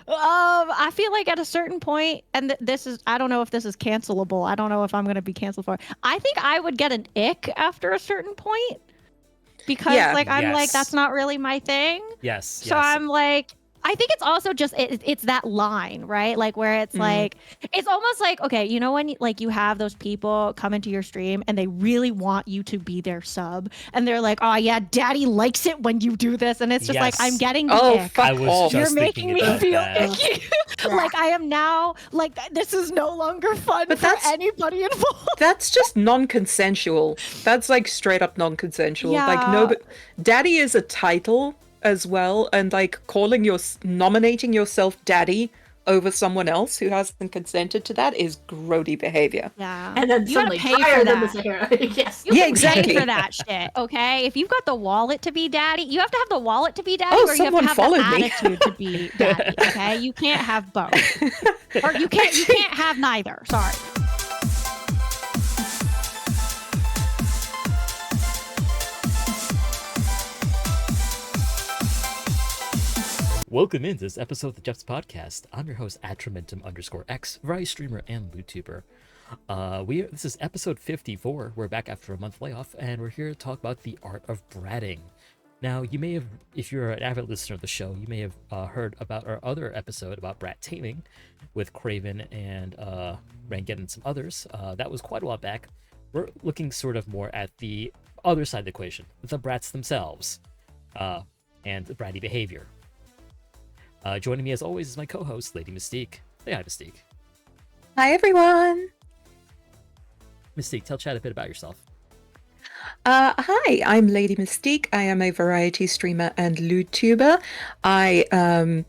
I feel like at a certain point, and this is, I don't know if this is cancelable. I don't know if I'm going to be canceled for it. I think I would get an ick after a certain point because, like, I'm like, that's not really my thing. Yes. So I'm like, I think it's also just it's that line, right? Like where it's like it's almost like, okay, you know when like you have those people come into your stream and they really want you to be their sub and they're like, oh yeah, daddy likes it when you do this, and it's just like I'm getting the ick. I was You're just making me about feel that. icky. Like I am now like this is no longer fun for anybody involved. That's just non-consensual. That's like straight up non-consensual. Yeah. Like no, but daddy is a title as well, and like nominating yourself daddy over someone else who hasn't consented to that is grody behavior. Yeah. And then you suddenly gotta pay hire for them that. as a hero. Yes. You can exactly. pay for that shit, okay? If you've got the wallet to be daddy, you have to have the wallet to be daddy, Oh, or you have to someone have the followed me. attitude to be daddy, okay? You can't have both. Or you can't have neither. Sorry. Welcome into this episode of the Jeff's Podcast. I'm your host, Atramentum_X, variety streamer and YouTuber. This is episode 54. We're back after a month layoff, and we're here to talk about the art of bratting. Now, you may have, if you're an avid listener of the show, you may have heard about our other episode about brat taming with Craven and Ranget and some others. That was quite a while back. We're looking sort of more at the other side of the equation, the brats themselves, and the bratty behavior. Joining me as always is my co-host, Lady Mystique. Say hi, Mystique. Hi, everyone. Mystique, tell chat a bit about yourself. Hi, I'm Lady Mystique. I am a variety streamer and YouTuber. I am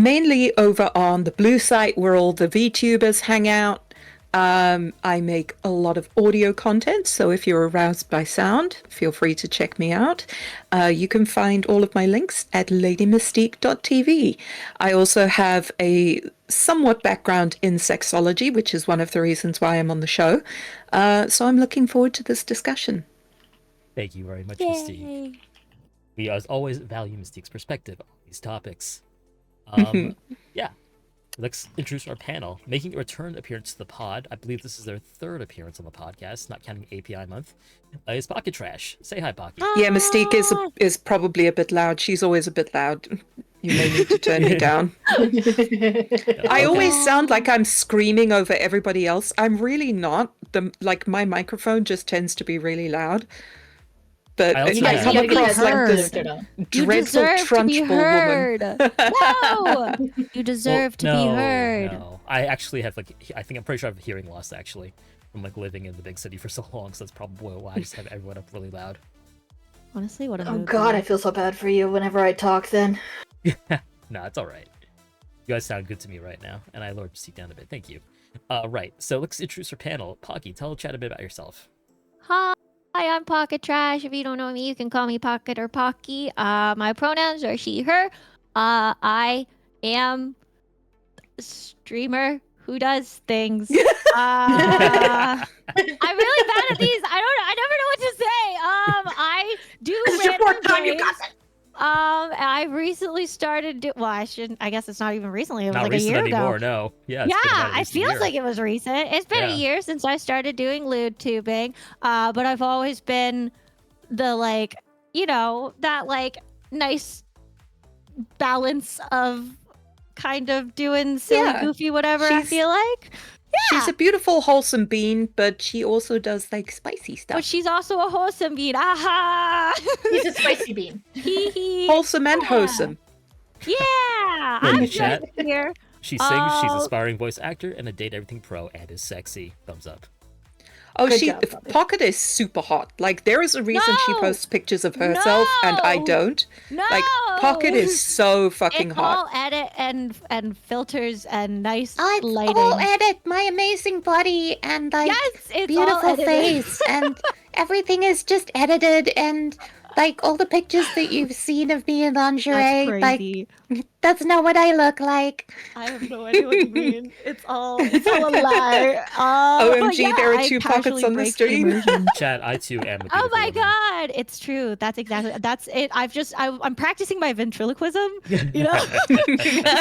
mainly over on the blue site where all the VTubers hang out. I make a lot of audio content, so if you're aroused by sound, feel free to check me out. You can find all of my links at ladymystique.tv. I also have a somewhat background in sexology, which is one of the reasons why I'm on the show. So I'm looking forward to this discussion. Thank you very much, Mystique. We, as always, value Mystique's perspective on these topics. Yeah. Let's introduce our panel. Making a return appearance to the pod, I believe this is their third appearance on the podcast, not counting API month, is Pocket Trash. Say hi, Pocket. Yeah, Mystique is probably a bit loud. She's always a bit loud. You may need to turn me down. I always sound like I'm screaming over everybody else. I'm really not. My microphone just tends to be really loud. But I come across like this dreadful trunchbull woman. No! You deserve to be heard. No. I actually have I'm pretty sure I have hearing loss actually from living in the big city for so long, so that's probably why I just have everyone up really loud. Honestly, what a Oh god, I feel so bad for you whenever I talk then. Nah, it's alright. You guys sound good to me right now, and I lowered Mystique down a bit. Thank you. Right, so let's introduce our panel. Pocky, tell chat a bit about yourself. Hi, I'm Pocket Trash. If you don't know me, you can call me Pocket or Pocky. My pronouns are she, her. I am a streamer who does things. I'm really bad at these. I never know what to say. I do random games. I've recently started I guess it's not even recently. It was not like a year anymore, ago. No. Yeah, it feels like it was recent. It's been a year since I started doing lewd tubing. But I've always been the that nice balance of kind of doing silly, goofy, whatever I feel like. Yeah. She's a beautiful, wholesome bean, but she also does spicy stuff. But she's also a wholesome bean. Aha! He's a spicy bean. Wholesome and wholesome. Yeah, I'm just here. She sings, she's an aspiring voice actor, and a Date Everything Pro, and is sexy. Thumbs up. Oh, Pocket is super hot. There is a reason she posts pictures of herself and I don't. No. Pocket is so fucking hot. All edit and filters and nice lighting. All edit, my amazing body and it's beautiful face and everything is just edited and Like all the pictures that you've seen of me in lingerie, That's like crazy. that's not what I look like. I have no idea what you mean. It's all a lie. But OMG, yeah, there are I 2 pockets casually on the break stream. immersion. Chad, I too am a beautiful Oh my woman. god, it's true. That's it. I'm practicing my ventriloquism, you know,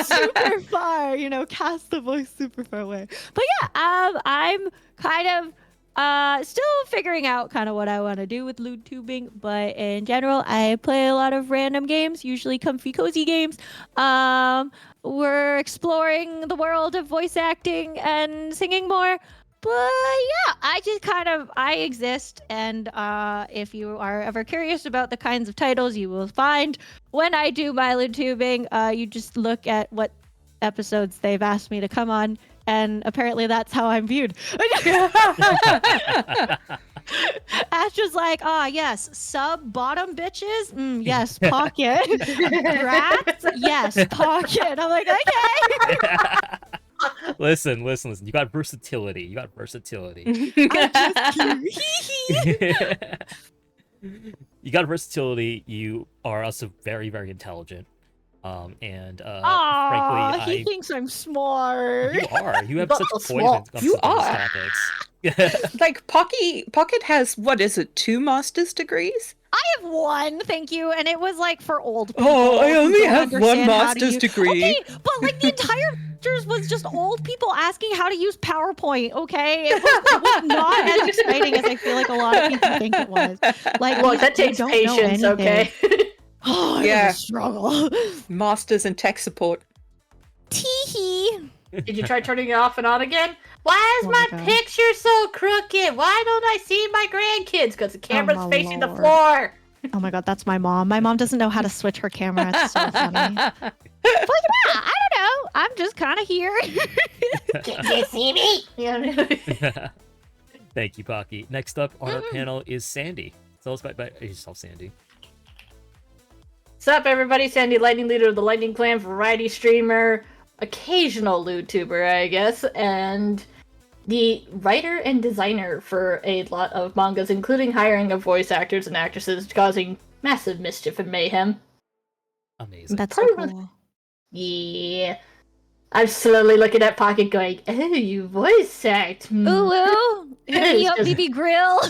super far, cast the voice super far away. But yeah, I'm kind of still figuring out kind of what I want to do with loot tubing, but in general, I play a lot of random games, usually comfy cozy games. We're exploring the world of voice acting and singing more. But yeah, I exist, and if you are ever curious about the kinds of titles you will find when I do my loot tubing, you just look at what episodes they've asked me to come on, and apparently that's how I'm viewed. Astra's like, yes, sub bottom bitches, yes, pocket, rats, yes, pocket. I'm like, okay. Listen. You got versatility. You got versatility. You are also very, very intelligent. And Aw, frankly, he thinks I'm smart. you are. You have But such small. poise when it comes You to those are. topics. Like Pocket has, what is it, 2 master's degrees? I have one, thank you, and it was like for old people. Oh, I who only don't have 1 understand how to master's use- degree. Okay, but like the entire lectures was just old people asking how to use PowerPoint. Okay, it was not as exciting as I feel like a lot of people think it was. Like, Look, that you takes don't know patience, anything. okay? Oh, Yeah. it was a struggle. Masters in tech support. Teehee. Did you try turning it off and on again? Why is Oh my my God. picture so crooked? Why don't I see my grandkids? Because the camera's my facing the lord. floor. Oh my god, that's my mom. My mom doesn't know how to switch her camera. It's so funny. But yeah, I don't know. I'm just kind of here. Can you see me? Yeah. Thank you, Pocky. Next up on our panel is Sandy. Tell us about yourself, Sandy. What's up, everybody? Sandy, Lightning Leader of the Lightning Clan, variety streamer, occasional LootTuber, I guess, and the writer and designer for a lot of mangas, including hiring of voice actors and actresses, causing massive mischief and mayhem. Amazing. That's so Probably- cool. Yeah. I'm slowly looking at Pocket going, oh, you voice act. Hmm. Ooh, ooh. Hit me It's up, just- BB Grill.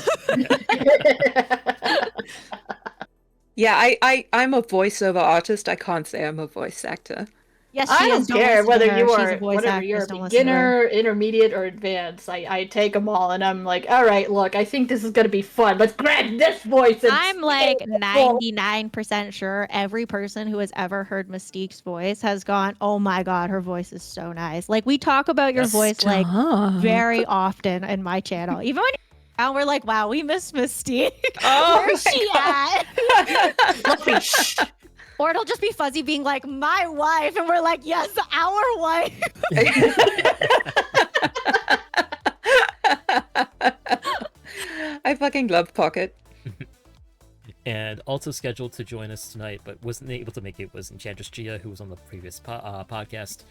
Yeah, I'm a voiceover artist. I can't say I'm a voice actor. Yes, I she don't is. care listen to whether her. you She's are a voice whatever actress. you're a Don't listen to her. beginner, intermediate, or advanced. I take them all, and I'm like, all right, look, I think this is gonna be fun. Let's grab this voice. And I'm like steal it. 99% sure every person who has ever heard Mystique's voice has gone, oh my god, her voice is so nice. Like, we talk about your voice like very often in my channel. Even when and we're like, wow, we miss Mystique. Oh Where's my she God. at? Fluffy, shh. Or it'll just be Fuzzy being like, my wife. And we're like, yes, our wife. I fucking love Pocket. And also scheduled to join us tonight, but wasn't able to make it, was Enchantress Gia, who was on the previous podcast.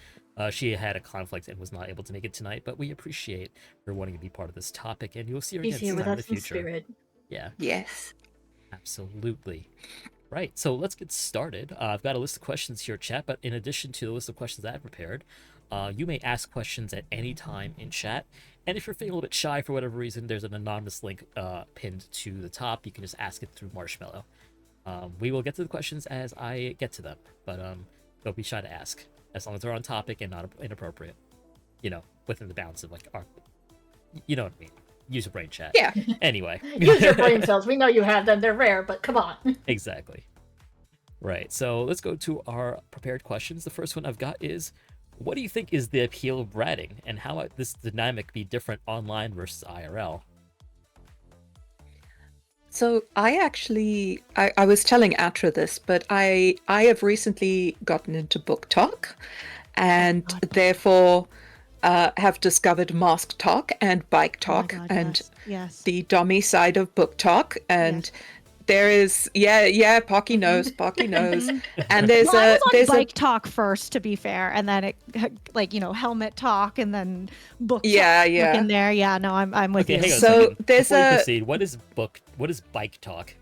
She had a conflict and was not able to make it tonight, but we appreciate her wanting to be part of this topic, and you'll see her He's again here with sometime in us the in future. spirit. Yeah, Yes. absolutely. Right, so let's get started. I've got a list of questions here, chat, but in addition to the list of questions that I've prepared, you may ask questions at any time in chat. And if you're feeling a little bit shy for whatever reason, there's an anonymous link pinned to the top. You can just ask it through Marshmallow. We will get to the questions as I get to them, but don't be shy to ask, as long as they're on topic and not inappropriate. You know, within the bounds of like our, you know what I mean. Use your brain, chat. Yeah. Anyway. Use your brain cells. We know you have them. They're rare, but come on. Exactly. Right, so let's go to our prepared questions. The first one I've got is, what do you think is the appeal of bratting, and how might this dynamic be different online versus IRL? So I was telling Atra this, but I have recently gotten into book talk, and therefore have discovered mask talk and bike talk and yes. the dummy side of book talk, and there is Pocky knows, and there's Well, I was on there's bike talk first, to be fair, and then it, like, helmet talk, and then book talk in there. Yeah, no, I'm with Okay, you. hang on a So second. there's Before you a- proceed, what is bike talk?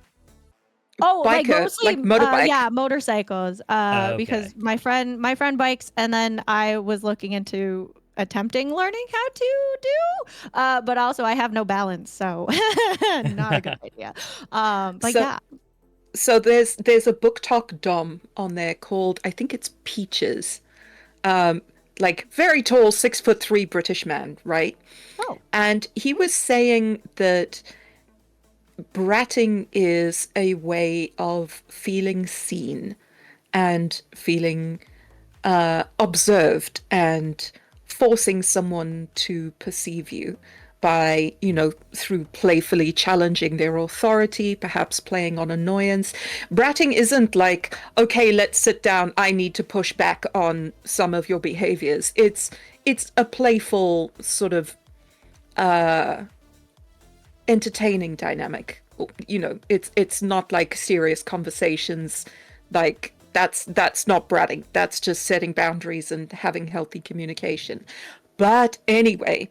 Oh, like biker, mostly, like motorbike. yeah, motorcycles. Okay. Because my friend bikes, and then I was looking into attempting learning how to do. But also I have no balance, so not a good idea. But So- yeah. So there's a book talk dom on there called, I think it's Peaches. Like very tall, 6'3" British man, right? Oh. And he was saying that bratting is a way of feeling seen and feeling observed and forcing someone to perceive you by, through playfully challenging their authority, perhaps playing on annoyance. Bratting isn't like, okay, let's sit down, I need to push back on some of your behaviors. It's a playful sort of entertaining dynamic. It's not like serious conversations. Like that's not bratting. That's just setting boundaries and having healthy communication. But anyway,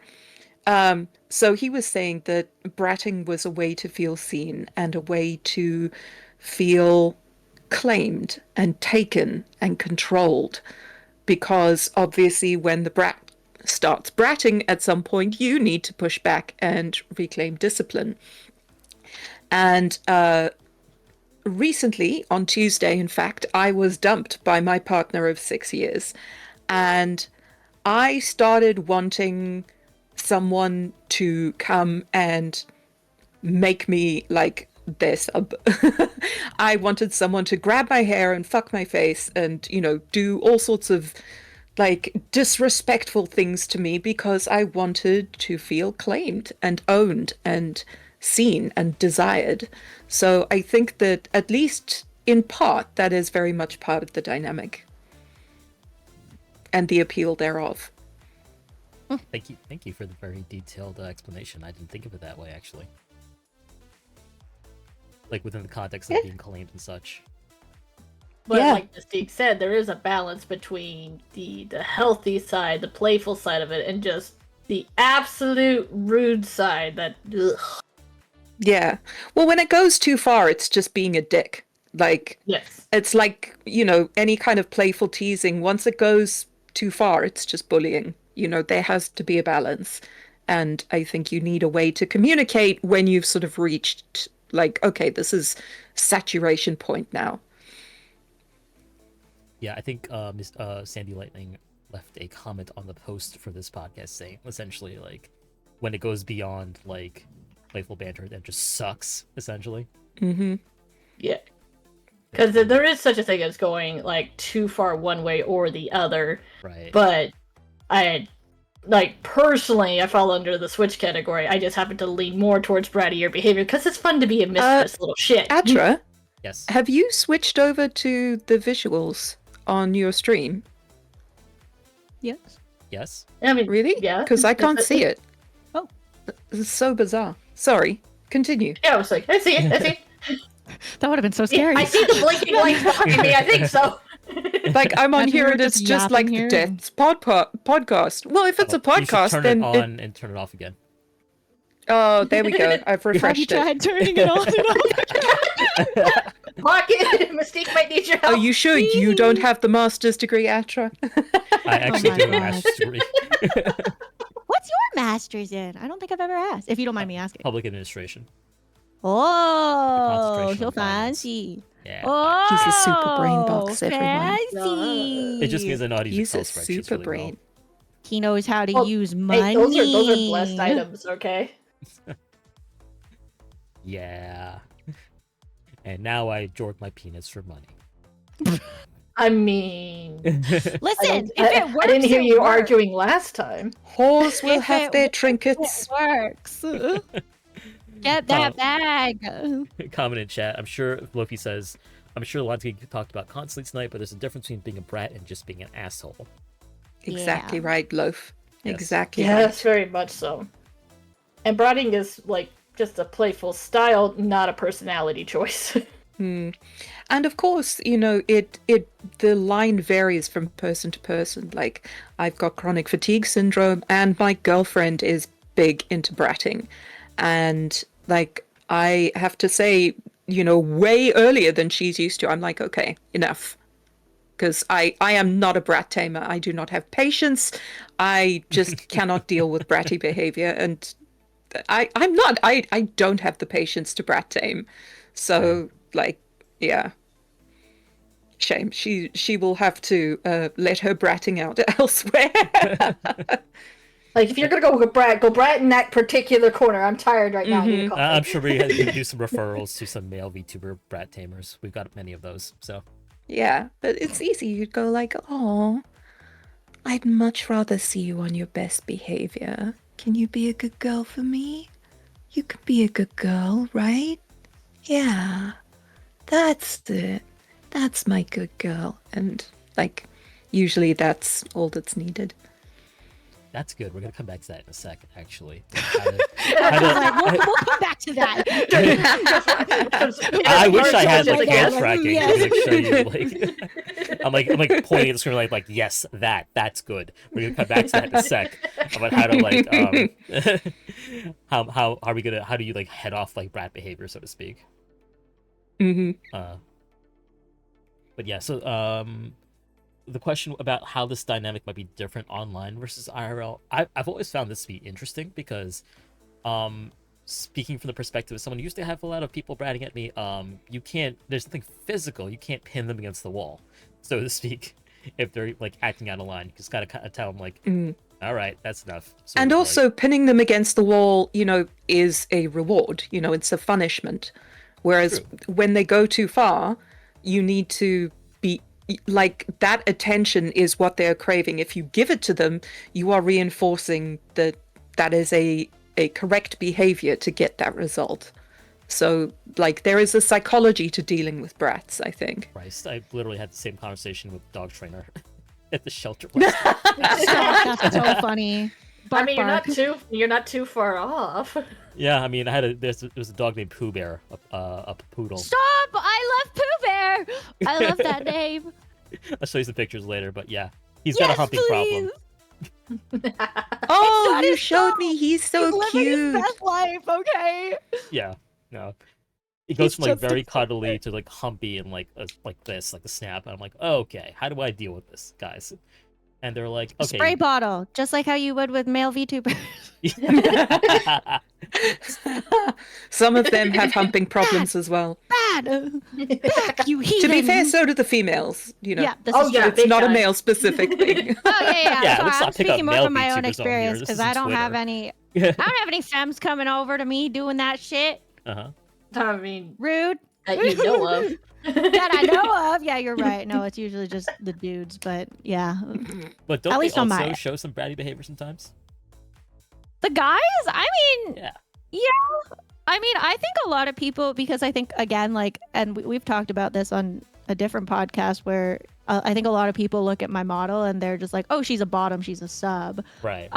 so he was saying that bratting was a way to feel seen and a way to feel claimed and taken and controlled. Because obviously, when the brat starts bratting at some point, you need to push back and reclaim discipline. And recently, on Tuesday, in fact, I was dumped by my partner of 6 years. And I started wanting someone to come and make me like their sub. I wanted someone to grab my hair and fuck my face and, do all sorts of like disrespectful things to me because I wanted to feel claimed and owned and seen and desired. So I think that at least in part, that is very much part of the dynamic and the appeal thereof. Thank you for the very detailed explanation. I didn't think of it that way, actually. Like within the context of being claimed and such. But Yeah. like Mystique said, there is a balance between the healthy side, the playful side of it, and just the absolute rude side that ugh. Yeah. Well, when it goes too far, it's just being a dick. Like, Yes. it's like, any kind of playful teasing. Once it goes too far, it's just bullying. There has to be a balance. And I think you need a way to communicate when you've sort of reached, like, okay, this is saturation point now. Yeah, I think Sandy Lightning left a comment on the post for this podcast saying essentially like when it goes beyond like playful banter, that just sucks essentially. Mm-hmm. Yeah. Because there is such a thing as going like too far one way or the other. Right. But personally, I fall under the switch category. I just happen to lean more towards brattier behavior because it's fun to be a mischievous little shit. Atra, Yes. have you switched over to the visuals on your stream? Yes. Yes. I mean, Really? yeah. Because I can't see it. Oh. This is so bizarre. Sorry. Continue. Yeah, I was like, I see it. I see it. That would have been so scary. I see the blinking lights behind me. I think so. Like, I'm on Imagine here we're and it's just just like yapping the here. Death's podcast. Well, if it's a You should podcast, turn then it on and turn it off again. Oh, there we go. I've Have you refreshed it. tried turning it on and off? Pocket, Mystique might need your Are help. you sure you don't have the master's degree, Atra? I actually my do a gosh. master's degree. What's your master's in? I don't think I've ever asked. If you don't mind me asking. Public administration. Oh, concentration so on finance. fancy. Yeah. Oh, He's a super brain box, everyone. fancy. It just means I know how to use He's Excel a spreadsheets super really brain. He knows how to Well, use money. Hey, those are blessed items, okay? well. Yeah. And now I jork my penis for money. I mean, Listen, if I it works, I didn't hear it you works. arguing last time. Whores will If have it their works, trinkets. It works. Get that bag. Comment in chat. I'm sure Loki says, I'm sure lots of talked about constantly tonight, but there's a difference between being a brat and just being an asshole. Exactly Yeah. right, Loaf. Yes. Exactly Yes, right. very much so. And bratting is like just a playful style, not a personality choice. And of course, the line varies from person to person. Like, I've got chronic fatigue syndrome, and my girlfriend is big into bratting. And like, I have to say, way earlier than she's used to, I'm like, okay, enough. Because I am not a brat tamer. I do not have patience. I just cannot deal with bratty behavior. And I don't have the patience to brat tame. So, like, yeah. Shame. She will have to let her bratting out elsewhere. Like, if you're gonna go brat in that particular corner. I'm tired right now. I need a coffee. I'm sure we can do some referrals to some male VTuber brat tamers. We've got many of those, so. Yeah, but it's easy. You'd go like, oh, I'd much rather see you on your best behavior. Can you be a good girl for me? You could be a good girl, right? Yeah, that's it. That's my good girl. And, like, usually that's all that's needed. That's good. We're gonna come back to that in a second, actually. We'll come back to that. I wish I had like hand yeah. tracking to like show you like I'm like pointing at the screen like yes, that's good. We're gonna come back to that in a sec about how to like how are we gonna how do you like head off like brat behavior, so to speak. But yeah, so the question about how this dynamic might be different online versus IRL, I've always found this to be interesting because, speaking from the perspective of someone who used to have a lot of people bratting at me, you can't, there's nothing physical, you can't pin them against the wall, so to speak, if they're like acting out of line. You just gotta kind of tell them like, all right, that's enough. And also pinning them against the wall, is a reward, it's a punishment. Whereas when they go too far, you need to be like, that attention is what they're craving. If you give it to them, you are reinforcing that is a correct behavior to get that result. So, like, there is a psychology to dealing with brats, I think. Christ, I literally had the same conversation with dog trainer at the shelter place. That's so funny. I mean, you're not too far off. Yeah, I mean, there was a dog named Pooh Bear, a poodle. Stop! I love Pooh Bear! I love that name. I'll show you some pictures later, but yeah. He's got a humping problem. Oh, you showed me. He's so He's living cute. his best life, okay? Yeah, no. It goes from like very cuddly to like humpy and like this, like a snap. And I'm like, oh, okay, how do I deal with this, guys? And they're like, okay. Spray bottle, just like how you would with male VTubers. Some of them have humping problems as well. Bad! Back, you heathen! To be fair, so do the females. Yeah, this Oh, is yeah, true. It's big not a time. male-specific thing. Oh, yeah. Yeah, Sorry, let's I'm not pick speaking on more male from my own VTubers on here. experience This because isn't I don't have Twitter. any... I don't have any femmes coming over to me doing that shit. Uh-huh. I mean, Rude. that you know of. That I know of. Yeah, you're right. No, it's usually just the dudes, but yeah. But don't At they least on also my- show some bratty behavior sometimes? The guys? I mean, Yeah. I mean, I think a lot of people, because I think, again, like, and we've talked about this on a different podcast where I think a lot of people look at my model and they're just like, oh, she's a bottom, she's a sub. Right.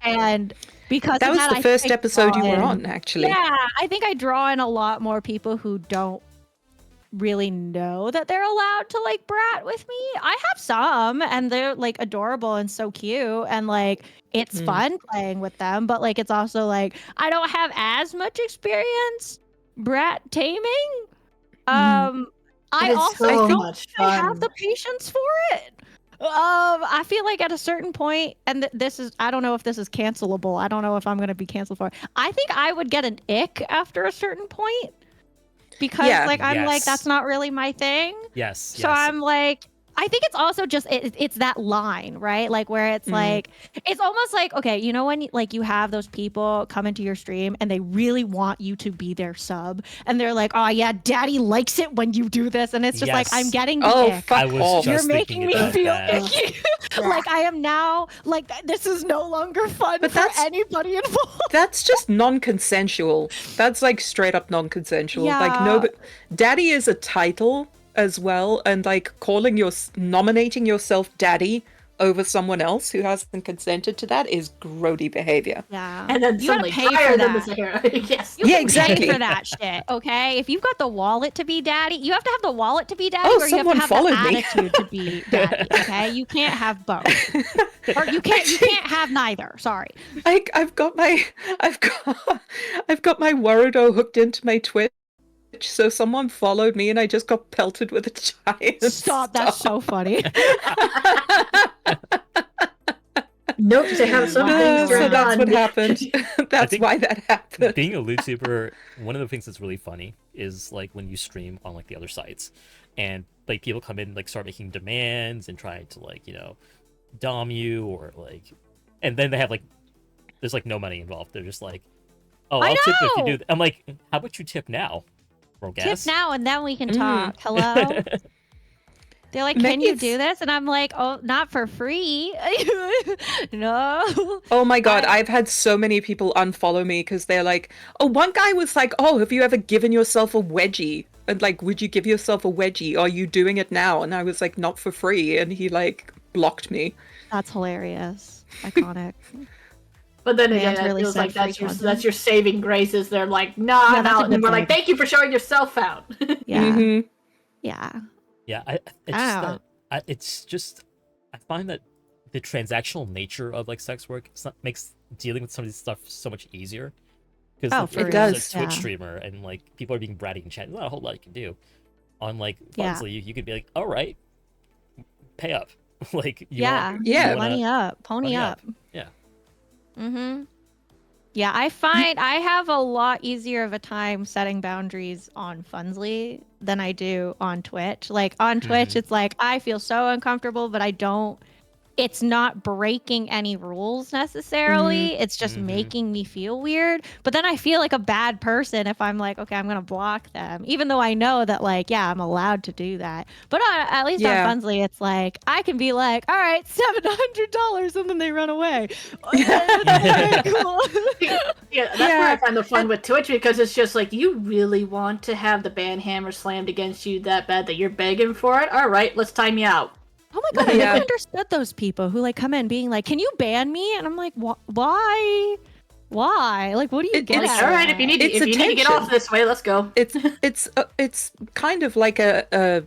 And because That of was the I first think I episode you draw were in- on, actually. Yeah, I think I draw in a lot more people who don't really know that they're allowed to like brat with me. I have some and they're like adorable and so cute and like it's fun playing with them, but like it's also like I don't have as much experience brat taming. I also so don't much think I have fun. the patience for it. I feel like at a certain point, and this is, I don't know if this is cancelable. I don't know if I'm going to be canceled for it. I think I would get an ick after a certain point because Yeah. like, I'm like, Yes. that's not really my thing. Yes. So yes. I'm like, I think it's also just it's that line, right? Like where it's like it's almost like, okay, you know when like you have those people come into your stream and they really want you to be their sub and they're like, oh yeah, daddy likes it when you do this, and it's just like Yes. I'm getting the Oh, ick. fuck I was off. just You're making thinking me about feel that. icky. Like I am now like this is no longer fun But for that's- anybody involved. That's just non-consensual. That's like straight up non-consensual. Like Yeah. no, but daddy is a title as well, and like nominating yourself daddy over someone else who hasn't consented to that is grody behavior. Yeah. And then you gotta suddenly pay for hire them that. as a hero. Yes. You Yeah, can exactly. pay for that shit, okay? If you've got the wallet to be daddy, you have to have the wallet to be daddy, Oh, or you have to someone have the followed me. attitude to be daddy, okay? You can't have both, or you can't have neither. Sorry. I've got my Warudo hooked into my Twitch, Twitch, so someone followed me and I just got pelted with a giant Stop, that's so funny. Nope, to have some things So turned that's on. what happened. That's think why that happened. Being a YouTuber, one of the things that's really funny is like when you stream on like the other sites, and like people come in like start making demands and trying to like dom you or like, and then they have like there's like no money involved. They're just like, oh, I'll tip if you do. I'm like, how about you tip now, bro? Tip now and then we can talk. Hello? They're like, Maybe can you it's- do this? And I'm like, oh, not for free. No. Oh my god, I've had so many people unfollow me because they're like, oh, one guy was like, oh, have you ever given yourself a wedgie? And like, would you give yourself a wedgie? Are you doing it now? And I was like, not for free. And he like blocked me. That's hilarious. Iconic. But then Man's again, it really feels said like that's free your content. saving graces. They're like, nah, Yeah, I'm that's out. a And then good we're like, thing. thank you for showing yourself out. Yeah. Mhm. Yeah. Yeah, it's I just don't know. that it's just I find that the transactional nature of like sex work makes dealing with some of this stuff so much easier. Because Oh, like, for if It you're does. a Twitch Yeah. streamer and like people are being bratty in chat, there's not a whole lot you can do. On like Yeah. Funzly, you could be like, all right, pay up. Like Yeah. Yeah. Money up. Pony up. Yeah. Mm-hmm. Yeah, I find I have a lot easier of a time setting boundaries on Funzly than I do on Twitch. Like on Twitch, Mhm. it's like I feel so uncomfortable, but I don't. It's not breaking any rules necessarily. It's just Mhm. making me feel weird. But then I feel like a bad person if I'm like, okay, I'm gonna block them, even though I know that like, yeah, I'm allowed to do that. But at least Yeah. on Funzly, it's like I can be like, all right, $700, and then they run away. Yeah. Cool. Yeah, that's where I Yeah. find the fun with Twitch, because it's just like, you really want to have the ban hammer slammed against you that bad that you're begging for it? All right, let's time you out. Oh my god, I Yeah. never understood those people who like come in being like, "Can you ban me?" And I'm like, "Why? Why? Like, what do you It- get?" it's- out All of right, if you that?" need It's to get attention. off this way, let's go. It's kind of like a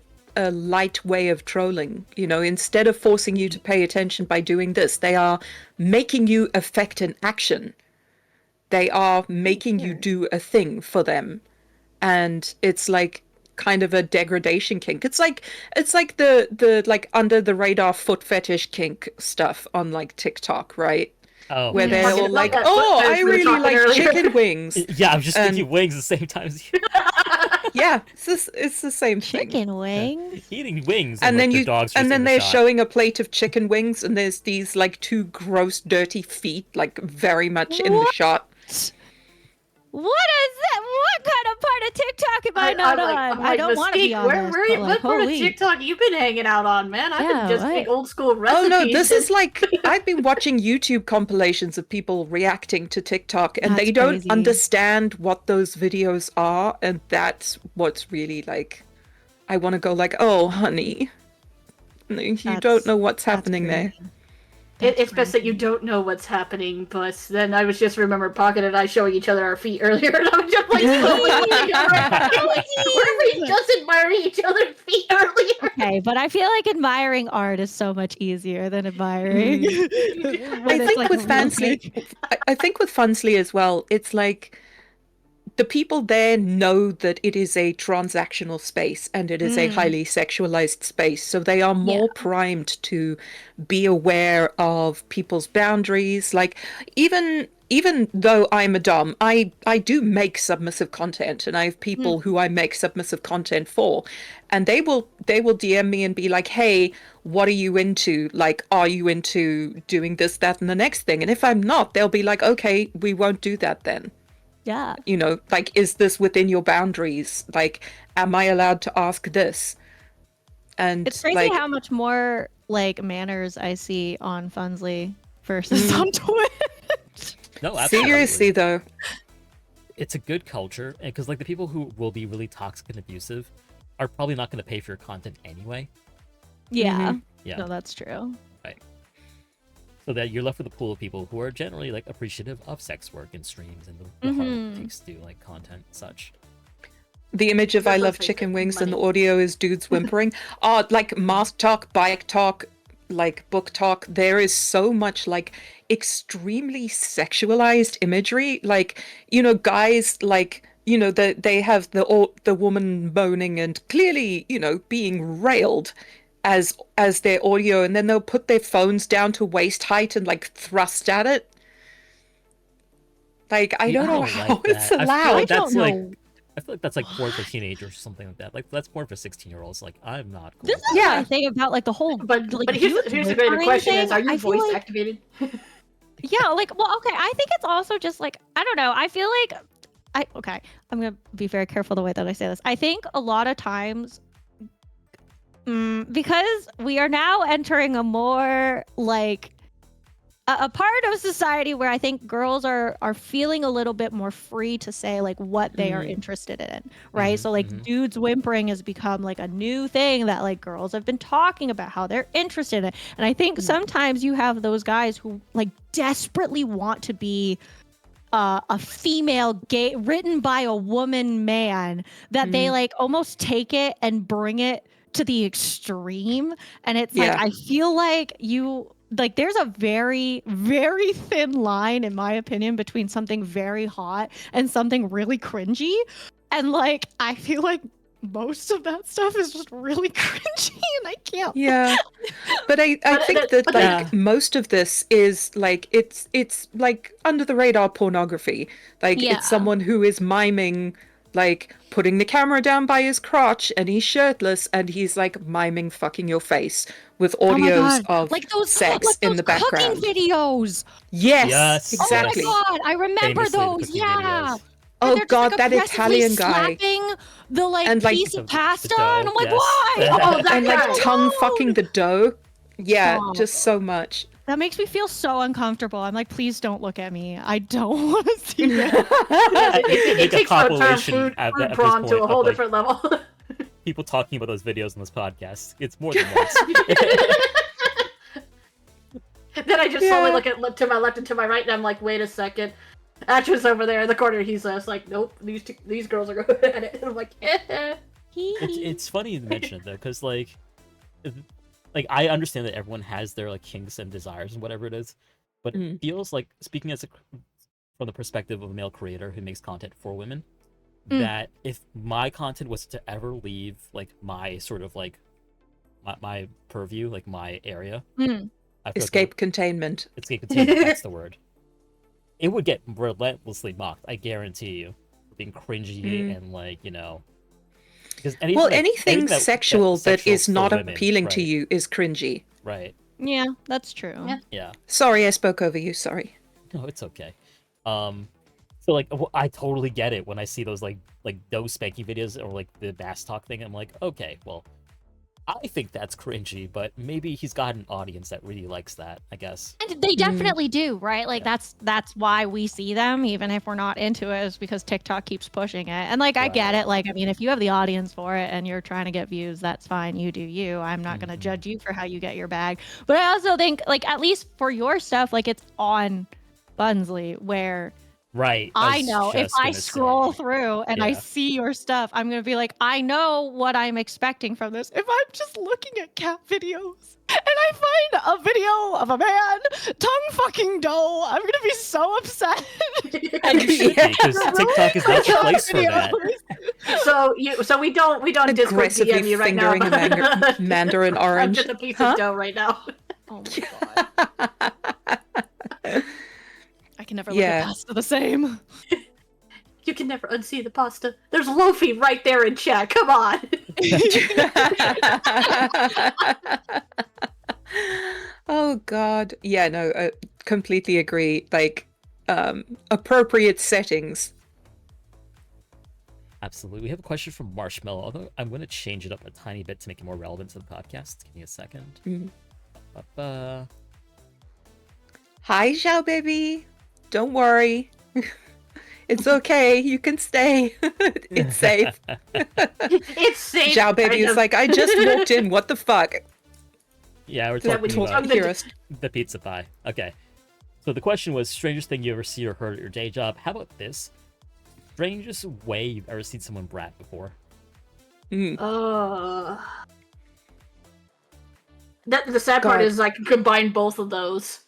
light way of trolling. You know, instead of forcing you to pay attention by doing this, they are making you affect an action. They are making you do a thing for them, and it's like kind of a degradation kink. It's like the like under the radar foot fetish kink stuff on like TikTok, right? Oh, Where Yeah. they're Talking all about like, that oh, foot I fetish we were really talking like earlier." chicken wings. yeah, I'm just thinking And- wings at the same time as you. Yeah, it's the same thing. Chicken wings. Eating wings, And like, then the dogs just and in then the they're shot. showing a plate of chicken wings, and there's these like two gross, dirty feet, like very much in the What? shot. What is that? What kind of part of TikTok am I not on? I'm I like, don't want to be Mystique, on where, this. where, but, what like, part of holy. TikTok you been hanging out on, man? I've Yeah, been just what? like old school recipes. Oh no, this and- is like I've been watching YouTube compilations of people reacting to TikTok, and they That's don't crazy. understand what those videos are, and that's what's really like. I want to go like, oh honey, you don't know what's That's happening there. crazy. It's best that you don't know what's happening, but then I was just remember Pocket and I showing each other our feet earlier, and I was just like, where we just admiring each other's feet earlier? Okay, but I feel like admiring art is so much easier than admiring. Mm. I think with Fansly, I think with Funsly as well, it's like the people there know that it is a transactional space and it is a highly sexualized space, so they are more primed to be aware of people's boundaries. Like even though I'm a dom, I do make submissive content, and I have people who I make submissive content for, and they will DM me and be like, hey, what are you into? Like, are you into doing this, that, and the next thing? And if I'm not, they'll be like, okay, we won't do that then. Yeah. You know, like, is this within your boundaries? Like, am I allowed to ask this? And It's crazy like, how much more like manners I see on Funzly versus on Twitch. No, absolutely. seriously though, It's a good culture, because like the people who will be really toxic and abusive are probably not going to pay for your content anyway. Yeah. Yeah. No, that's true. So that you're left with a pool of people who are generally like appreciative of sex work and streams and the hard it takes to do like content and such. the image of I That's love like chicken wings and the money. audio is dudes whimpering. Like mask talk, bike talk, like book talk. There is so much like extremely sexualized imagery. Like, you know, guys like they have the woman moaning and clearly, being railed as their audio, and then they'll put their phones down to waist height and like thrust at it. Like, I don't know how it's allowed. I feel like that's like porn for teenagers or something like that. Like, that's porn for 16-year-olds. Like, I'm not cool. This is my thing about like the whole. But like, here's a greater question: thing. is, are you voice like, activated? Yeah, like, well, okay. I think it's also just like, I don't know. I feel like I'm gonna be very careful the way that I say this. I think a lot of times, because we are now entering a more like a part of society where I think girls are feeling a little bit more free to say like what they are interested in, right? So like dudes whimpering has become like a new thing that like girls have been talking about how they're interested in it. And I think sometimes you have those guys who like desperately want to be a female gay written by a woman man that they like almost take it and bring it to the extreme. And it's like, I feel like there's a very, very thin line, in my opinion, between something very hot and something really cringy. And like, I feel like most of that stuff is just really cringy and I can't. Yeah. But I think that most of this is like, it's like under the radar pornography. Like it's someone who is miming, like putting the camera down by his crotch and he's shirtless and he's like miming fucking your face with audios of like those, sex like those in the background. Cooking videos. Yes, exactly. Oh my god, I remember those. Videos. Oh god, like that Italian guy slapping the like and, like, piece of pasta, dough, and I'm like, why? And like tongue fucking the dough. Yeah, just so much. That makes me feel so uncomfortable. I'm like, please don't look at me. I don't want to see that. It takes food prawn to a whole different level. People talking about those videos on this podcast. It's more than once. Then I just slowly look to my left and to my right, and I'm like, wait a second. Atre's over there in the corner. He's just like, nope, these girls are going at it. And I'm like, It's funny you mention it though, because like I understand that everyone has their like kinks and desires and whatever it is, but it feels like, speaking from the perspective of a male creator who makes content for women, that if my content was to ever leave like my sort of like my purview, like my area, escape containment. Escape containment, that's the word. It would get relentlessly mocked, I guarantee you, for being cringy and like, because anything sexual that is not women, appealing to you is cringy. Right. Yeah, that's true. Yeah. Sorry, I spoke over you. Sorry. No, it's okay. So like, I totally get it when I see those like dough spanking videos or like the bass talk thing. I'm like, okay, well, I think that's cringy, but maybe he's got an audience that really likes that, I guess. And they definitely do, right? Like that's why we see them, even if we're not into it, is because TikTok keeps pushing it. And like, I get it. Like, I mean, if you have the audience for it and you're trying to get views, that's fine. You do you. I'm not going to judge you for how you get your bag. But I also think, like, at least for your stuff, like it's on Bunsley where Right. I know if I scroll through and I see your stuff, I'm going to be like, I know what I'm expecting from this. If I'm just looking at cat videos and I find a video of a man tongue fucking dough, I'm going to be so upset. And you should be, because TikTok is not the place for that. So we don't Discord DM you right now. A mandarin orange. I'm just a piece of dough right now. Oh my god. I can never look at pasta the same. You can never unsee the pasta. There's Lofi right there in chat. Come on. Oh god. Yeah, no, I completely agree. Like, appropriate settings. Absolutely. We have a question from Marshmallow, although I'm going to change it up a tiny bit to make it more relevant to the podcast. Give me a second. Hi, Xiao baby. Don't worry. It's okay. You can stay. It's safe. It's safe. Xiao baby is like, I just walked in. What the fuck? Yeah, we're talking about the pizza pie. Okay. So the question was, strangest thing you ever see or heard at your day job. How about this? Strangest way you've ever seen someone brat before? The sad part is I can combine both of those.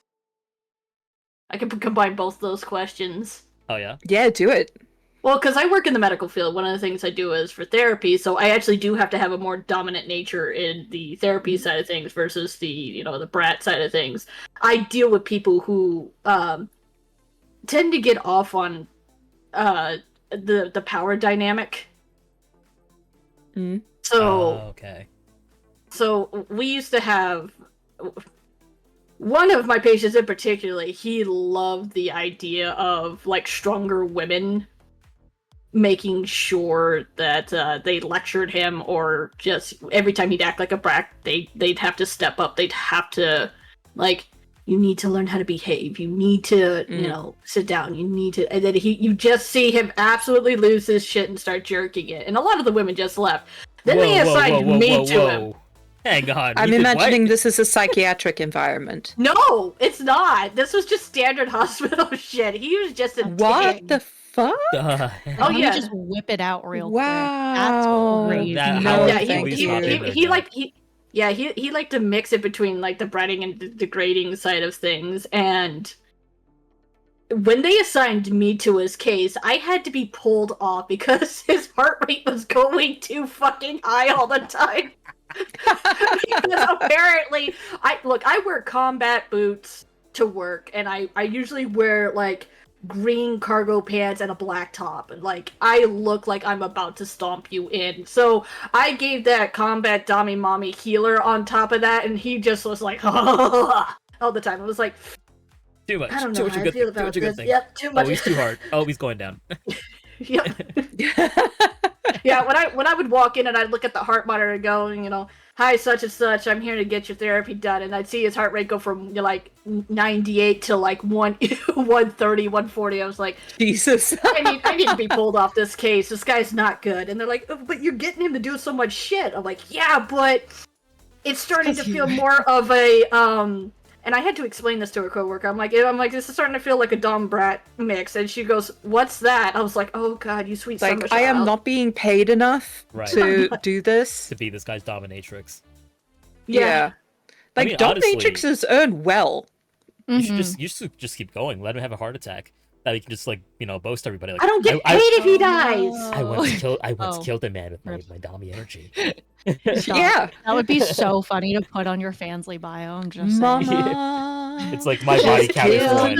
I can combine both those questions. Oh, yeah? Yeah, do it. Well, because I work in the medical field, one of the things I do is for therapy, so I actually do have to have a more dominant nature in the therapy side of things versus the, the brat side of things. I deal with people who tend to get off on the power dynamic. Okay. So we used to have one of my patients in particular, he loved the idea of like stronger women making sure that they lectured him, or just every time he'd act like a brat, they'd have to step up. They'd have to, like, you need to learn how to behave. You need to, sit down. You need to, and then you just see him absolutely lose his shit and start jerking it. And a lot of the women just left. Then they assigned me to him. Hang on. I'm imagining this is a psychiatric environment. No, it's not. This was just standard hospital shit. He was just a What the fuck? Let me just whip it out real quick. Wow. That's crazy. He liked to mix it between like the bratting and the degrading side of things. And when they assigned me to his case, I had to be pulled off because his heart rate was going too fucking high all the time. Because apparently, I wear combat boots to work, and I usually wear like green cargo pants and a black top, and like I look like I'm about to stomp you in. So I gave that combat dummy mommy healer on top of that, and he just was like all the time. It was like too much. I don't Too know much how a I feel good, too about much a good this. thing. Yep, too much. Oh, he's too hard. Oh, he's going down. Yep. Yeah, when I would walk in and I'd look at the heart monitor and go, hi, such and such, I'm here to get your therapy done, and I'd see his heart rate go from like 98 to like 130, 140. I was like, Jesus. I need to be pulled off this case. This guy's not good. And they're like, but you're getting him to do so much shit. I'm like, yeah, but it's starting to feel more of a and I had to explain this to a coworker. I'm like, this is starting to feel like a Dom brat mix. And she goes, what's that? I was like, oh god, you sweet like, I am not being paid enough to do this. To be this guy's dominatrix. Yeah. Like, dominatrixes earn well. You should just keep going. Let him have a heart attack. That we can just boast everybody. Like, I don't get paid if he dies. I once killed a man with my Dami energy. Yeah, that would be so funny to put on your Fansly bio. I'm just Mama. It's like my body count is one.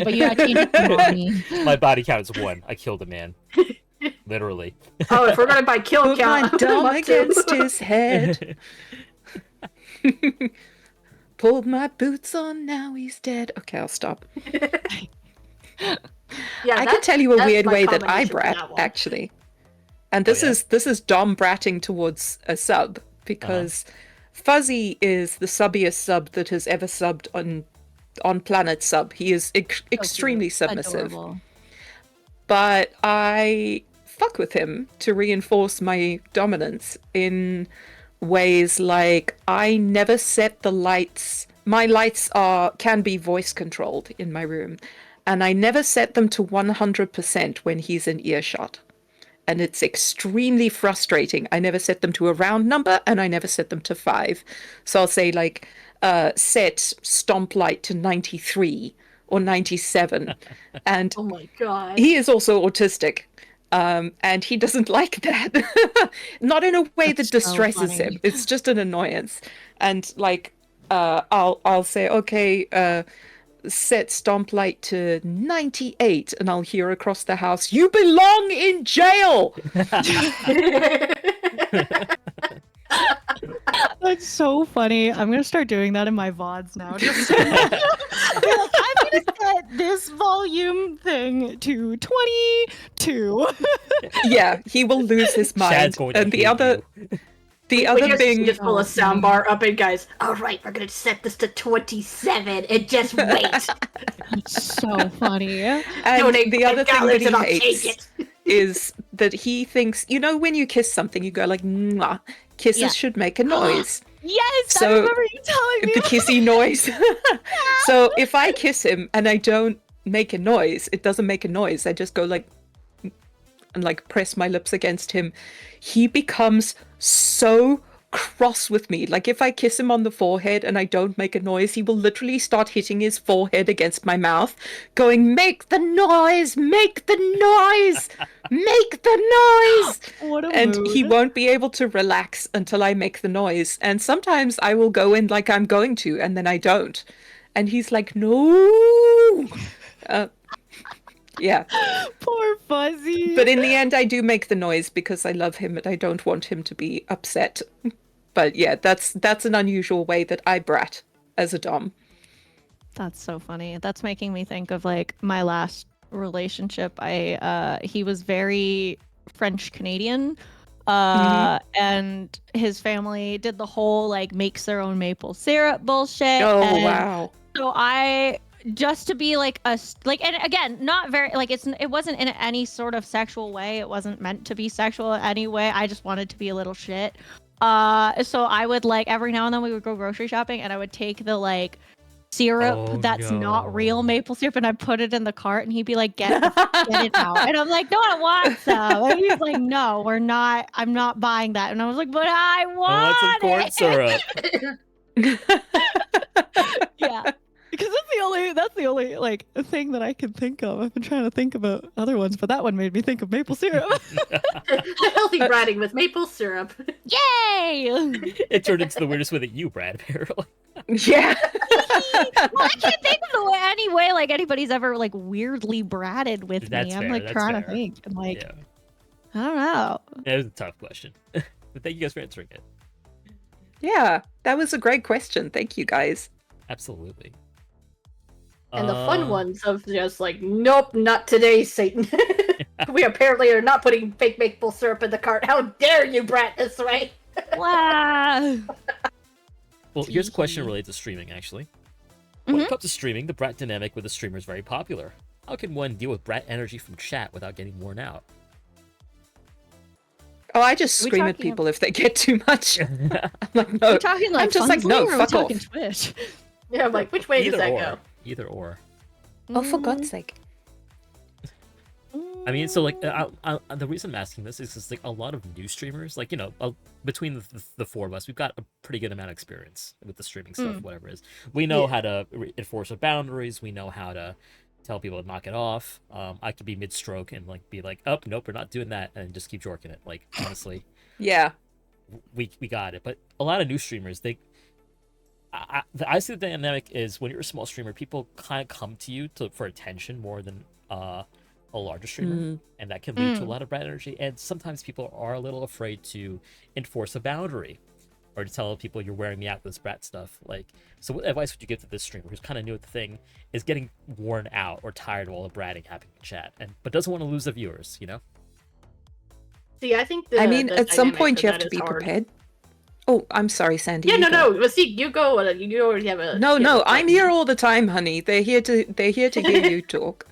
But you actually need to mommy. My body count is one. I killed a man. Literally. Oh, if we're gonna buy kill Put count, my dumb against his head. Pulled my boots on, now he's dead. Okay, I'll stop. Yeah, I can tell you a weird way that I combination for brat, that one. actually. And this is Dom bratting towards a sub, because Fuzzy is the subbiest sub that has ever subbed on Planet Sub. He is extremely submissive. Adorable. But I fuck with him to reinforce my dominance in ways like I never set the lights. My lights can be voice controlled in my room, and I never set them to 100% when he's in earshot. And it's extremely frustrating. I never set them to a round number, and I never set them to 5. So I'll say like set stomp light to 93 or 97. And Oh my god. he is also autistic. And he doesn't like that. Not in a way that distresses him. It's just an annoyance. And like I'll say, okay, set stomp light to 98, and I'll hear across the house, you belong in jail. That's so funny. I'm gonna start doing that in my VODs now. Just I'm gonna set this volume thing to 22. Yeah, he will lose his mind. Chad's going to And the hate other you. the other thing, just pull a soundbar up and guys, all right, we're gonna set this to 27 and just wait. It's so funny. and Donate the other thing that $5 and I'll he take hates it. is that he thinks, when you kiss something, you go like, mwah. Kisses should make a noise. Yes, I So, remember you telling me. The kissy noise. So if I kiss him and I don't make a noise, it doesn't make a noise. I just go like, and like press my lips against him. He becomes so cross with me. Like if I kiss him on the forehead and I don't make a noise, he will literally start hitting his forehead against my mouth, going, "Make the noise! Make the noise! Make the noise!" What a And he mood. won't be able to relax until I make the noise. And sometimes I will go in like I'm going to, and then I don't. And he's like, "No." Yeah. Poor Fuzzy. But in the end, I do make the noise because I love him and I don't want him to be upset. But yeah, that's an unusual way that I brat as a dom. That's so funny. That's making me think of like my last relationship. He was very French Canadian. And his family did the whole like makes their own maple syrup bullshit. Oh, and wow. So I just to be like and again, not very like it wasn't in any sort of sexual way. It wasn't meant to be sexual in any way. I just wanted to be a little shit. So I would like every now and then we would go grocery shopping and I would take the like syrup that's not real maple syrup and I put it in the cart and he'd be like, get it out. And I'm like, no, I want some. And he's like, no, I'm not buying that. And I was like, but I want some corn syrup. Yeah. Because that's the only like thing that I can think of. I've been trying to think about other ones, but that one made me think of maple syrup. Healthy bratting with maple syrup. Yay! It turned into the weirdest way that you brat, apparently. Yeah. Well, I can't think of any way like anybody's ever like weirdly bratted with That's me. I'm fair, like that's trying fair. to think. I'm like, Yeah. I don't know. That was a tough question. But thank you guys for answering it. Yeah, that was a great question. Thank you, guys. Absolutely. And the fun ones of just like, nope, not today, Satan. We apparently are not putting fake maple syrup in the cart. How dare you brat this way? Wow. Well, here's a question related to streaming, actually. When it comes to streaming, the brat dynamic with a streamer is very popular. How can one deal with brat energy from chat without getting worn out? Oh, I just Are we scream at talking people if they get too much. I'm like, no. We're talking like I'm just like, no, Funzling, or are we fuck talking off. Twitch? Yeah, I'm like, which way does that go? Either or. Oh, for God's sake. I mean, so like, the reason I'm asking this is because like a lot of new streamers, like between the four of us, we've got a pretty good amount of experience with the streaming stuff, whatever it is. We know how to enforce our boundaries. We know how to tell people to knock it off. I could be mid-stroke and like be like, "Oh, nope, we're not doing that," and just keep jorking it. Like honestly, Yeah. we got it. But a lot of new streamers, I see the dynamic is when you're a small streamer, people kind of come to you for attention more than a larger streamer, and that can lead to a lot of brat energy. And sometimes people are a little afraid to enforce a boundary or to tell people you're wearing me out with this brat stuff. Like, so what advice would you give to this streamer who's kind of new at the thing, is getting worn out or tired of all the bratting happening in chat, but doesn't want to lose the viewers, See, I think I mean, the at some dynamic point of you have that to is be hard. prepared. Oh, I'm sorry, Sandy. Yeah, you go. no. But see, you go. You already have a. No, you have a I'm button. here all the time, honey. They're here to hear you talk.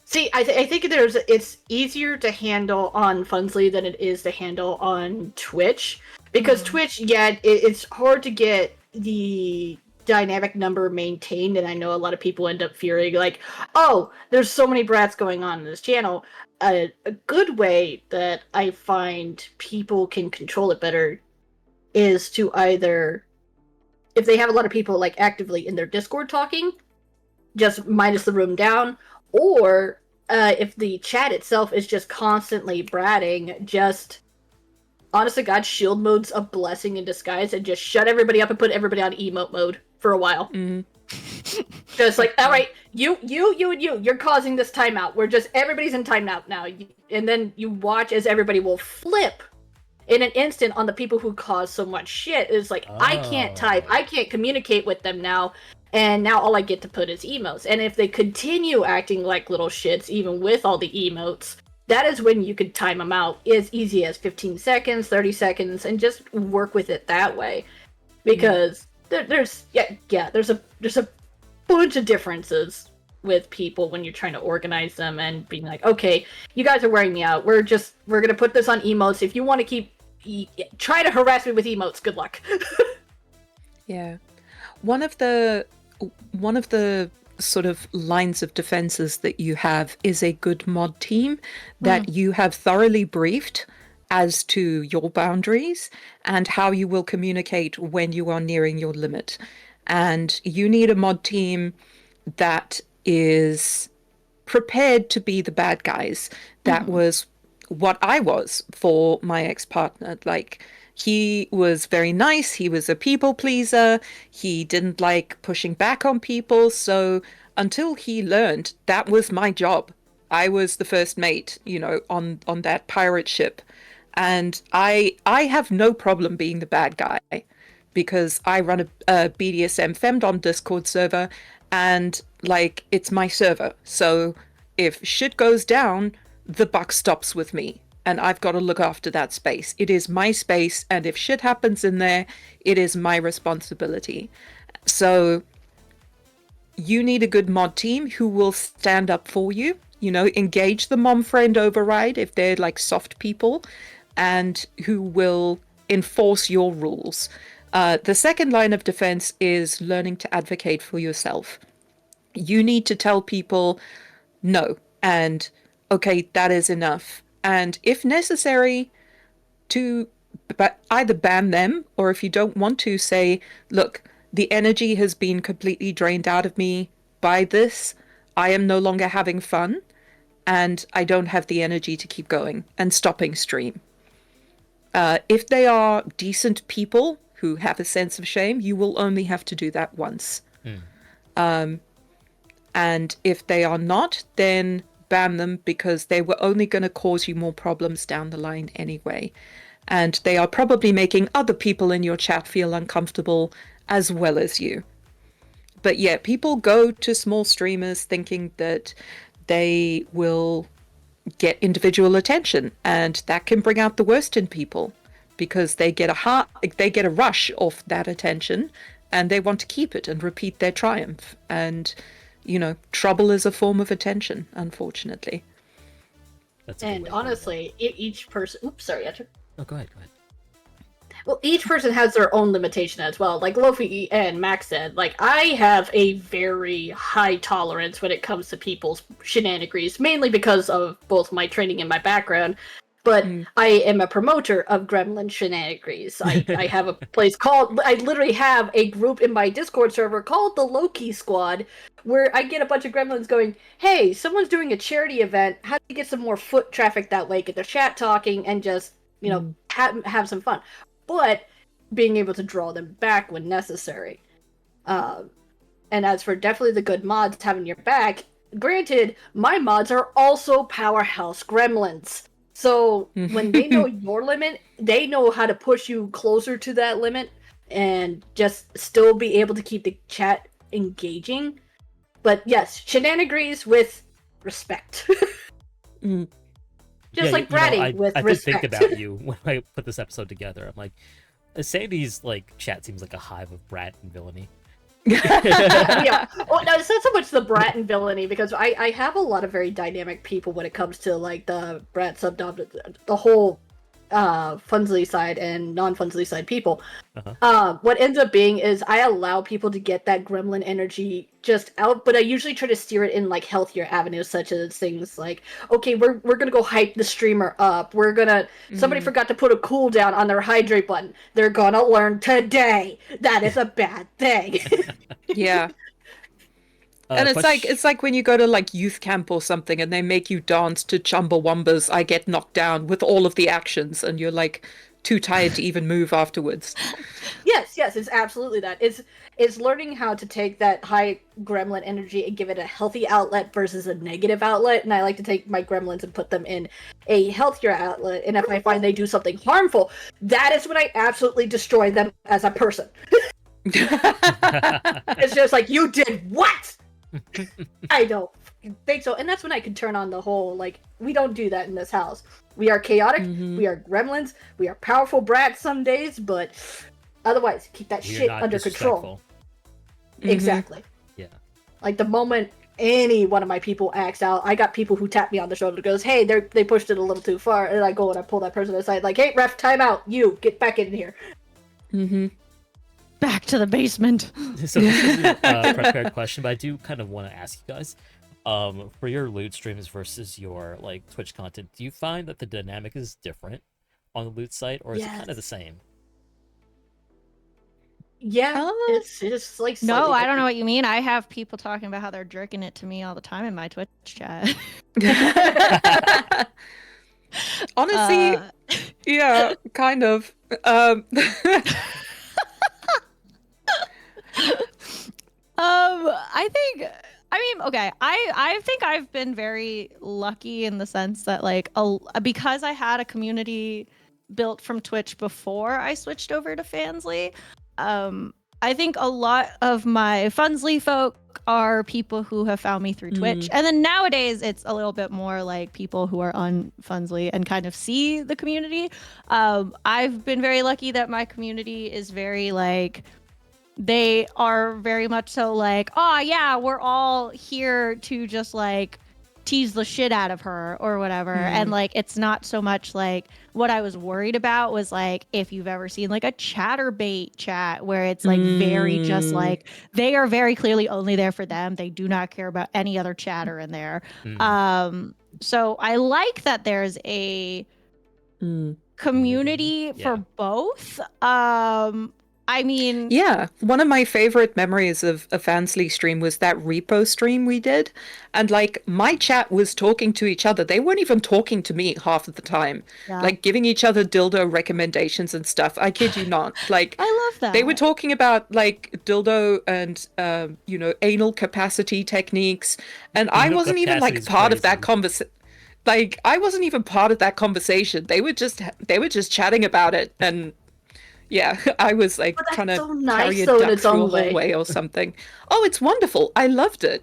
See, I think it's easier to handle on Funzly than it is to handle on Twitch, because Twitch, it's hard to get the dynamic number maintained, and I know a lot of people end up fearing like, oh, there's so many brats going on in this channel. A good way that I find people can control it better is to either, if they have a lot of people like actively in their Discord talking, just minus the room down, or if the chat itself is just constantly bratting, just honest to God, shield mode's a blessing in disguise, and just shut everybody up and put everybody on emote mode for a while. Just like, all right, you're causing this timeout. Everybody's in timeout now, and then you watch as everybody will flip in an instant on the people who cause so much shit. It's like, I can't type, I can't communicate with them now. And now all I get to put is emotes. And if they continue acting like little shits, even with all the emotes, that is when you could time them out as easy as 15 seconds, 30 seconds, and just work with it that way. Because there's a bunch of differences with people when you're trying to organize them and being like, okay, you guys are wearing me out. We're gonna put this on emotes. If you want to try to harass me with emotes, good luck. Yeah. One of the sort of lines of defenses that you have is a good mod team that you have thoroughly briefed as to your boundaries and how you will communicate when you are nearing your limit. And you need a mod team that is prepared to be the bad guys. That was what I was for my ex-partner. Like, he was very nice. He was a people pleaser. He didn't like pushing back on people. So until he learned, that was my job. I was the first mate, on that pirate ship. And I have no problem being the bad guy because I run a BDSM Femdom Discord server, and like, it's my server. So if shit goes down, the buck stops with me, and I've got to look after that space. It is my space, and if shit happens in there, it is my responsibility. So you need a good mod team who will stand up for you, engage the mom friend override if they're like soft people, and who will enforce your rules. The second line of defense is learning to advocate for yourself. You need to tell people no, and okay, that is enough. And if necessary, to either ban them, or if you don't want to, say, look, the energy has been completely drained out of me by this. I am no longer having fun, and I don't have the energy to keep going, and stopping stream. If they are decent people who have a sense of shame, you will only have to do that once. And if they are not, then ban them, because they were only going to cause you more problems down the line anyway. And they are probably making other people in your chat feel uncomfortable as well as you. But yeah, people go to small streamers thinking that they will get individual attention, and that can bring out the worst in people, because they get a rush off that attention, and they want to keep it and repeat their triumph. And trouble is a form of attention, unfortunately. And honestly, each person. Oops, sorry, Atramentum. Oh, go ahead. Well, each person has their own limitation as well. Like Lofi and Max said, like, I have a very high tolerance when it comes to people's shenanigans, mainly because of both my training and my background. But I am a promoter of gremlin shenanigans. I have a place called, I literally have a group in my Discord server called the Loki Squad, where I get a bunch of gremlins going, hey, someone's doing a charity event, how do you get some more foot traffic that way, get their chat talking, and just, have some fun. But being able to draw them back when necessary. And as for definitely the good mods having your back, granted, my mods are also powerhouse gremlins. So when they know your limit, they know how to push you closer to that limit and just still be able to keep the chat engaging. But yes, shenanigans with respect. Just like Bratting with respect. I did think about you when I put this episode together. I'm like, Sandy's like chat seems like a hive of brat and villainy. Yeah. Well, no, it's not so much the brat and villainy, because I have a lot of very dynamic people when it comes to like the brat subdom, the whole Funsley side and non-Funsley side people. What ends up being is I allow people to get that gremlin energy just out, but I usually try to steer it in like healthier avenues, such as things like, okay, we're gonna go hype the streamer up. We're gonna somebody forgot to put a cooldown on their hydrate button. They're gonna learn today. That is a bad thing. Yeah. And it's like when you go to like youth camp or something and they make you dance to Chumbawamba's I Get Knocked Down with all of the actions, and you're like too tired to even move afterwards. Yes, it's absolutely that. It's learning how to take that high gremlin energy and give it a healthy outlet versus a negative outlet. And I like to take my gremlins and put them in a healthier outlet. And if I find they do something harmful, that is when I absolutely destroy them as a person. It's just like, you did what? I don't think so. And that's when I can turn on the whole, like, we don't do that in this house. We are chaotic, we are gremlins, we are powerful brats some days, but otherwise, keep that shit under control. Exactly. Yeah. Like, the moment any one of my people acts out, I got people who tap me on the shoulder and goes, hey, they pushed it a little too far, and I go and I pull that person aside, like, hey, ref, time out, you, get back in here. Back to the basement. So this is a prepared question, but I do kind of want to ask you guys, for your loot streams versus your like Twitch content, do you find that the dynamic is different? on the loot site, or is it Yes. kind of the same? Yeah, it's like No, slightly I don't know what you mean. I have people talking about how they're jerking it to me all the time in my Twitch chat. Honestly, yeah, kind of. Okay, I think I've been very lucky in the sense that like because I had a community built from Twitch before I switched over to Fansly. I think a lot of my Funsly folk are people who have found me through Twitch. And then nowadays it's a little bit more like people who are on Funsly and kind of see the community. I've been very lucky that my community is very like, they are very much so like, oh yeah, we're all here to just like tease the shit out of her or whatever. And like, it's not so much like, what I was worried about was like, if you've ever seen like a chatterbait chat where it's like very just like, they are very clearly only there for them. They do not care about any other chatter in there. So I like that there's a community for both. I mean, yeah, one of my favorite memories of a Fansly stream was that repo stream we did. And like my chat was talking to each other. They weren't even talking to me half of the time. Yeah. Like giving each other dildo recommendations and stuff. I kid you not. Like I love that. they were talking about like dildo and anal capacity techniques. And I wasn't even like part of that conversation. Like I wasn't even part of that conversation. They were just chatting about it. And yeah, I was like trying to carry a duck through a hallway or something. Oh, it's wonderful. I loved it.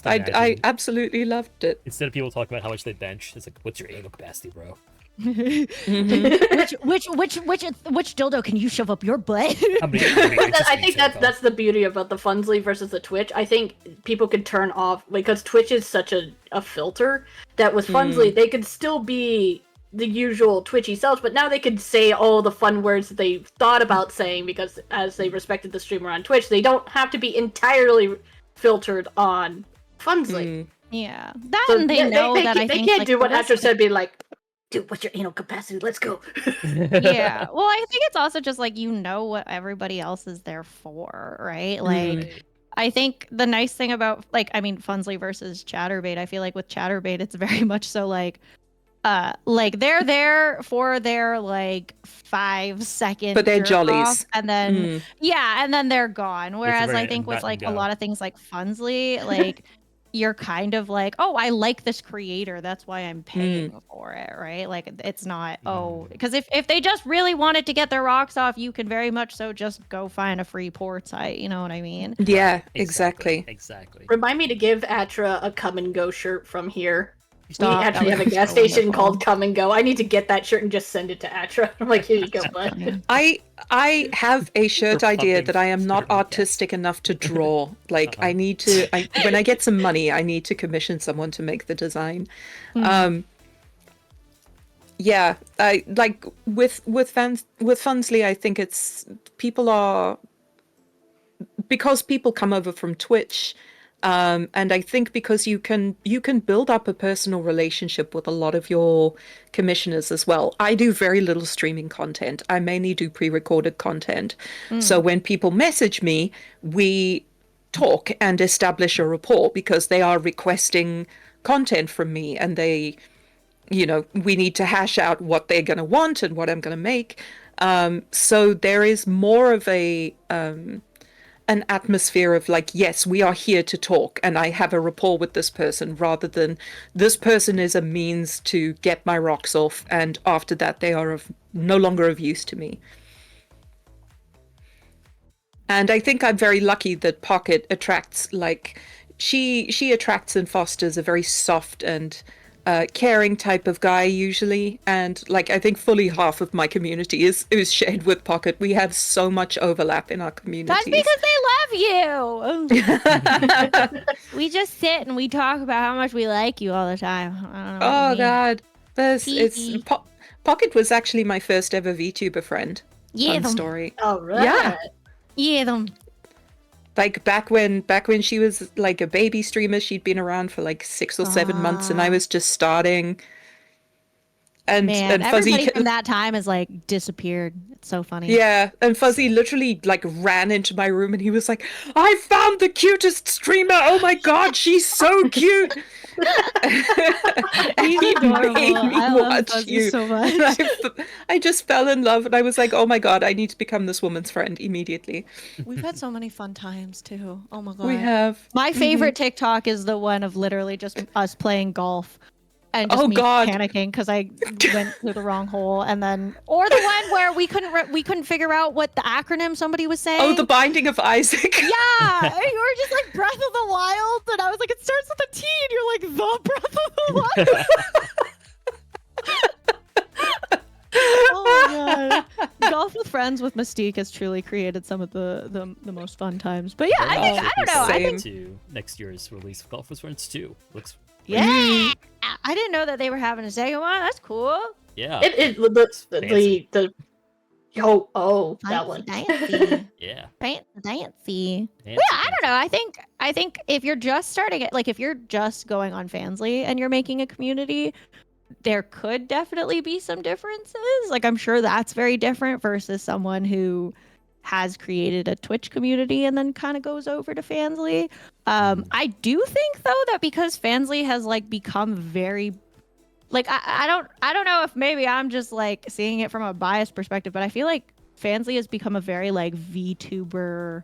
I absolutely loved it. Instead of people talking about how much they bench, it's like, what's your anal capacity, bro? Which dildo can you shove up your butt? I think that's the beauty about the Funsly versus the Twitch. I think people could turn off, because Twitch is such a filter, that with Funsly they could still be the usual Twitchy selves, but now they could say all the fun words that they thought about saying, because as they respected the streamer on Twitch, they don't have to be entirely filtered on Funsly. Yeah, that, so and they know that I think they can't do what Atra said, be like, dude, what's your anal capacity? Let's go. Yeah, well, I think it's also just like, what everybody else is there for, right? Like, I think the nice thing about Funsly versus Chatterbait, I feel like with Chatterbait, it's very much so like they're there for their like 5-second, but they're jollies, and then and then they're gone. Whereas I think with like a lot of things like Funsly, like you're kind of like, oh, I like this creator, that's why I'm paying for it, right? Like it's not because if they just really wanted to get their rocks off, you can very much so just go find a free port site. You know what I mean? Yeah, exactly. Remind me to give Atra a Come and Go shirt from here. Stop. We actually have a gas station called Come and Go. I need to get that shirt and just send it to Atra. I'm like, here you go, bud. I have a shirt idea that I am not artistic enough to draw. Like I need to, when I get some money, I need to commission someone to make the design. Yeah, I like with Funsly, I think it's because people come over from Twitch. And I think because you can build up a personal relationship with a lot of your commissioners as well. I do very little streaming content. I mainly do pre-recorded content. So when people message me, we talk and establish a rapport because they are requesting content from me, and they, we need to hash out what they're going to want and what I'm going to make. So there is more of an atmosphere of like, yes, we are here to talk and I have a rapport with this person, rather than this person is a means to get my rocks off, and after that they are no longer of use to me. And I think I'm very lucky that Pocket attracts, like, she attracts and fosters a very soft and caring type of guy usually, and like I think fully half of my community is shared with Pocket. We have so much overlap in our communities. That's because they love you. We just sit and we talk about how much we like you all the time. I don't know God, Pocket was actually my first ever VTuber friend. Fun story. All right. Yeah, them. Like back when she was like a baby streamer, she'd been around for like 6 or 7 months, and I was just starting. and Man, Fuzzy everybody from that time has like disappeared. It's so funny. yeah, and Fuzzy literally like ran into my room and he was like, I found the cutest streamer. Oh my god, she's so cute. And He's he adorable. made me I love watch Fuzzy you. so much. And I just fell in love and I was like, oh my god, I need to become this woman's friend immediately. We've had so many fun times too. Oh my god. We have. My favorite TikTok is the one of literally just us playing golf and just Oh, me God. panicking because I went through the wrong hole, and then or the one where we couldn't figure out what the acronym somebody was saying. Oh, the Binding of Isaac. Yeah, and you were just like Breath of the Wild, and I was like, it starts with a T, and you're like the Breath of the Wild. Oh my god! Golf with friends with Mystique has truly created some of the most fun times. But yeah, I don't know. I think to next year's release of Golf with Friends 2 looks yeah. I didn't know that they were having a second one. That's cool. yeah. The that one. Fancy. Yeah. Fancy. Yeah, I don't know. I think if you're just starting it, like if you're just going on Fansly and you're making a community, there could definitely be some differences. Like I'm sure that's very different versus someone who has created a Twitch community and then kind of goes over to Fansly. I do think though that because Fansly has like become very like I don't know if maybe I'm just like seeing it from a biased perspective, but I feel like Fansly has become a very like VTuber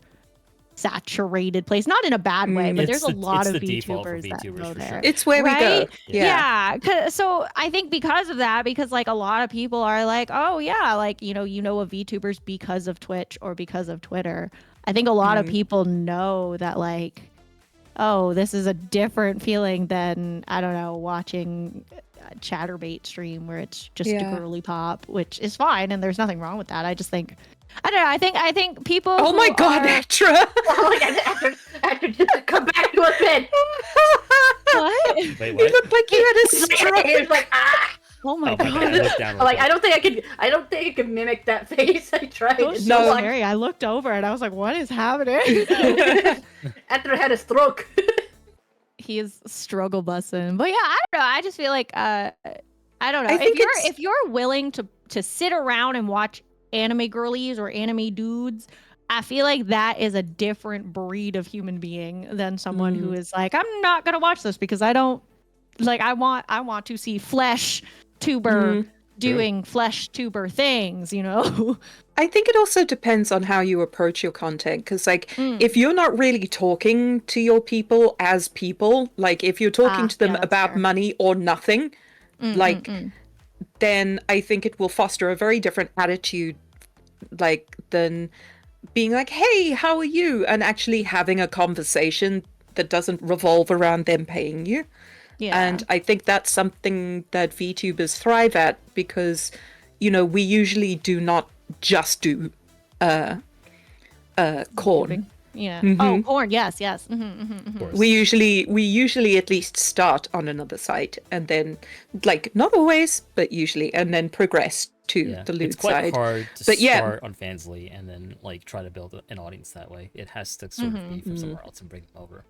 saturated place, not in a bad way, but there's a lot of VTubers that go there. Sure. It's where we go. Yeah. So I think because of that, because like a lot of people are like, oh yeah, like you know of VTubers because of Twitch or because of Twitter. I think a lot of people know that like, oh, this is a different feeling than I don't know watching a Chatterbait stream where it's just a girly pop, which is fine and there's nothing wrong with that. I just think. I don't know. I think people. Oh my god, Atra! After just come back to a bed. What? Wait, You what? look like you had a stroke. He was like, ah! Oh my God, I god. looked down real Like quick. I don't think I could mimic that face. I tried. It was It's so so long. scary. I looked over and I was like, what is happening? After I had a stroke. He is struggle bussing. But yeah, I don't know. I just feel like I don't know. I think If you're willing to sit around and watch anime girlies or anime dudes, I feel like that is a different breed of human being than someone who is like, I'm not gonna watch this because I don't like I want to see flesh tuber doing flesh tuber things, you know? I think it also depends on how you approach your content, because like if you're not really talking to your people as people, like if you're talking to them yeah, that's about fair. money or nothing, like then I think it will foster a very different attitude, like than being like, hey, how are you? And actually having a conversation that doesn't revolve around them paying you. Yeah. And I think that's something that VTubers thrive at because, you know, we usually do not just do corn. Yeah. Oh, corn. Yes. Yes. Of course. We usually at least start on another site and then, like, not always, but usually, and then progress to the loot It's quite side. hard to But yeah. start on Fansly and then like try to build an audience that way. It has to sort of be from somewhere else and bring them over.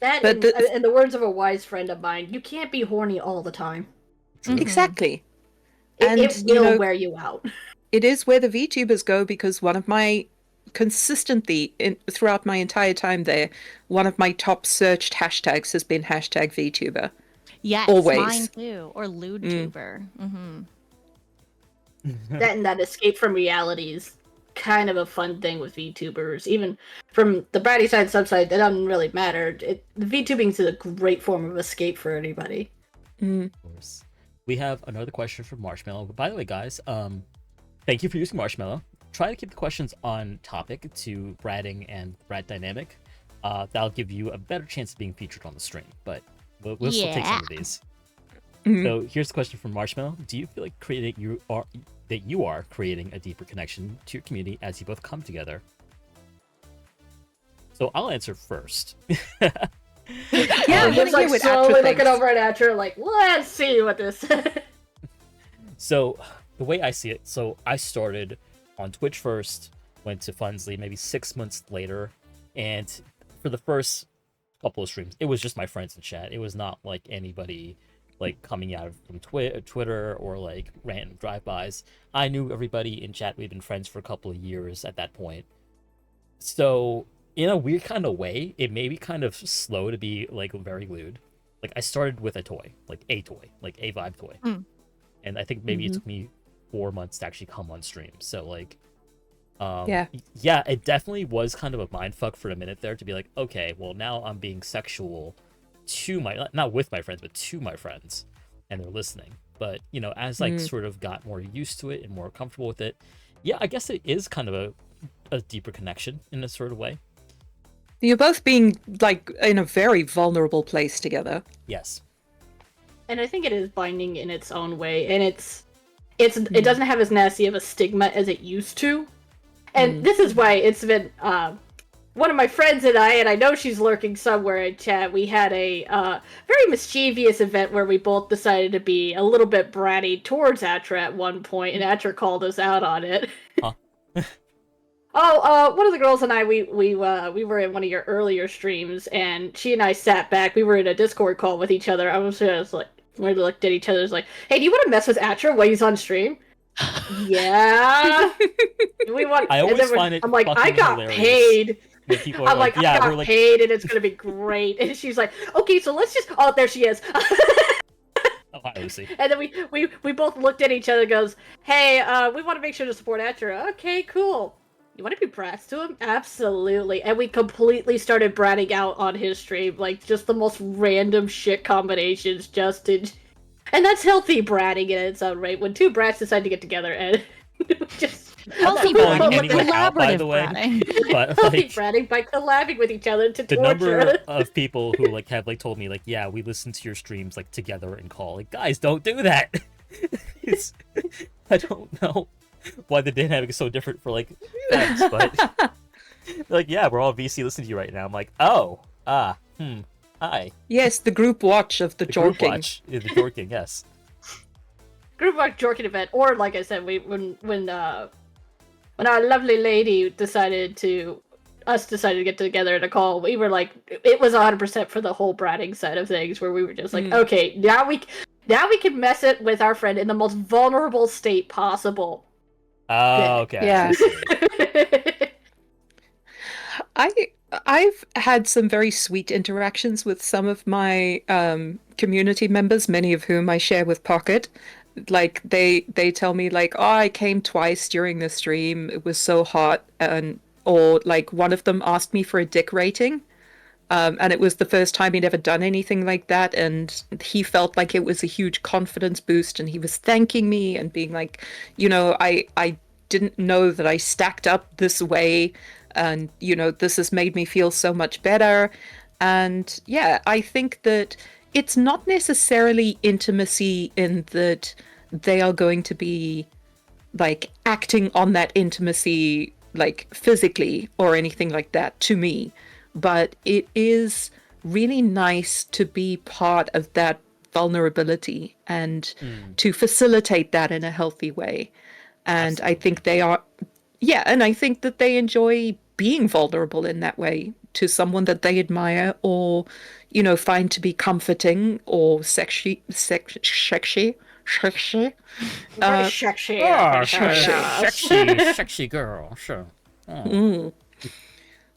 That But in the words of a wise friend of mine, you can't be horny all the time. Exactly. It And, will you know, wear you out. it is where the VTubers go because one of my consistently throughout my entire time there, one of my top searched hashtags has been hashtag VTuber. Yes. Always. Mine too. Or lewd tuber. That escape from reality is kind of a fun thing with VTubers. Even from the bratty side, subside, that doesn't really matter. The VTubing is a great form of escape for anybody. Of course. We have another question from Marshmallow. By the way, guys, thank you for using Marshmallow. Try to keep the questions on topic to Bratting and Brat Dynamic. That'll give you a better chance of being featured on the stream, but we'll still take some of these. So here's the question from Marshmallow. Do you feel like you are creating a deeper connection to your community as you both come together? So I'll answer first. Yeah, I'm Just gonna hear like what slowly Atra looking thinks. over at Atra, like, let's see what this. So the way I see it, so I started on Twitch first, went to Fansly maybe 6 months later, and for the first couple of streams, it was just my friends in chat. It was not like anybody like coming out from Twitter or like random drive-bys. I knew everybody in chat. We've been friends for a couple of years at that point. So in a weird kind of way, it made me kind of slow to be like very lewd. Like I started with a toy, like a vibe toy, and I think maybe it took me 4 months to actually come on stream. So like, yeah, it definitely was kind of a mind fuck for a minute there to be like, okay, well now I'm being sexual to my, not with my friends, but to my friends, and they're listening. But you know, as I sort of got more used to it and more comfortable with it, yeah, I guess it is kind of a deeper connection in a sort of way. You're both being like in a very vulnerable place together. Yes. And I think it is binding in its own way, and it doesn't have as nasty of a stigma as it used to. And this is why it's been one of my friends and I know she's lurking somewhere in chat. We had a very mischievous event where we both decided to be a little bit bratty towards Atra at one point, and Atra called us out on it. Huh? One of the girls and I, we were in one of your earlier streams, and she and I sat back. We were in a Discord call with each other. I was just like, we looked at each other, like, "Hey, do you want to mess with Atra while he's on stream?" Yeah. We want. I always find it. I'm like, I got hilarious paid. when people are I'm like, yeah, I we're got like, paid, and it's gonna be great. And she's like, okay, so let's just. Oh, there she is. oh, hi, Lucy. And then we both looked at each other and goes, hey, we want to make sure to support Atra. Okay, cool. You want to be brats to him? Absolutely. And we completely started bratting out on his stream, like just the most random shit combinations, just to... And that's healthy bratting in its own right. When two brats decide to get together and just... Healthy calling bratting, anyone out, by collaborative the way. bratting. But healthy like, bratting by collabing with each other to the torture. number of people who like have like told me like, yeah, we listen to your streams like together and call, like, guys, don't do that. I don't know why the dynamic is so different for like friends, but like, yeah, we're all VC listening to you right now. I'm like, oh, hi. Yes, the group watch of the Group jorking. watch, the jorking, yes. Group watch jorking event, or like I said, when our lovely lady decided to get together in a call, we were like, it was 100% for the whole bratting side of things, where we were just like, okay, now we can mess it with our friend in the most vulnerable state possible. Oh, okay. Yeah. I've had some very sweet interactions with some of my community members, many of whom I share with Pocket. Like they tell me like, oh, I came twice during the stream, it was so hot, or like one of them asked me for a dick rating, and it was the first time he'd ever done anything like that, and he felt like it was a huge confidence boost, and he was thanking me and being like, you know, I didn't know that I stacked up this way, and you know, this has made me feel so much better. And yeah, I think that it's not necessarily intimacy in that they are going to be like acting on that intimacy like physically or anything like that to me, but it is really nice to be part of that vulnerability and to facilitate that in a healthy way. And Absolutely. I think they are, yeah, and I think that they enjoy being vulnerable in that way to someone that they admire or, you know, find to be comforting or sexy. Very sexy. Sexy girl, sure.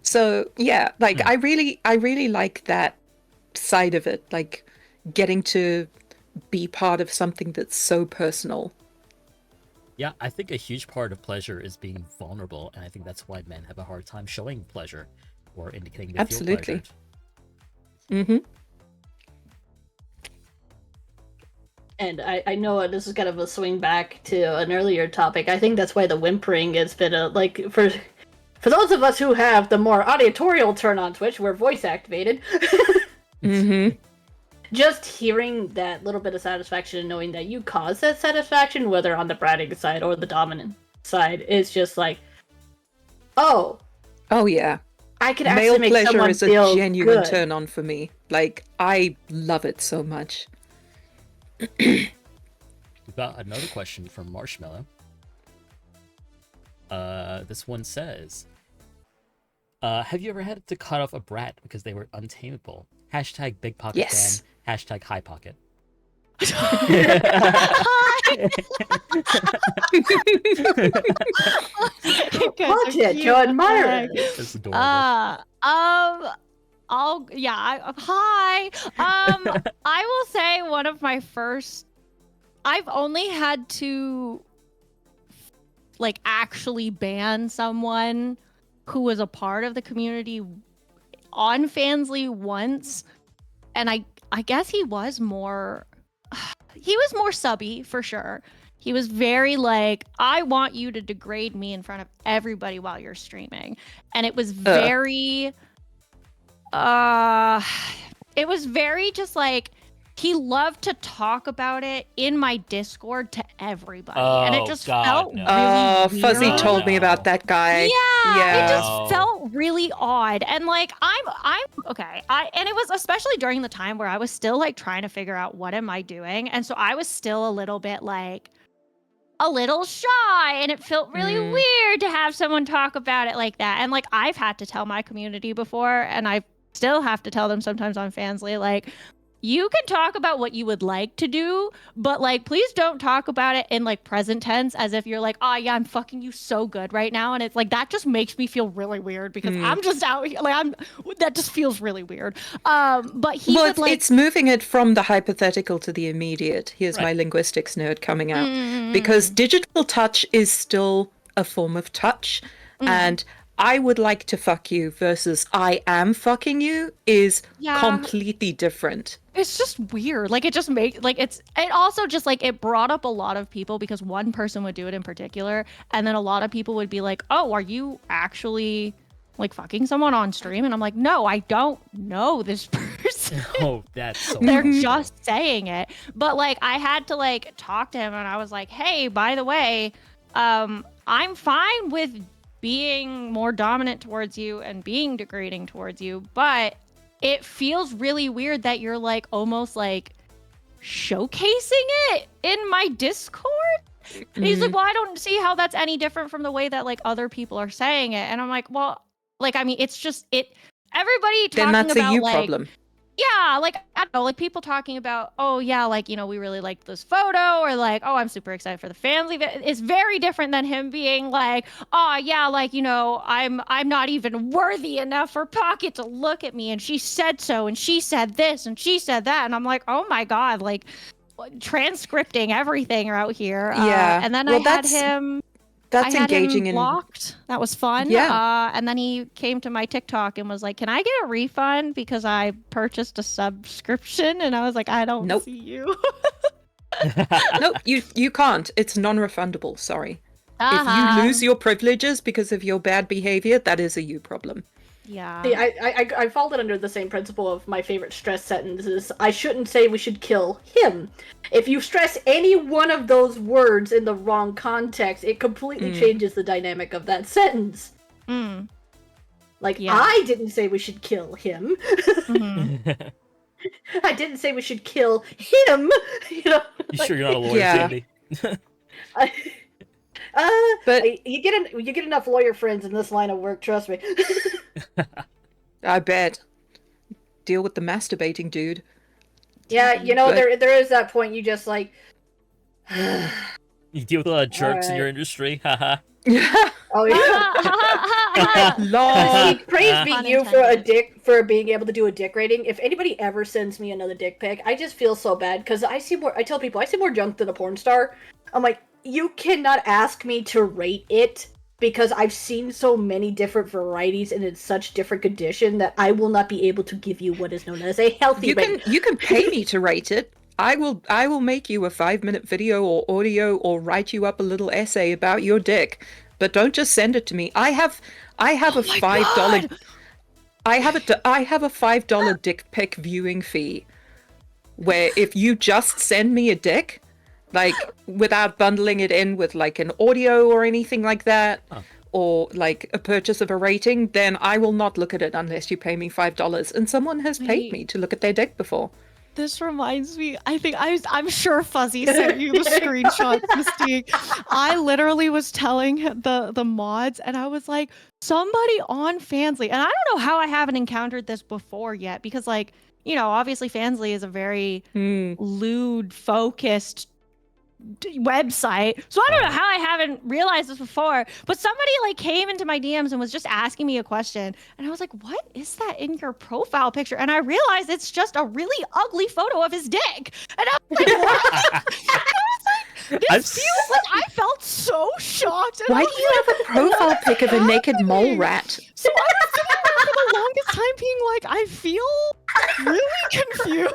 So yeah, like I really like that side of it, like getting to be part of something that's so personal. Yeah, I think a huge part of pleasure is being vulnerable, and I think that's why men have a hard time showing pleasure or indicating they feel Absolutely. pleasured. And I know this is kind of a swing back to an earlier topic. I think that's why the whimpering has been a, like, for those of us who have the more auditorial turn on Twitch, we're voice activated. Just hearing that little bit of satisfaction and knowing that you cause that satisfaction, whether on the bratting side or the dominant side, is just like, oh Yeah. I can Male actually make pleasure someone is a feel genuine good. turn on for me. Like I love it so much. We've got another question from Marshmallow. This one says, have you ever had to cut off a brat because they were untamable? Hashtag big pocket Yes. fan. Hashtag high pocket. Watch it to admire it. That's adorable. Hi. I will say one of my first. I've only had to like actually ban someone who was a part of the community on Fansly once, and I guess he was more subby for sure. He was very like, I want you to degrade me in front of everybody while you're streaming. And it was very it was very just like, he loved to talk about it in my Discord to everybody. And it just felt really weird. Fuzzy told me about that guy. Yeah. It just felt really odd. And like I'm okay. And it was especially during the time where I was still like trying to figure out what am I doing. And so I was still a little bit like a little shy, and it felt really weird to have someone talk about it like that. And like I've had to tell my community before, and I still have to tell them sometimes on Fansly, like, you can talk about what you would like to do, but like, please don't talk about it in like present tense as if you're like, oh yeah, I'm fucking you so good right now. And it's like, that just makes me feel really weird because I'm just out here. Like that just feels really weird. But he would like, it's moving it from the hypothetical to the immediate. Here's my linguistics nerd coming out. Because digital touch is still a form of touch. And I would like to fuck you versus I am fucking you is completely different. It's just weird. Like, it just makes, like, it also just, like, it brought up a lot of people because one person would do it in particular. And then a lot of people would be like, oh, are you actually, like, fucking someone on stream? And I'm like, no, I don't know this person. Oh, that's so They're awesome. just saying it. But, like, I had to, like, talk to him and I was like, hey, by the way, I'm fine with being more dominant towards you and being degrading towards you, but it feels really weird that you're like almost like showcasing it in my Discord. And he's like, well, I don't see how that's any different from the way that like other people are saying it. And I'm like, well, like, I mean, it's just everybody talking then that's about a you like problem. yeah, like, I don't know, like, people talking about, oh, yeah, like, you know, we really liked this photo, or like, oh, I'm super excited for the family. It's very different than him being like, oh, yeah, like, you know, I'm not even worthy enough for Pocket to look at me, and she said so, and she said this, and she said that, and I'm like, oh my god, like, transcripting everything out here. And then I had him... That's engaging him blocked. That was fun. Yeah. And then he came to my TikTok and was like, "Can I get a refund because I purchased a subscription?" And I was like, "I don't see you." Nope, you can't. It's non-refundable. Sorry. If you lose your privileges because of your bad behavior, that is a you problem. Yeah. See, I followed under the same principle of my favorite stress sentences. I shouldn't say we should kill him. If you stress any one of those words in the wrong context, it completely changes the dynamic of that sentence. Like, I didn't say we should kill him. I didn't say we should kill him. You know, You sure you're not a lawyer, Sandy? But you get enough lawyer friends in this line of work, trust me. I bet. Deal with the masturbating dude. Yeah, you know, there is that point you just like... You deal with a lot of jerks in your industry, haha. Oh yeah. Lol. Praise be you for being able to do a dick rating. If anybody ever sends me another dick pic, I just feel so bad because I tell people I see more junk than a porn star. I'm like, you cannot ask me to rate it because I've seen so many different varieties and in such different condition that I will not be able to give you what is known as a healthy rating. You can pay me to rate it. I will make you a 5-minute video or audio or write you up a little essay about your dick, but don't just send it to me. I have a $5 I have a $5 dick pic viewing fee where if you just send me a dick, like without bundling it in with like an audio or anything like that, or like a purchase of a rating, then I will not look at it unless you pay me $5. And someone has paid me to look at their dick before. This reminds me, I'm sure Fuzzy sent you the screenshots, Mystique. I literally was telling the mods, and I was like, somebody on Fansly, and I don't know how I haven't encountered this before yet, because like, you know, obviously Fansly is a very lewd focused website, so I don't know how I haven't realized this before, but somebody like came into my DMs and was just asking me a question, and I was like, what is that in your profile picture? And I realized it's just a really ugly photo of his dick, and I was like, what? This feels like I felt so shocked. And Why do you have a profile pic of a naked mole rat? So I was sitting there for the longest time being like, I feel really confused.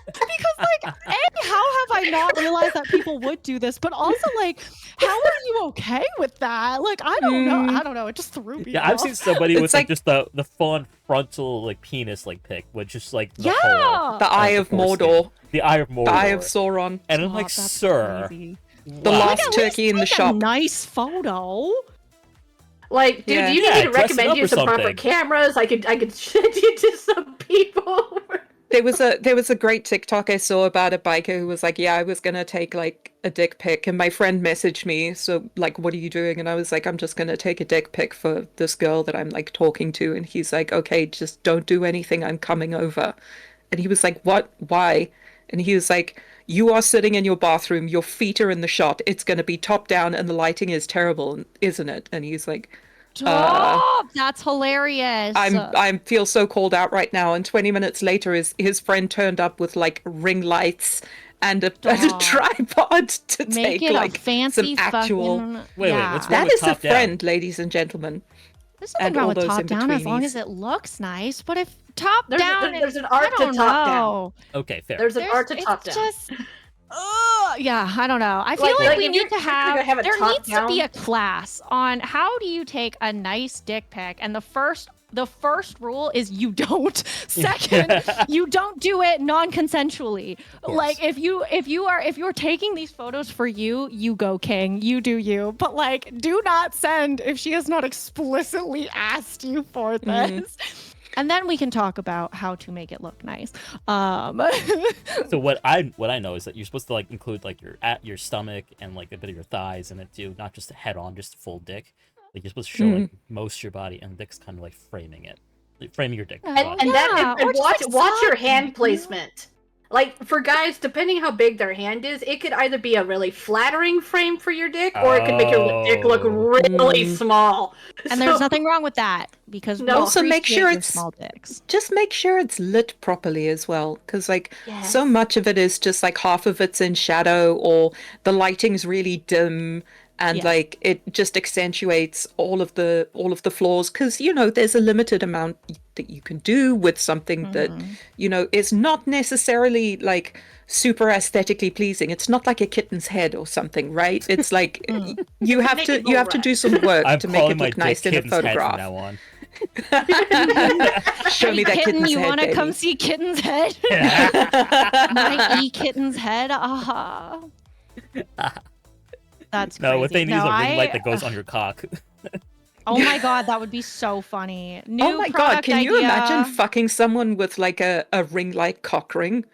Because like, A, how have I not realized that people would do this? But also like, how are you okay with that? Like, I don't know. I don't know. It just threw me off. I've seen somebody with like like just the full frontal like penis like pic with just like the whole, the Eye of Mordor. The Eye of Mordor. The Eye of Sauron. And I'm like, That's sir. crazy. The wow. last turkey in the shop. A nice photo. Like, dude, Yeah. you Yeah, need to dress it recommend up you or some proper something. cameras. I could send you to some people. There was a great TikTok I saw about a biker who was like, yeah, I was gonna take like a dick pic, and my friend messaged me, so like, what are you doing? And I was like, I'm just gonna take a dick pic for this girl that I'm like talking to, and he's like, okay, just don't do anything, I'm coming over. And he was like, what? Why? And he was like, you are sitting in your bathroom, your feet are in the shot, it's gonna be top down, and the lighting is terrible, isn't it? And he's like, Stop! That's hilarious. I feel so called out right now. And 20 minutes later, his friend turned up with like ring lights and a tripod to Make take it like a fancy some actual. fucking. Wait, yeah. what's wrong That with is a top down? friend, ladies and gentlemen. There's nothing and wrong all with those top down as long in-betweenies. as it looks nice. But if top There's down, an art I to don't top down. know. Okay, fair. There's an art to It's top down. just, yeah, I don't know. I feel Like- like, like we if need you're to gonna have, have a there top needs to be down- a class on how do you take a nice dick pic, and the first rule is you don't. Second, you don't do it non-consensually. Like if you're taking these photos for you go king, you do you. But like, do not send if she has not explicitly asked you for this. And then we can talk about how to make it look nice. So what I know is that you're supposed to like include like your stomach and like a bit of your thighs in it too, not just a head on, just a full dick. Like you're supposed to show like most of your body, and the dick's kind of like framing it, like, framing your dick. And- Well, And Yeah, or watch just watch your like hand side. placement. Like for guys, depending how big their hand is, it could either be a really flattering frame for your dick, or it could make your dick look Oh. really small. And there's So- nothing wrong with that because we No. Also, make appreciate sure your it's- small dicks. Just make sure it's lit properly as well, because like so Yes. much of it is just like half of it's in shadow, or the lighting's really dim, and Yes. like it just accentuates all of the flaws. Because you know there's a limited amount that you can do with something that you know is not necessarily like super aesthetically pleasing. It's not like a kitten's head or something, right? It's like you have Make to it you have to do some work I'm to make calling it my look nice dick in a kitten's head from photograph. now on. Show me that Kitten, kitten's you head, want to baby. come see Kitten's head? My Kitten's head. Aha. That's crazy. No, what they need is No, a ring light that goes on your cock. Oh my god, that would be so funny. New Oh my god, product can you idea. imagine fucking someone with like a ring light cock ring?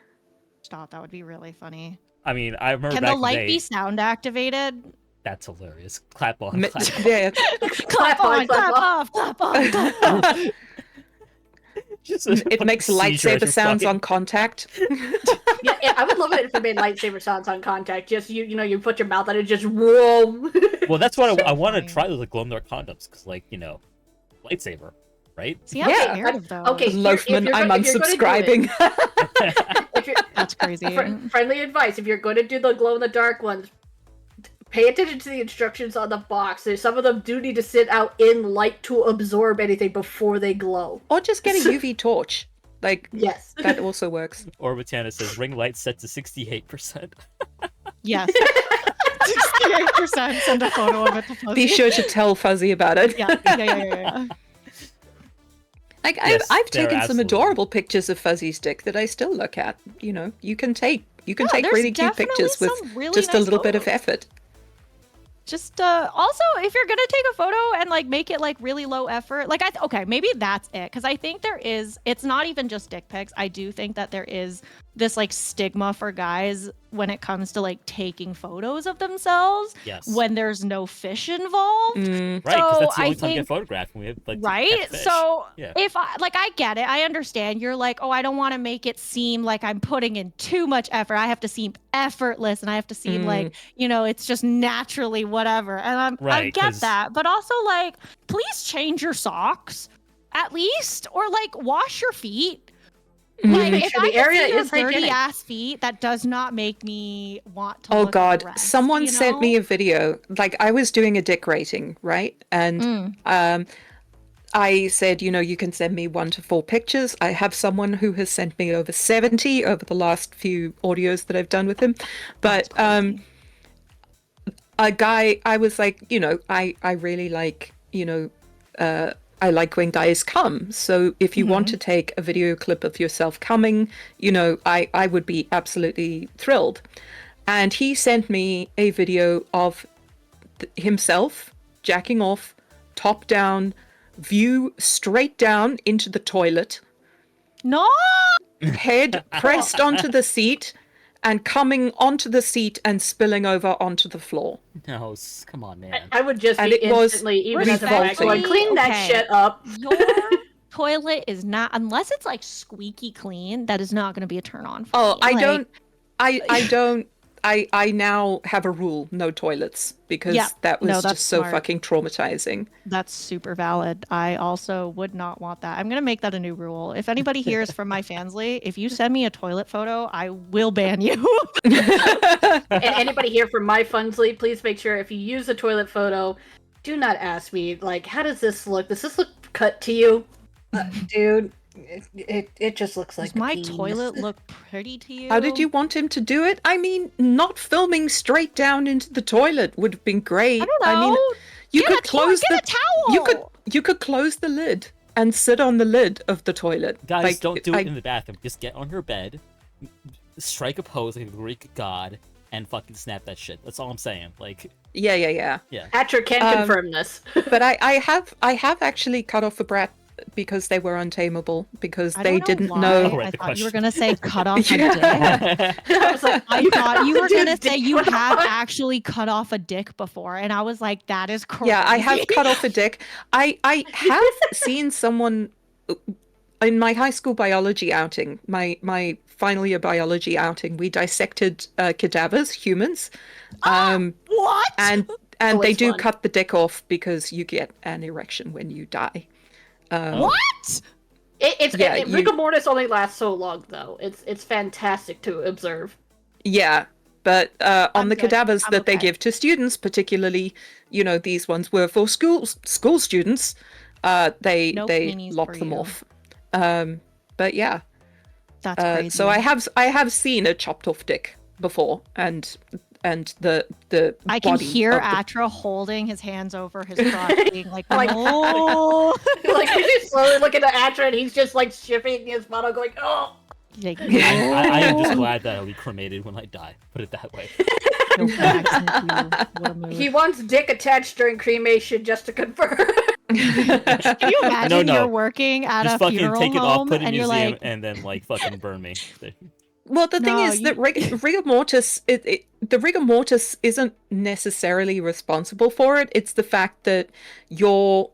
Stop, that would be really funny. I mean, I remember Can back the in light the day, be sound activated? that's hilarious. Clap on, Mi- clap. Yeah. Clap on, clap off, clap on, clap off. Just a It fucking makes seizure as lightsaber you're sounds fucking- on contact. Yeah, I would love it if it made lightsaber sounds on contact. Just you know, you put your mouth on it, just whoa. Well, that's what I want to funny. try those like glow in the dark condoms, because like lightsaber, right? See, I'm Yeah. scared of those. Okay, Loafman, I'm if you're gonna do it- unsubscribing. If you're, That's crazy. friendly advice: if you're going to do the glow in the dark ones, pay attention to the instructions on the box. Some of them do need to sit out in light to absorb anything before they glow. Or just get a UV torch. Like, Yes. that also works. Orbitana says ring light set to 68%. Yes. 68%. Send a photo of it to Fuzzy. Be sure to tell Fuzzy about it. Yeah. Like, Yes, I've they're taken some absolutely- adorable pictures of Fuzzy's dick that I still look at. You know, you can take Yeah, take there's really cute definitely pictures with some really just a nice little bit of photos. effort. Just also, if you're gonna take a photo and like make it like really low effort, like okay, maybe that's it, because I think there is. It's not even just dick pics. I do think that there is this like stigma for guys when it comes to like taking photos of themselves Yes. when there's no fish involved. Mm. Right, because So that's the I only time you get think- photographed when we have like Right? catch fish. So Yeah. if I get it, I understand. You're like, oh, I don't want to make it seem like I'm putting in too much effort. I have to seem effortless and I have to seem like, it's just naturally whatever. And I Right, get 'cause- that. But also like, please change your socks at least, or like wash your feet. Like, Make if sure I the can area see your is dirty hygienic. ass feet, that does not make me want to. Oh look God! at the rest, Someone you sent know? me a video. Like I was doing a dick rating, right? And I said, you can send me 1 to 4 pictures. I have someone who has sent me over 70 over the last few audios that I've done with him. But a guy, I was like, I really like, I like when guys come. So if you want to take a video clip of yourself coming, I would be absolutely thrilled. And he sent me a video of himself jacking off, top down, view straight down into the toilet, No. head pressed onto the seat, and coming onto the seat and spilling over onto the floor. No, come on, man. I would just And be it was instantly, even as a fact, revolting. going, clean that Okay. shit up. Your toilet is not, unless it's like squeaky clean, that is not going to be a turn on for Oh, me. I Like, don't. I don't. I now have a rule: no toilets, because Yeah, that was no, just that's so smart. fucking traumatizing. That's super valid. I also would not want that. I'm going to make that a new rule. If anybody hears from my fansly, if you send me a toilet photo, I will ban you. And anybody here from my Funsley, please make sure if you use a toilet photo, do not ask me, like, how does this look? Does this look cut to you? Dude, it just looks like Does my penis. toilet look pretty to you? How did you want him to do it? I mean, not filming straight down into the toilet would have been great. I don't know. mean, you Get could a close get a towel. You could close the lid and sit on the lid of the toilet. Guys, Like, don't do it in the bathroom. Just get on your bed, strike a pose like a Greek god, and fucking snap that shit. That's all I'm saying. Like, Yeah. Atra can confirm this. But I have actually cut off a brat because they were untamable, because I they don't didn't why. know. Oh, right, I the thought you were question. going to say cut off a Yeah. dick. I was like, I thought you were Dude, going to say dick you cut have off. actually cut off a dick before. And I was like, that is crazy. Yeah, I have cut off a dick. I have seen someone in my high school biology outing, my final year biology outing. We dissected cadavers, humans, What? and they Always do fun. cut the dick off because you get an erection when you die. What? Rigor mortis only lasts so long, though. It's fantastic to observe. Yeah, but on I'm the good. cadavers I'm that they okay. give to students, particularly, these ones were for school students. They No they peenies lop for them you. off. But yeah, That's crazy. so I have seen a chopped off dick before, and the I can body hear of the- Atra holding his hands over his crotch, being like, Like- "No." Like, you're just slowly looking at Atra, and he's just, like, shifting his bottle, going, oh! Like, I am just "No." glad that I'll be cremated when I die. Put it that way. Go back to what a mood. He wants dick attached during cremation, just to confirm. Can you imagine No. you're working at Just a fucking funeral take it off, home put it in and a you're museum, like, and then like fucking burn me. Well, the thing No, is that rigor mortis, the rigor mortis isn't necessarily responsible for it. It's the fact that your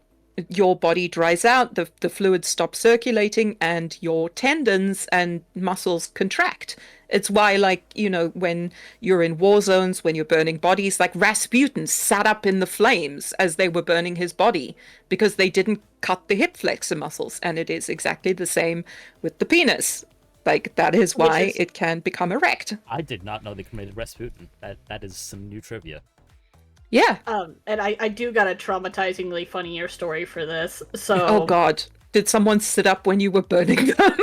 body dries out, the fluid stops circulating, and your tendons and muscles contract. It's why, like, when you're in war zones, when you're burning bodies, like Rasputin sat up in the flames as they were burning his body because they didn't cut the hip flexor muscles. And it is exactly the same with the penis. Like, that is why Which is- it can become erect. I did not know they cremated Rasputin. That is some new trivia. Yeah. And I do got a traumatizingly funnier story for this. So Oh, God. Did someone sit up when you were burning them?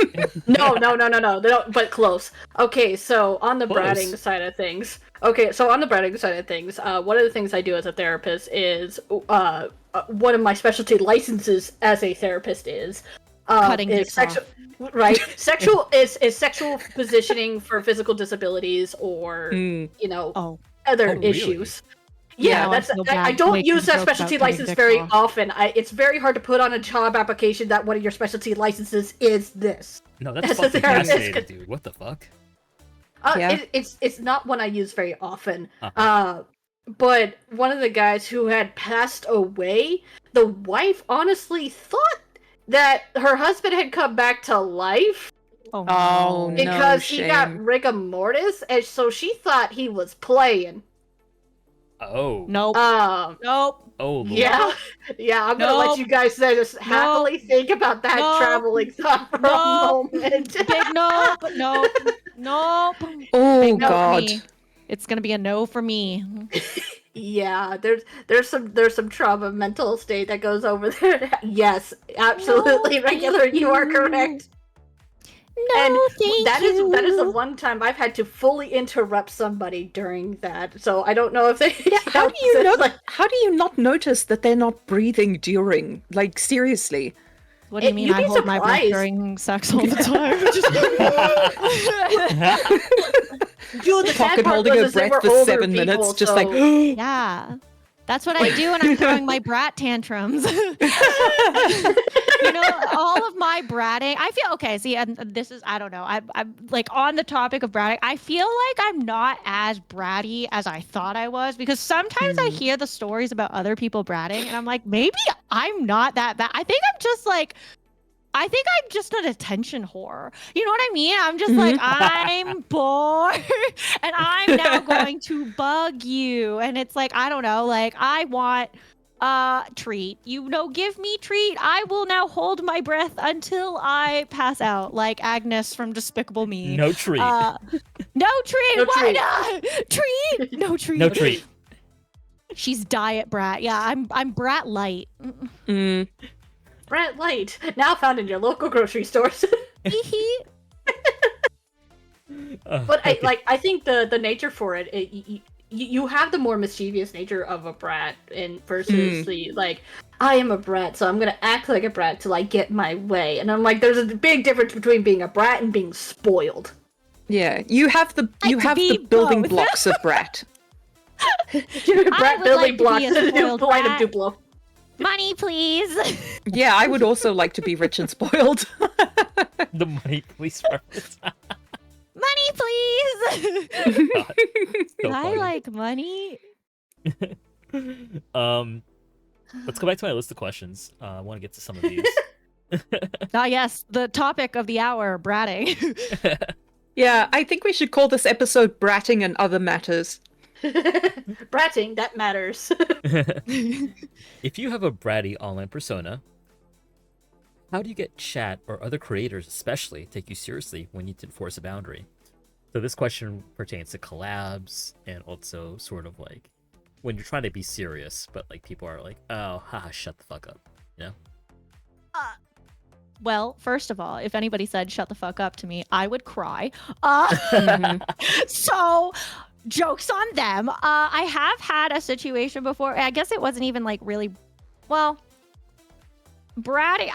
No, they don't, but close. Okay, so on the Close. bratting side of things. One of the things I do as a therapist is one of my specialty licenses as a therapist is Cutting is dicks off. right. Sexual is sexual positioning for physical disabilities or oh, other Oh, really? issues. Now Yeah, I that's feel I bad don't making use that jokes about specialty cutting license dicks very off. often. It's very hard to put on a job application that one of your specialty licenses is this. No, that's As a fucking therapist. fascinating, dude. What the fuck? Yeah. It's not one I use very often. Uh-huh. But one of the guys who had passed away, the wife honestly thought that her husband had come back to life Oh, no. because he got shame. rigor mortis, and so she thought he was playing. Oh. Nope. Nope. Oh, Lord. Yeah, yeah. I'm gonna let you guys just happily think about that Nope. traveling thought for a Nope. moment. Big nope. Nope. Nope. Oh, Big no for God. me. It's gonna be a no for me. Yeah, there's some trauma mental state that goes over there. Yes, absolutely, No, regular. You are thank correct. No, And thank that you. is the one time I've had to fully interrupt somebody during that. So I don't know if they. Yeah, how do you know? not? How do you not notice that they're not breathing during? Like, seriously. What do you mean? You'd I be hold my breath surprised. during sex all the time. Dude, the sad Pocket part holding was her is they breath were for older 7 minutes, people, just so- like. Yeah. That's what I do when I'm throwing my brat tantrums. You know, all of my bratting, I feel okay. See, and this is, I don't know. I'm like on the topic of bratting. I feel like I'm not as bratty as I thought I was because sometimes I hear the stories about other people bratting and I'm like, maybe I'm not that bad. I think I'm just an attention whore. You know what I mean? I'm just like, I'm bored and I'm now going to bug you. And it's like, I don't know, like I want treat. You know, give me treat. I will now hold my breath until I pass out, like Agnes from Despicable Me. No treat. No treat. No Why treat. not? Treat. No treat. No treat. She's diet brat. Yeah, I'm brat light. Mm. Brat Light, now found in your local grocery stores. But I think the nature for it, you have the more mischievous nature of a brat, and versus the like, I am a brat, so I'm gonna act like a brat till I get my way. And I'm like, there's a big difference between being a brat and being spoiled. Yeah, you have the be building both. blocks of brat. Brat would building like to be blocks a in a new spoiled line of brat. Duplo. Money, please. Yeah, I would also like to be rich and spoiled. The money police reference. Money, please. God, so I funny. like money. Let's go back to my list of questions. I want to get to some of these. Ah, yes, the topic of the hour, bratting. Yeah, I think we should call this episode Bratting and Other Matters. Bratting, that matters. If you have a bratty online persona, how do you get chat or other creators especially take you seriously when you need to enforce a boundary? So this question pertains to collabs and also sort of like when you're trying to be serious, but like people are like, oh, haha, shut the fuck up, you know? Well, first of all, if anybody said shut the fuck up to me, I would cry. So, jokes on them. I have had a situation before. I guess it wasn't even like really, well, bratty.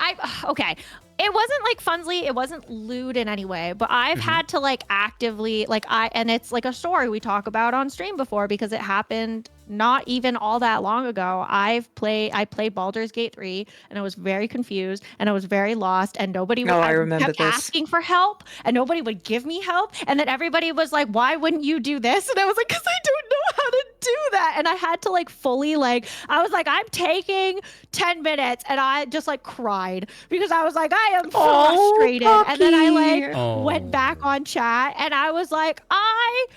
Okay. It wasn't like funsly. It wasn't lewd in any way, but I've had to like actively and it's like a story we talk about on stream before because it happened not even all that long ago. I played Baldur's Gate 3 and I was very confused and I was very lost and nobody would I remember kept this. asking for help and nobody would give me help. And then everybody was like, why wouldn't you do this? And I was like, because I don't know how to do that. And I had to like fully I was like, I'm taking 10 minutes and I just like cried because I was like, I am frustrated. And then I went back on chat and I was like, I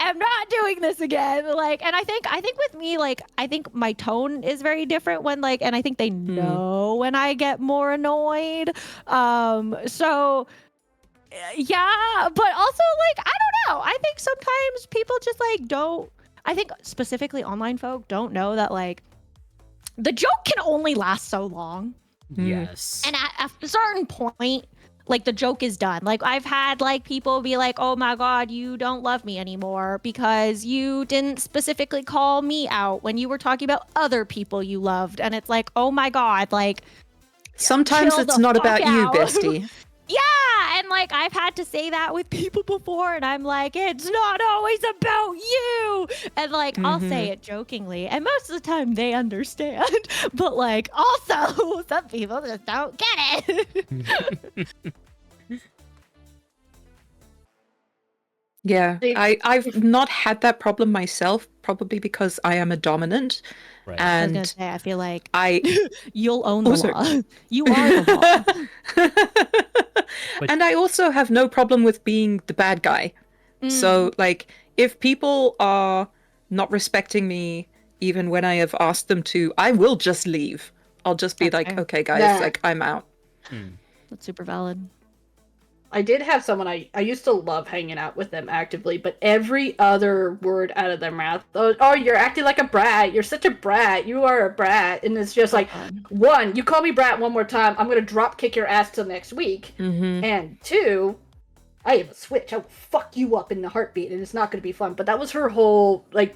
am not doing this again. Like, and I think with me, like, I think my tone is very different when and I think they know when I get more annoyed. So yeah, but also I don't know. I think sometimes people just don't, I think specifically online folk don't know that the joke can only last so long. Yes. And at a certain point, the joke is done. I've had people be like, oh my God, you don't love me anymore because you didn't specifically call me out when you were talking about other people you loved. And it's like, oh my God, sometimes chill it's the not fuck about you, out. bestie. Yeah, and I've had to say that with people before, and I'm like, it's not always about you. And I'll say it jokingly, and most of the time they understand. But also some people just don't get it. Yeah, See, I've not had that problem myself, probably because I am a dominant, Right. I was gonna and say, I feel like I you'll own the Also- law. You are the law. and I also have no problem with being the bad guy. So, like, if people are not respecting me, even when I have asked them to, I will just leave. I'll just be That's like, fair. okay, guys, Yeah. like, I'm out. That's super valid. I did have someone I used to love hanging out with them actively, but every other word out of their mouth, oh, you're acting like a brat. You're such a brat. You are a brat. And it's just like, one, you call me brat one more time, I'm going to drop kick your ass till next week. Mm-hmm. And two, I have a switch. I will fuck you up in a heartbeat, and it's not going to be fun. But that was her whole, like,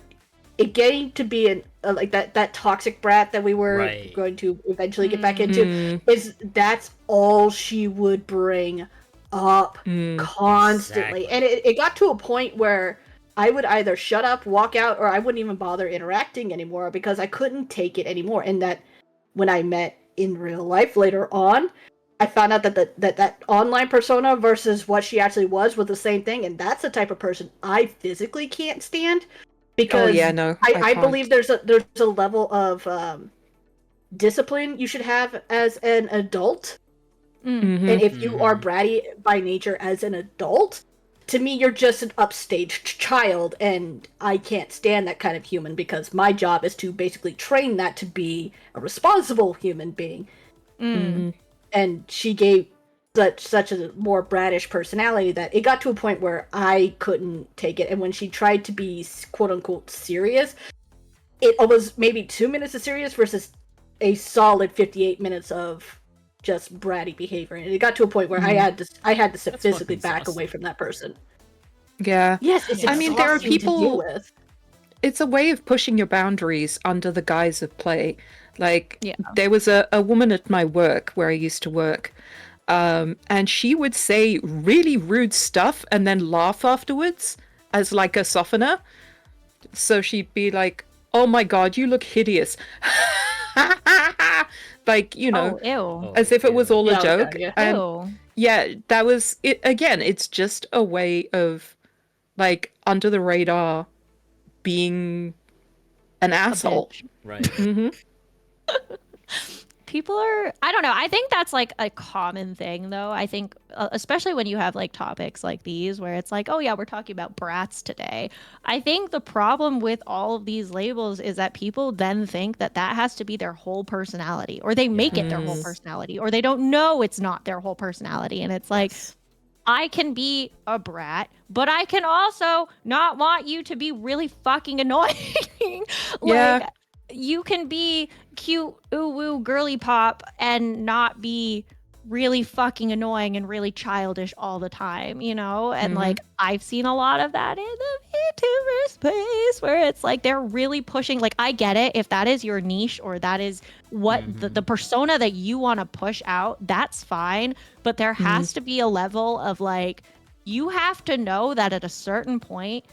it getting to be an like that toxic brat that we were going to eventually get back into, is that's all she would bring up constantly. Exactly. And it got to a point where I would either shut up, walk out, or I wouldn't even bother interacting anymore because I couldn't take it anymore. And that when I met in real life later on, I found out that that online persona versus what she actually was the same thing, and that's the type of person I physically can't stand, because I believe there's a level of discipline you should have as an adult. Mm-hmm. And if you are bratty by nature as an adult, to me you're just an upstaged child, and I can't stand that kind of human, because my job is to basically train that to be a responsible human being. And she gave such a more brattish personality that it got to a point where I couldn't take it. And when she tried to be quote unquote serious, it was maybe 2 minutes of serious versus a solid 58 minutes of just bratty behavior, and it got to a point where I had to physically back away from that person. Yeah. Yes, it's I mean, there are exhausting to deal people. with. It's a way of pushing your boundaries under the guise of play. Like, there was a woman at my work where I used to work, and she would say really rude stuff and then laugh afterwards as like a softener. So she'd be like, "Oh my god, you look hideous." Like, you know, as if it was all a joke. And that was it. Again, it's just a way of, like, under the radar being an asshole. Right. Mm-hmm. People are, I don't know, I think that's like a common thing though. I think especially when you have like topics like these where it's like, oh yeah, we're talking about brats today. I think the problem with all of these labels is that people then think that that has to be their whole personality, or they make it their whole personality, or they don't know it's not their whole personality. And it's like, I can be a brat, but I can also not want you to be really fucking annoying. Like, you can be cute, ooh woo, girly pop, and not be really fucking annoying and really childish all the time, you know? And like, I've seen a lot of that in the VTuber space where it's like they're really pushing. Like, I get it, if that is your niche or that is what the persona that you want to push out, that's fine. But there has to be a level of like, you have to know that at a certain point,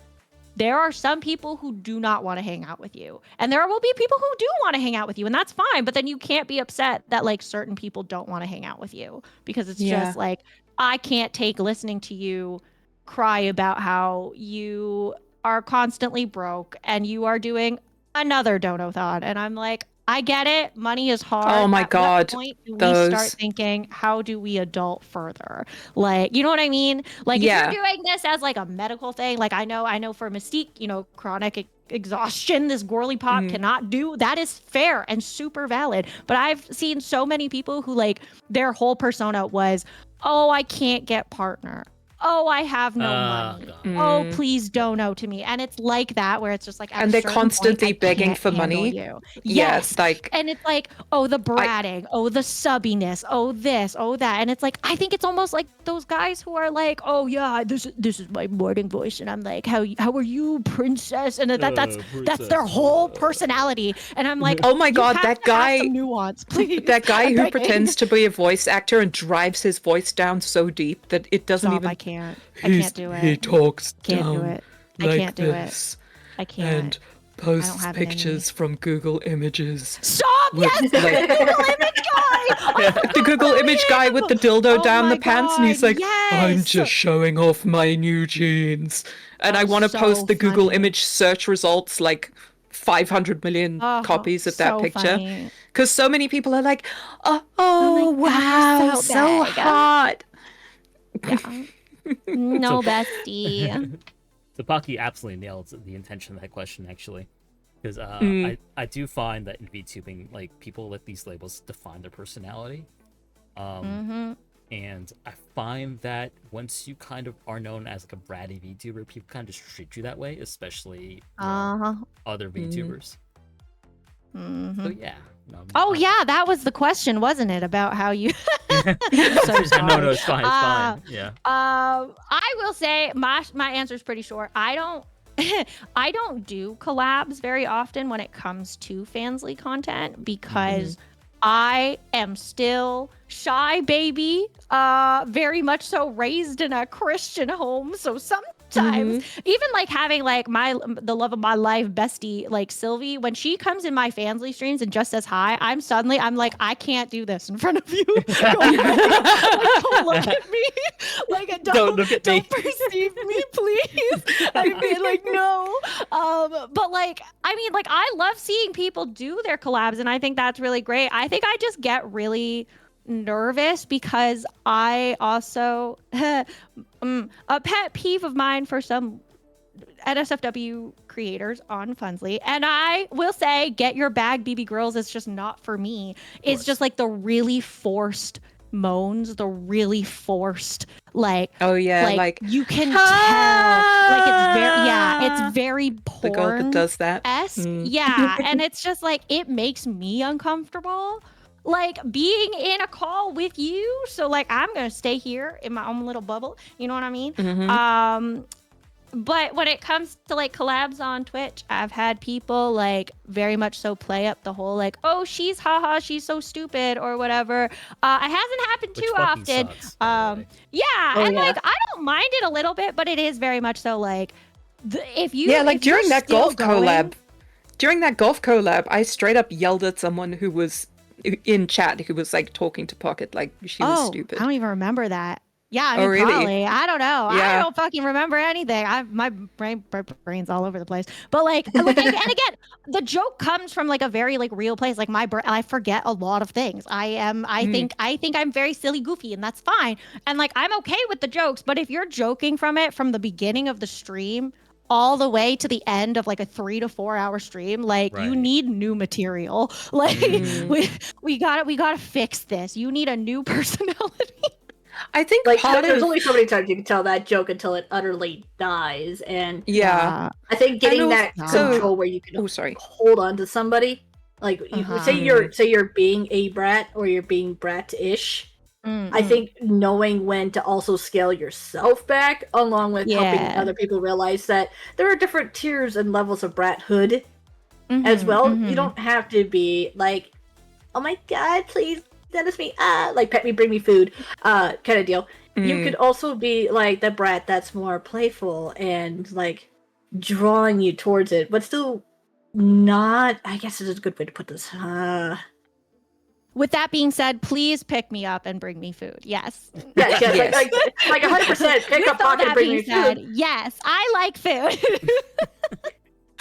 there are some people who do not want to hang out with you. And there will be people who do want to hang out with you, and that's fine. But then you can't be upset that like certain people don't want to hang out with you, because it's just like, I can't take listening to you cry about how you are constantly broke and you are doing another donathon. And I'm like, I get it. Money is hard. Oh my God. At what point do we start thinking, how do we adult further? Like, you know what I mean? Like, if you're doing this as like a medical thing, like I know for Mystique, you know, chronic exhaustion, this girly pop cannot do, that is fair and super valid. But I've seen so many people who like their whole persona was, oh, I can't get partner. Oh, I have no money. Oh, please dono to me. And it's like that, where it's just like, and they're constantly begging for money. Yes. Like, and it's like, oh, the bratting, oh, the subbiness, oh, this, oh, that. And it's like, I think it's almost like those guys who are like, oh yeah, this is my morning voice, and I'm like, how are you, princess? And that's their whole personality. And I'm like, oh my God, that guy, nuance, please. That guy who pretends to be a voice actor and drives his voice down so deep that it doesn't even. I can't do it. He talks can't down do it. like I can't do this. it. I can't. And posts have it in me. pictures from Google Images. Stop! With, Yes, like- the Google image guy. The Google image guy with the dildo Oh down the my pants, and he's God, like, "I'm yes. just showing off my new jeans," and I Oh, want to so post the Google funny. image search results, like 500 million Oh, copies of that so picture, funny. because so many people are like, "Oh, my God, wow, you're so so big." hot." Yeah. No, bestie. So Pocky absolutely nailed the intention of that question, actually, because I do find that in VTubing, like, people let these labels define their personality, and I find that once you kind of are known as like a bratty VTuber, people kind of just treat you that way, especially other VTubers. So yeah. No, Oh yeah, that was the question, wasn't it? About how you. no, it's fine. It's fine. Yeah. I will say my answer is pretty short. I don't do collabs very often when it comes to Fansly content because I am still shy baby, very much so raised in a Christian home. So sometimes even like having like the love of my life bestie like Sylvie, when she comes in my Fansly streams and just says hi, I'm like, I can't do this in front of you. Don't look at me. Like don't look at me. Don't perceive me, please. I mean, like no. But like I mean, like I love seeing people do their collabs, and I think that's really great. I think I just get really nervous because I also a pet peeve of mine for some NSFW creators on Funsly, and I will say, get your bag, BB girls. It's just not for me. It's just like the really forced moans, the really forced like. Oh yeah, like you can tell, like it's very porn. The girl that does that. Yeah, and it's just like it makes me uncomfortable. Like being in a call with you, so like I'm gonna stay here in my own little bubble. You know what I mean? But when it comes to like collabs on Twitch, I've had people like very much so play up the whole like, oh, she's she's so stupid or whatever. It hasn't happened too often. Sucks, by the way. Like I don't mind it a little bit, but it is very much so like if you during that golf collab. During that golf collab, I straight up yelled at someone who was in chat who was like talking to Pocket like she was stupid. I don't even remember that. Yeah, I mean, really? probably. I don't know. Yeah. I don't fucking remember anything. My brain's all over the place. But like and again, the joke comes from like a very like real place. Like I forget a lot of things. I think I'm very silly, goofy, and that's fine. And like I'm okay with the jokes. But if you're joking from it from the beginning of the stream all the way to the end of like a 3 to 4 hour stream, like you need new material. Like we gotta fix this. You need a new personality. I think like there's only so many times you can tell that joke until it utterly dies, and yeah, I think getting that control where you can hold on to somebody, like you say you're being a brat or you're being brat-ish. I think knowing when to also scale yourself back, along with helping other people realize that there are different tiers and levels of brathood as well. You don't have to be like, oh my god, please send me like pet me, bring me food kind of deal. You could also be like the brat that's more playful and like drawing you towards it, but still not, I guess it's a good way to put this. With that being said, please pick me up and bring me food. Yes. Yes. Like 100% pick up Pocket and bring me food. Yes, I like food.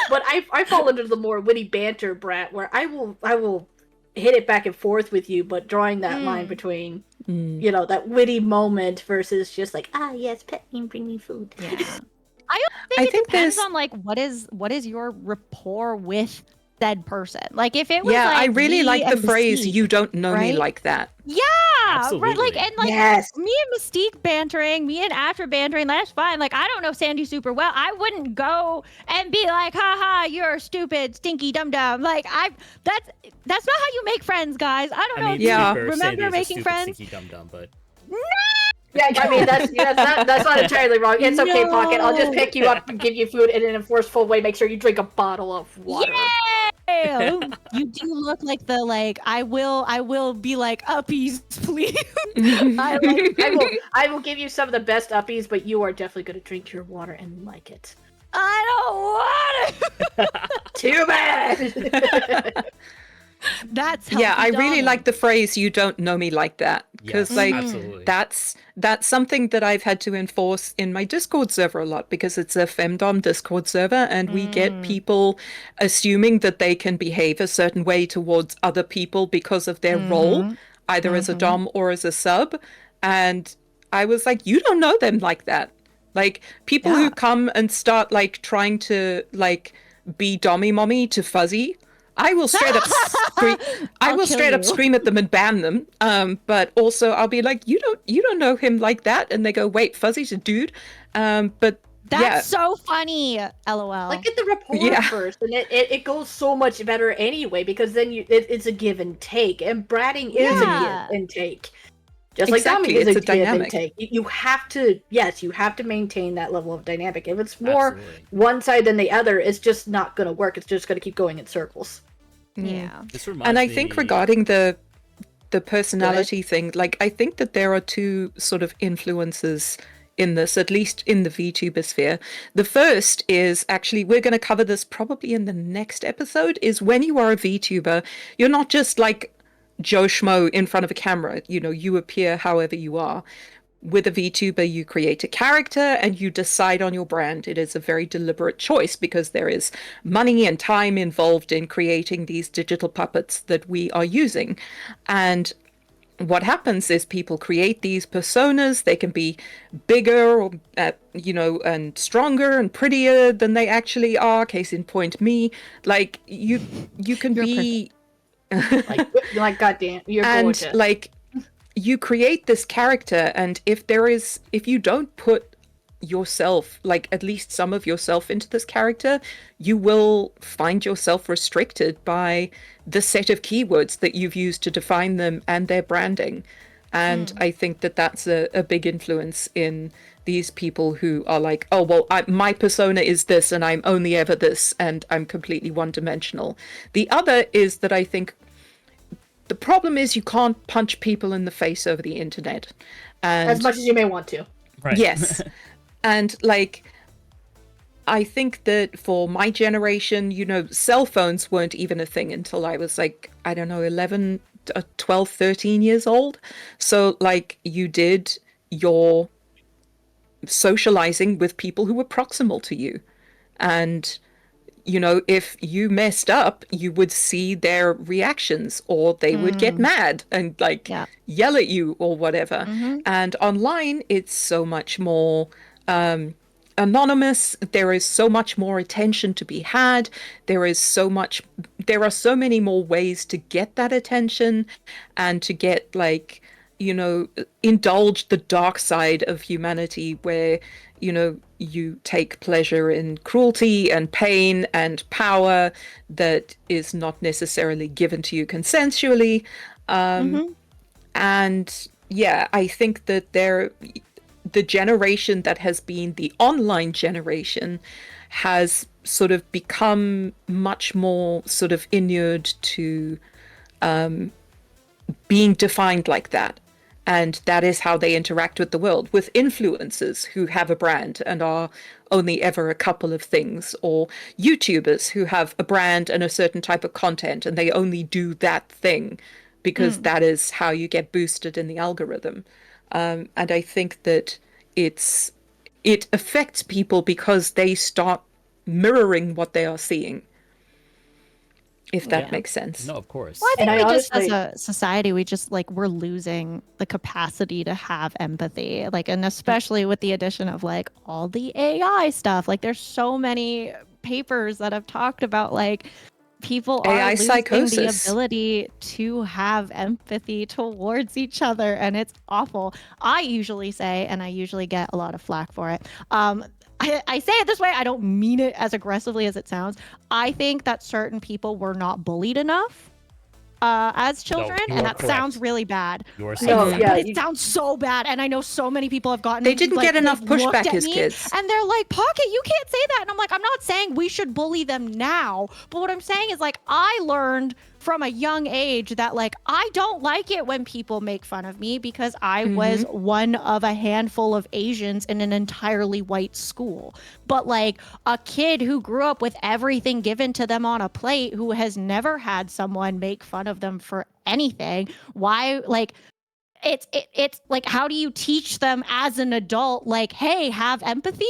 But I fall into the more witty banter brat where I will hit it back and forth with you, but drawing that line between you know, that witty moment versus just like, yes, pet me and bring me food. Yeah. I think it depends on like what is your rapport with said person. Like if it was I really like the phrase Mystique, you don't know me like that. Yeah, absolutely. Right. Like and like me and Mystique bantering, me and Atra bantering, that's fine. Like I don't know Sandy super well. I wouldn't go and be like, haha, you're stupid, stinky dum dum. Like that's not how you make friends, guys. I don't know if you remember making friends. Stinky dum dum, but yeah, I mean that's not entirely wrong. It's okay, Pocket. I'll just pick you up and give you food, and in a forceful way, make sure you drink a bottle of water. Yeah! You do look like the like. I will be like uppies, please. I will give you some of the best uppies, but you are definitely going to drink your water and like it. I don't want it. Too bad. That's Yeah, I healthy really doming. like the phrase "you don't know me like that" because, Yes, like, absolutely. that's something that I've had to enforce in my Discord server a lot because it's a femdom Discord server, and we get people assuming that they can behave a certain way towards other people because of their role, either as a dom or as a sub. And I was like, you don't know them like that. Like, people who come and start like trying to like be dommy mommy to fuzzy, I will straight up scream. I I'll will kill straight up you. scream at them and ban them. But also I'll be like, you don't know him like that, and they go, wait, Fuzzy's a dude. But That's yeah, so funny. LOL. Like, get the rapport Yeah. first, and it goes so much better anyway, because then it's a give and take, and bratting is a Yeah. give and take. Just like Exactly, doming is it's a a give dynamic. and take. You have to, yes, you have to maintain that level of dynamic. If it's more Absolutely. one side than the other, it's just not going to work. It's just going to keep going in circles. yeah. This reminds and I me... think regarding the personality thing, like, I think that there are two sort of influences in this, at least in the VTuber sphere. The first is actually, we're going to cover this probably in the next episode, is when you are a VTuber, you're not just like Joe Schmo in front of a camera. You know, you appear however you are. With a VTuber, you create a character and you decide on your brand. It is a very deliberate choice because there is money and time involved in creating these digital puppets that we are using. And what happens is people create these personas. They can be bigger or, and stronger and prettier than they actually are. Case in point, me. Like, you can You're be... Like, goddamn, you're and gorgeous. like, you create this character, and if you don't put yourself, like at least some of yourself, into this character, you will find yourself restricted by the set of keywords that you've used to define them and their branding. And I think that that's a big influence in these people who are like, oh, well, my persona is this and I'm only ever this and I'm completely one-dimensional. The other is that I think the problem is you can't punch people in the face over the internet. And As much as you may want to. Right. yes. And like, I think that for my generation, cell phones weren't even a thing until I was like, I don't know, 11, 12, 13 years old. So like, you did your socializing with people who were proximal to you. And if you messed up, you would see their reactions, or they would get mad and like yell at you or whatever. And online, it's so much more anonymous. There is so much more attention to be had. There are so many more ways to get that attention and to get like, indulge the dark side of humanity where, you take pleasure in cruelty and pain and power that is not necessarily given to you consensually. And yeah, I think that the generation that has been the online generation has sort of become much more sort of inured to being defined like that. And that is how they interact with the world, with influencers who have a brand and are only ever a couple of things, or YouTubers who have a brand and a certain type of content and they only do that thing because that is how you get boosted in the algorithm. And I think that it affects people because they start mirroring what they are seeing. If that makes sense. No, of course. Well, I think And we I just, as honestly- a society, we just like we're losing the capacity to have empathy. Like, and especially with the addition of like all the AI stuff. Like, there's so many papers that have talked about like people are AI losing psychosis. the ability to have empathy towards each other, and it's awful. I usually say, and I usually get a lot of flack for it. I say it this way. I don't mean it as aggressively as it sounds. I think that certain people were not bullied enough as children, you and are that correct. sounds really bad. You are I so No, know, correct. yeah, but it you- sounds so bad, and I know so many people have gotten. They didn't like, get enough they've looked pushback at as me, kids. and they're like, "Pocket, you can't say that." And I'm like, I'm not saying we should bully them now, but what I'm saying is like I learned from a young age that like I don't like it when people make fun of me because I was one of a handful of Asians in an entirely white school. But like a kid who grew up with everything given to them on a plate, who has never had someone make fun of them for anything, why like it's like, how do you teach them as an adult, like, hey, have empathy,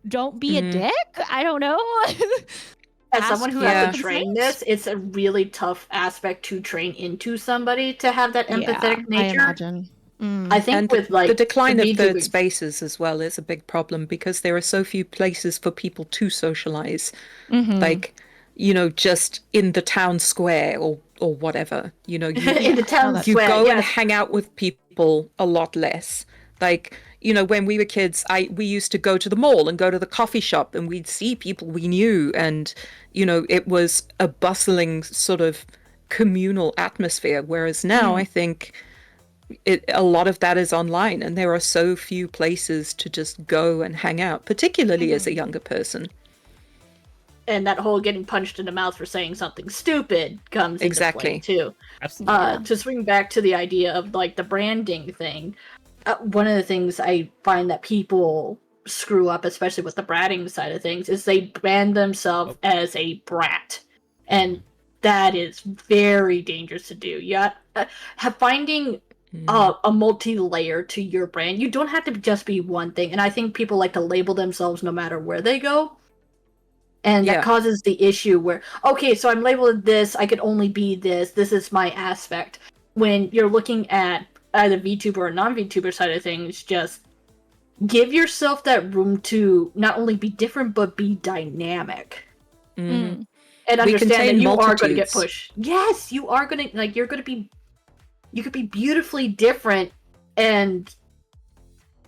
don't be a dick? I don't know. As someone who has to train this, it's a really tough aspect to train into somebody to have that empathetic nature. I imagine. I think and with like the decline of third VTubers- spaces as well is a big problem because there are so few places for people to socialize. Like, you know, just in the town square or whatever. You know, you, in the town you square, go and yes. hang out with people a lot less. Like, you know, when we were kids, we used to go to the mall and go to the coffee shop and we'd see people we knew, and you know, it was a bustling sort of communal atmosphere. Whereas now, I think a lot of that is online, and there are so few places to just go and hang out, particularly as a younger person. And that whole getting punched in the mouth for saying something stupid comes Exactly. into play too. Absolutely. To swing back to the idea of like the branding thing, one of the things I find that people screw up, especially with the bratting side of things, is they brand themselves as a brat, and that is very dangerous to do. Yeah, finding a multi-layer to your brand. You don't have to just be one thing, and I think people like to label themselves no matter where they go. And that causes the issue where, okay, so I'm labeled this, I could only be this, this is my aspect. When you're looking at either VTuber or non-VTuber side of things, just give yourself that room to not only be different, but be dynamic. And understand that you are going to get pushed. Yes, you are going to, like, you could be beautifully different and,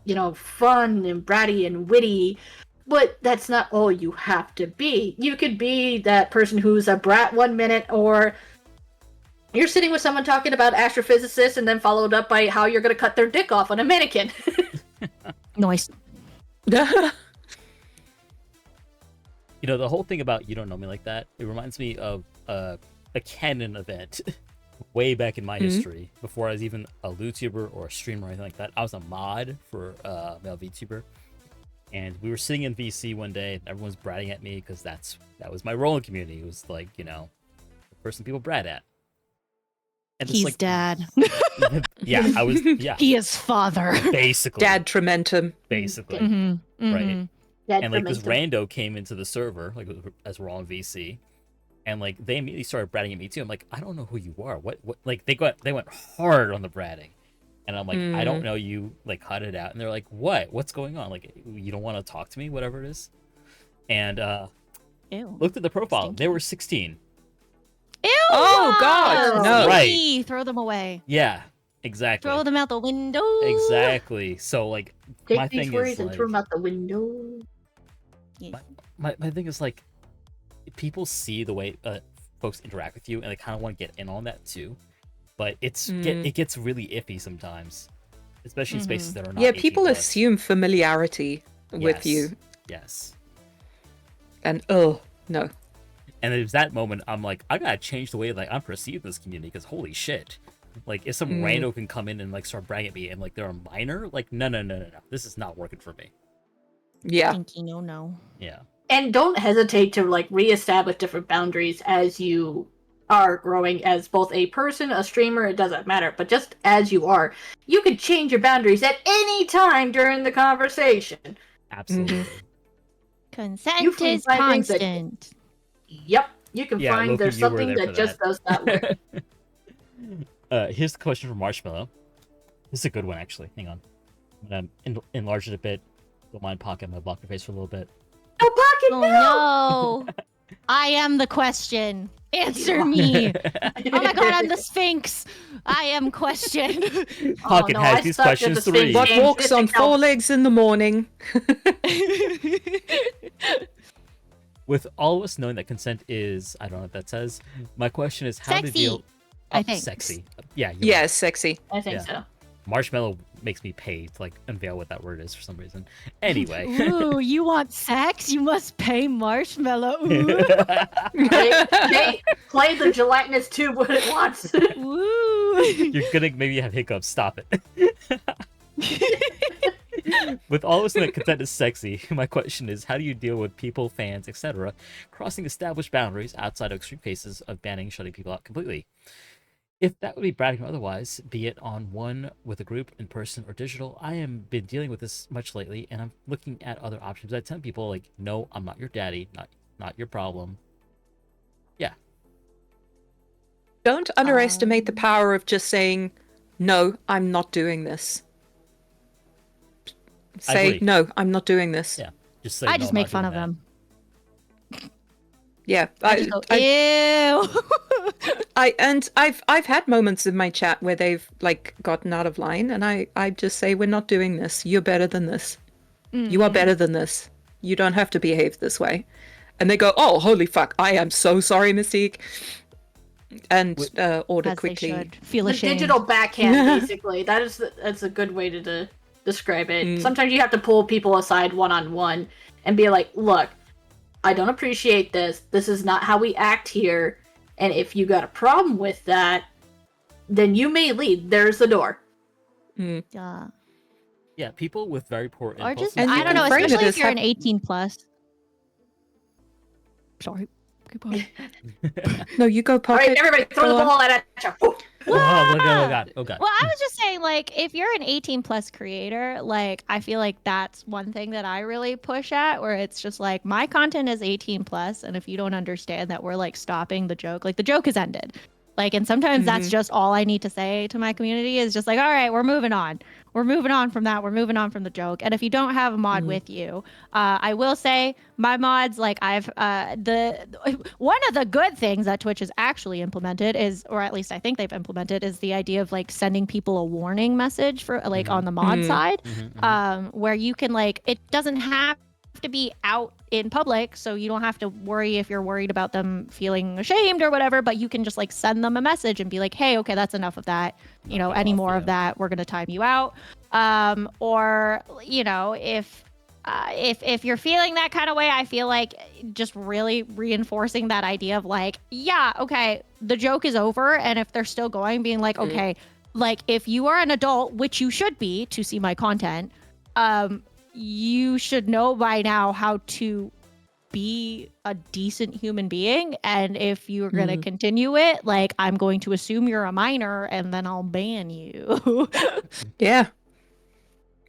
you know, fun and bratty and witty, but that's not all you have to be. You could be that person who's a brat 1 minute, or you're sitting with someone talking about astrophysicists and then followed up by how you're going to cut their dick off on a mannequin. Nice. You know, the whole thing about You Don't Know Me Like That, it reminds me of a canon event way back in my history, before I was even a YouTuber or a streamer or anything like that. I was a mod for male VTuber. And we were sitting in VC one day, and everyone's bratting at me because that was my role in the community. It was like, you know, the person people brat at. And He's like, dad. Yeah, I was. Yeah, He is father. basically. Dad Trementum. Basically, right. And like this rando came into the server, like as we're all in VC, and like they immediately started bratting at me too. I'm like, I don't know who you are. What? Like they went hard on the bratting. And I'm like, I don't know you, like, cut it out. And they're like, what? What's going on? Like, you don't want to talk to me? Whatever it is. And looked at the profile. Stinky. They were 16. Ew! Oh, God, no. Right. Throw them away. Yeah, exactly. Throw them out the window. Exactly. So, like, Take my these thing words is, and like, throw them out the window. my thing is, like, people see the way folks interact with you, and they kind of want to get in on that, too. But it gets really iffy sometimes, especially in spaces that are not. Yeah, people 18+. assume familiarity with you. Yes. And no. And it was that moment I'm like, I gotta change the way like I'm perceived in this community, because holy shit. Like, if some rando can come in and like start bragging at me and like they're a minor, like no. This is not working for me. Yeah. Stinky no. Yeah. And don't hesitate to like reestablish different boundaries as you are growing as both a person, a streamer, it doesn't matter, but just as you are, you can change your boundaries at any time during the conversation. Absolutely. Consent is constant. Yep, you can find Loki, there's you were something there that for just does not work. Here's the question from Marshmallow. This is a good one, actually. Hang on. I'm gonna enlarge it a bit. Don't mind Pocket. I'm gonna block your face for a little bit. Oh, Pocket, Oh no! I am the question. Answer me. Oh my god, I'm the Sphinx. I am question. Pocket has these questions to read. What walks on 4 legs in the morning? With all of us knowing that consent is, I don't know what that says. My question is how to Sexy, deal. I think. Sexy. Yeah. Yeah, sexy. I think Yeah. so. Marshmallow makes me pay to like unveil what that word is for some reason. Anyway. Ooh, you want sex? You must pay Marshmallow. Ooh. Play the gelatinous tube when it wants. Woo. You're gonna maybe have hiccups. Stop it. With all listening that content is sexy, my question is, how do you deal with people, fans, etc., crossing established boundaries outside of extreme cases of banning, shutting people out completely? If that would be bratting or otherwise, be it on one with a group, in person, or digital, I am been dealing with this much lately, and I'm looking at other options. I tell people, like, no, I'm not your daddy, not your problem. Yeah. Don't underestimate the power of just saying, no, I'm not doing this. Say, no, I'm not doing this. Yeah. Just say, I no, just I'm make not fun doing of that. them. Yeah. I just go, ew. I've had moments in my chat where they've like gotten out of line, and I just say, we're not doing this. You're better than this. You are better than this. You don't have to behave this way. And they go, oh, holy fuck, I am so sorry, Mystique. And order As quickly. they should. Feel The ashamed. digital backhand, basically. That's a good way to describe it. Sometimes you have to pull people aside one-on-one and be like, look, I don't appreciate this. This is not how we act here. And if you got a problem with that, then you may leave. There's the door. Yeah. Yeah, people with very poor Or impulses. just, I don't know, frame it especially as if you're an 18 plus. Sorry. Keep on. No, you go, Pocket. All right, everybody, throw the Go on. ball at you. Oh god. Well, I was just saying, like, if you're an 18 plus creator, like, I feel like that's one thing that I really push at, where it's just like, my content is 18 plus, and if you don't understand that we're like stopping the joke, like the joke is ended. Like, and sometimes that's just all I need to say to my community is just like, all right, we're moving on. We're moving on from that. We're moving on from the joke. And if you don't have a mod with you, I will say my mods, like I've, one of the good things that Twitch has actually implemented is, or at least I think they've implemented, is the idea of like sending people a warning message for like on the mod side, where you can like, it doesn't have to be out in public, so you don't have to worry if you're worried about them feeling ashamed or whatever, but you can just like send them a message and be like, hey, okay, that's enough of that, you know, any more of that, we're going to time you out. Or, you know, if you're feeling that kind of way, I feel like just really reinforcing that idea of like, yeah, okay, the joke is over, and if they're still going, being like, okay, like if you are an adult, which you should be to see my content, you should know by now how to be a decent human being. And if you're going to continue it, like, I'm going to assume you're a minor and then I'll ban you. Yeah.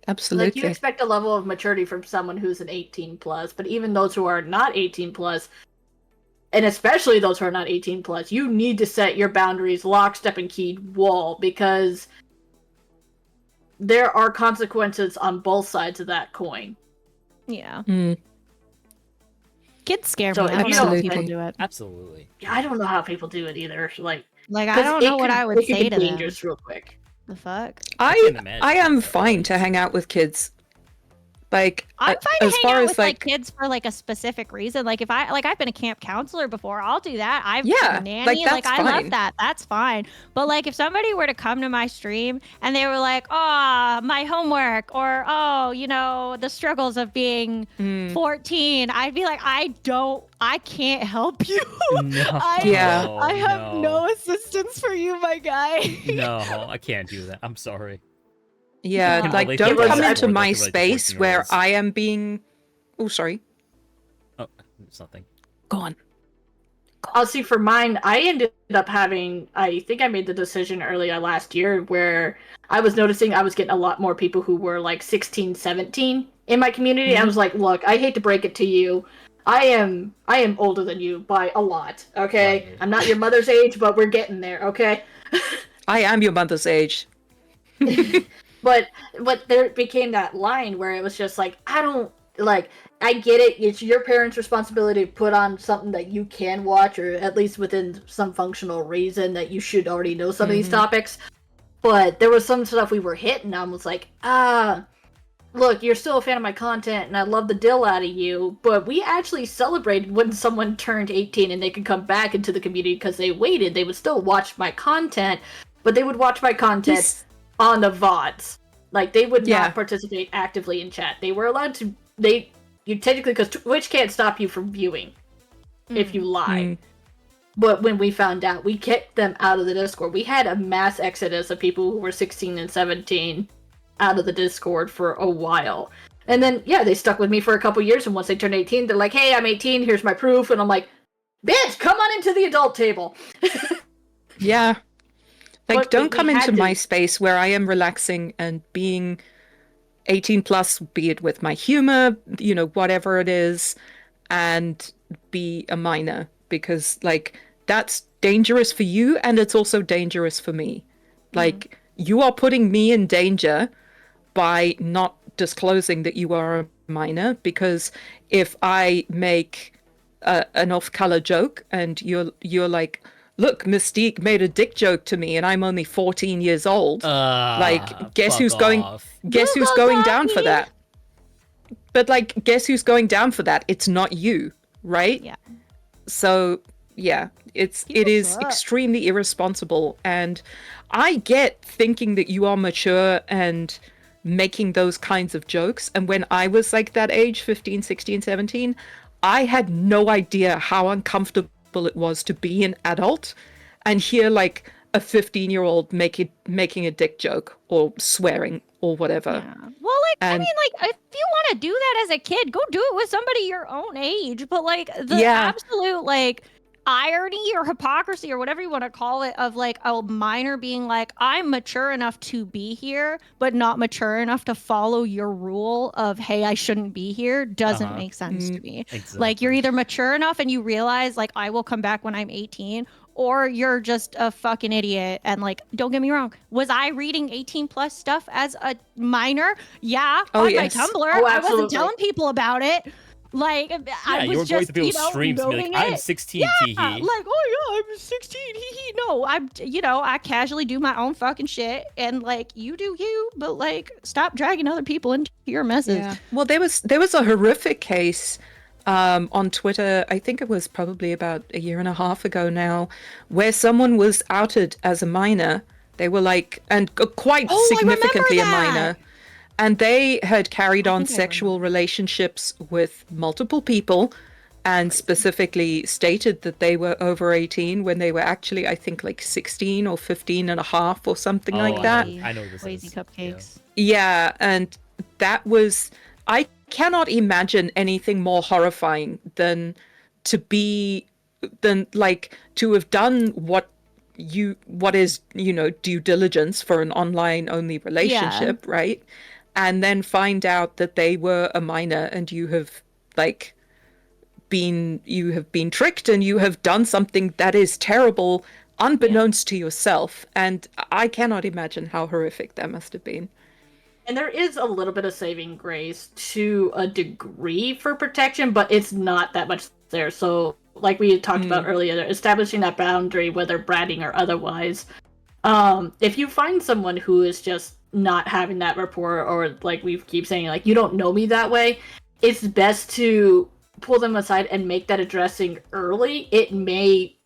Absolutely. Like, you expect a level of maturity from someone who's an 18 plus, but even those who are not 18 plus, and especially those who are not 18 plus, you need to set your boundaries lockstep and keyed wall, because there are consequences on both sides of that coin. Yeah. Kids scare me. So I don't know how absolutely. people do it. Absolutely. Yeah, I don't know how people do it either. Like I don't know what I would say to them. dangerous real quick. The fuck? I imagine am that. fine to hang out with kids. Like, I'm fine to as hang far out as with like kids for like a specific reason. Like if I've been a camp counselor before, I'll do that. I've been a nanny. that's I love fine. that. That's fine. But like if somebody were to come to my stream and they were like, oh, my homework, or oh, you know, the struggles of being 14, I'd be like, I can't help you. No. I have no assistance for you, my guy. No, I can't do that. I'm sorry. Yeah, can like relate don't to come that into more, my like, the space where 14-year-olds. I am being. Oh, sorry. Oh, it's nothing. Go on. I'll see, for mine, I ended up having, I think I made the decision earlier last year where I was noticing I was getting a lot more people who were like 16, 17 in my community. I was like, look, I hate to break it to you. I am older than you by a lot, okay? Right. I'm not your mother's age, but we're getting there, okay? I am your mother's age. But there became that line where it was just like, I get it, it's your parents' responsibility to put on something that you can watch, or at least within some functional reason that you should already know some of these topics. But there was some stuff we were hitting, I was like, look, you're still a fan of my content and I love the dill out of you, but we actually celebrated when someone turned 18 and they could come back into the community because they waited. They would still watch my content, but they would watch my content on the VODs. Like, they would Yeah. not participate actively in chat. They were allowed to. You technically, because Twitch can't stop you from viewing if you lie. But when we found out, we kicked them out of the Discord. We had a mass exodus of people who were 16 and 17 out of the Discord for a while. And then, yeah, they stuck with me for a couple years, and once they turned 18, they're like, hey, I'm 18, here's my proof. And I'm like, bitch, come on into the adult table. Yeah. Like, But don't we come had into to- my space where I am relaxing and being 18 plus, be it with my humor, you know, whatever it is, and be a minor, because like that's dangerous for you and it's also dangerous for me. Like, you are putting me in danger by not disclosing that you are a minor, because if I make an off-color joke and you're like, look, Mystique made a dick joke to me and I'm only 14 years old. Like, guess who's going down for that? But like, guess who's going down for that? It's not you, right? Yeah. So yeah, it People is suck. extremely irresponsible. And I get thinking that you are mature and making those kinds of jokes. And when I was like that age, 15, 16, 17, I had no idea how uncomfortable it was to be an adult and hear like a 15-year-old making a dick joke or swearing or whatever. Yeah. Well, like, I And- mean, like, if you want to do that as a kid, go do it with somebody your own age. But like, the Yeah. absolute like irony or hypocrisy or whatever you want to call it of like a minor being like, I'm mature enough to be here, but not mature enough to follow your rule of, hey, I shouldn't be here, doesn't make sense to me. Exactly. Like, you're either mature enough and you realize like I will come back when I'm 18, or you're just a fucking idiot. And like, don't get me wrong, was I reading 18 plus stuff as a minor? Yeah, Oh, on yes. my Tumblr. Oh, I wasn't absolutely. telling people about it. Like, I Yeah, was you were just, going to people's you know, streams and be like, noting I'm it. 16, Yeah, tee hee. like, oh yeah, I'm 16, hee hee. No, I'm, you know, I casually do my own fucking shit, and like, you do you, but like, stop dragging other people into your messes. Yeah. Well, there was a horrific case on Twitter. I think it was probably about a year and a half ago now, where someone was outed as a minor. They were like, and quite Oh, I remember significantly a that. minor. And they had carried on think I sexual relationships with multiple people and specifically stated that they were over 18 when they were actually, I think, like 16 or 15 and a half or something Oh, like that. I know this Lazy is. cupcakes. Yeah, and that was, I cannot imagine anything more horrifying than like to have done what is, you know, due diligence for an online only relationship, right? And then find out that they were a minor and you have been tricked and you have done something that is terrible unbeknownst to yourself. And I cannot imagine how horrific that must have been. And there is a little bit of saving grace to a degree for protection, but it's not that much there. So, like we had talked about earlier, establishing that boundary, whether bratting or otherwise. If you find someone who is just not having that rapport, or like we keep saying, like, you don't know me that way, it's best to pull them aside and make that addressing early. It may,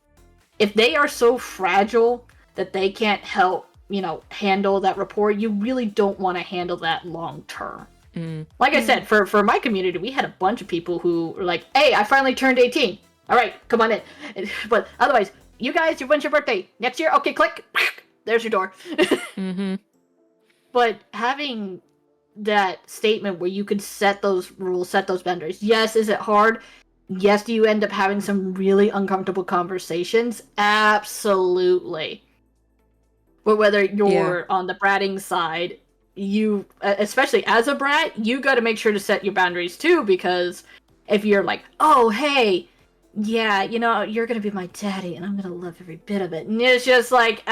if they are so fragile that they can't help, you know, handle that rapport, you really don't want to handle that long term. Like I said, for my community, we had a bunch of people who were like, hey, I finally turned 18. All right, come on in. But otherwise, you guys, when's your birthday? Next year? Okay, click. There's your door. But having that statement where you could set those rules, set those boundaries. Yes, is it hard? Yes, do you end up having some really uncomfortable conversations? Absolutely. But whether you're on the bratting side, you, especially as a brat, you got to make sure to set your boundaries too, because if you're like, oh, hey, yeah, you know, you're going to be my daddy and I'm going to love every bit of it. And it's just like,